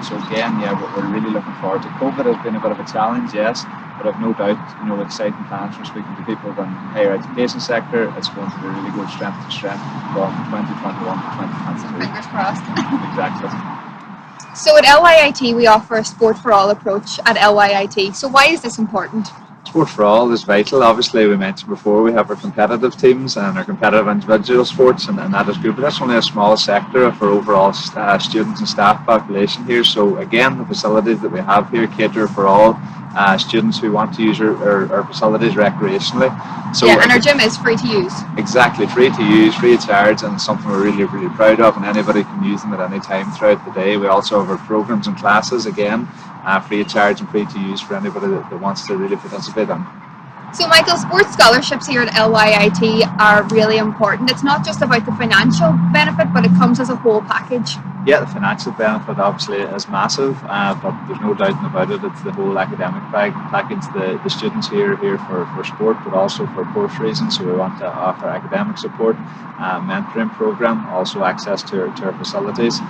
So again, yeah, we're really looking forward to it. COVID has been a bit of a challenge, yes, but I've no doubt, exciting plans from speaking to people in the higher education sector. It's going to be really good strength to strength from 2021 to 2022. Fingers crossed. Exactly. So at LYIT we offer a sport for all approach at LYIT. So why is this important? Sport for all is vital. Obviously, we mentioned before we have our competitive teams and our competitive individual sports, and that is good. But that's only a small sector of our overall students and staff population here. So again, the facilities that we have here cater for all students who want to use our facilities recreationally. So yeah, and our gym is free to use. Exactly, free to use, free of charge, and something we're really, really proud of, and anybody can use them at any time throughout the day. We also have our programs and classes, again, free of charge and free to use for anybody that wants to really participate in. So Michael, sports scholarships here at LYIT are really important. It's not just about the financial benefit, but it comes as a whole package. Yeah, the financial benefit obviously is massive, but there's no doubt about it. It's the whole academic package. The students here are here for sport, but also for course reasons. So we want to offer academic support, mentoring program, also access to our facilities.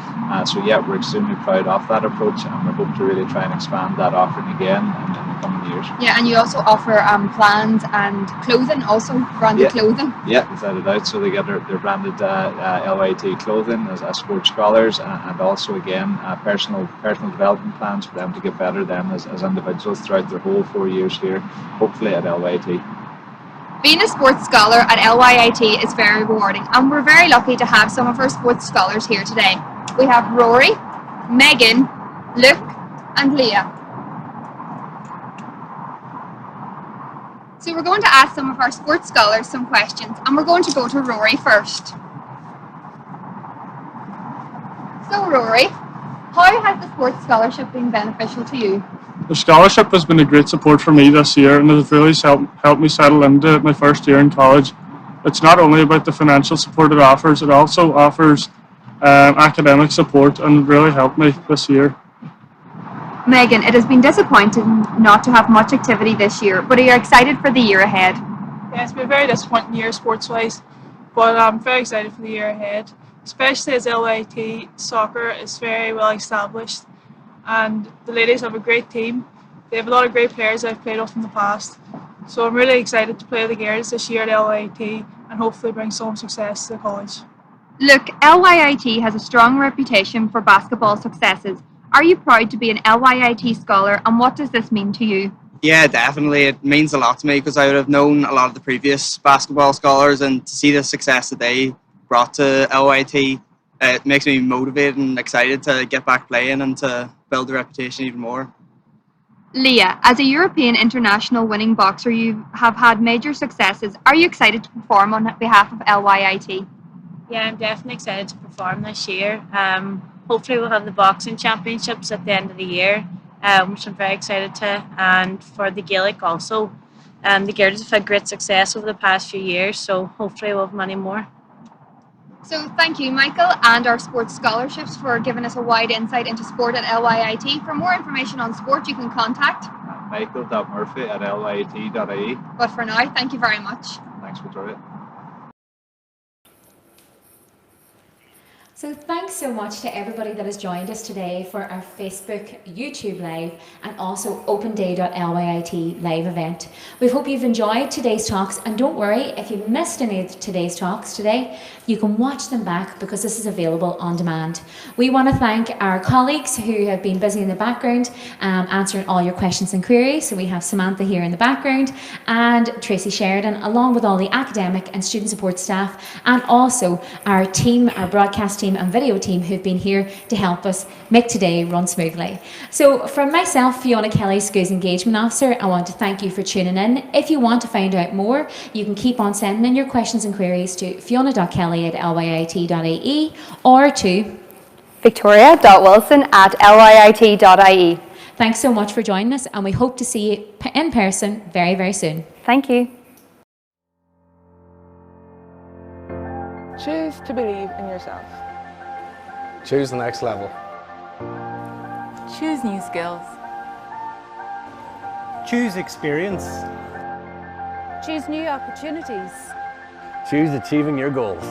So yeah, we're extremely proud of that approach, and we hope to really try and expand that offering again in the coming years. Yeah, and you also offer plans and clothing, also branded clothing. Yeah, without a doubt. So they get their branded LYT clothing as sports scholars, and also again personal development plans for them to get better then as individuals throughout their whole 4 years here, hopefully at LYT. Being a sports scholar at LYIT is very rewarding, and we're very lucky to have some of our sports scholars here today. We have Rory, Megan, Luke and Leah. So we're going to ask some of our sports scholars some questions, and we're going to go to Rory first. So Rory, how has the sports scholarship been beneficial to you? The scholarship has been a great support for me this year, and it has really helped me settle into my first year in college. It's not only about the financial support it also offers academic support, and really helped me this year. Megan, it has been disappointing not to have much activity this year, but are you excited for the year ahead? Yeah, it's been a very disappointing year sports-wise, but I'm very excited for the year ahead, especially as LYT soccer is very well established, and the ladies have a great team. They have a lot of great players I've played with in the past, so I'm really excited to play the girls this year at LYT and hopefully bring some success to the college. Look, LYIT has a strong reputation for basketball successes. Are you proud to be an LYIT scholar, and what does this mean to you? Yeah, definitely. It means a lot to me because I would have known a lot of the previous basketball scholars, and to see the success that they brought to LYT, it makes me motivated and excited to get back playing and to build the reputation even more. Leah, as a European international winning boxer, you have had major successes. Are you excited to perform on behalf of LYIT? Yeah, I'm definitely excited to perform this year. Hopefully we'll have the boxing championships at the end of the year, which I'm very excited to, and for the Gaelic also. The girls have had great success over the past few years, so hopefully we'll have many more. So thank you, Michael, and our sports scholarships for giving us a wide insight into sport at LYIT. For more information on sport, you can contact michael.murphy@lyit.ie. But for now, thank you very much. Thanks, Victoria. So thanks so much to everybody that has joined us today for our Facebook, YouTube Live and also openday.lyit live event. We hope you've enjoyed today's talks, and don't worry, if you've missed any of today's talks today, you can watch them back because this is available on demand. We want to thank our colleagues who have been busy in the background answering all your questions and queries. So we have Samantha here in the background and Tracy Sheridan, along with all the academic and student support staff, and also our team, our broadcast team and video team who've been here to help us make today run smoothly. So from myself, Fiona Kelly, Schools Engagement Officer, I want to thank you for tuning in. If you want to find out more, you can keep on sending in your questions and queries to fiona.kelly@lyit.ie or to victoria.wilson@lyit.ie. Thanks so much for joining us, and we hope to see you in person very, very soon. Thank you. Choose to believe in yourself. Choose the next level. Choose new skills. Choose experience. Choose new opportunities. Choose achieving your goals.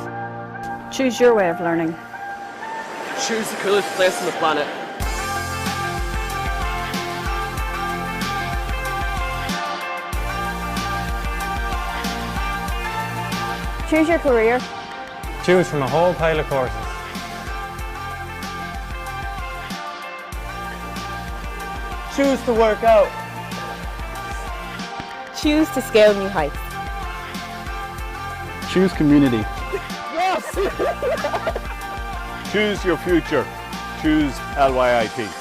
Choose your way of learning. Choose the coolest place on the planet. Choose your career. Choose from a whole pile of courses. Choose to work out. Choose to scale new heights. Choose community. Choose your future. Choose LYIT.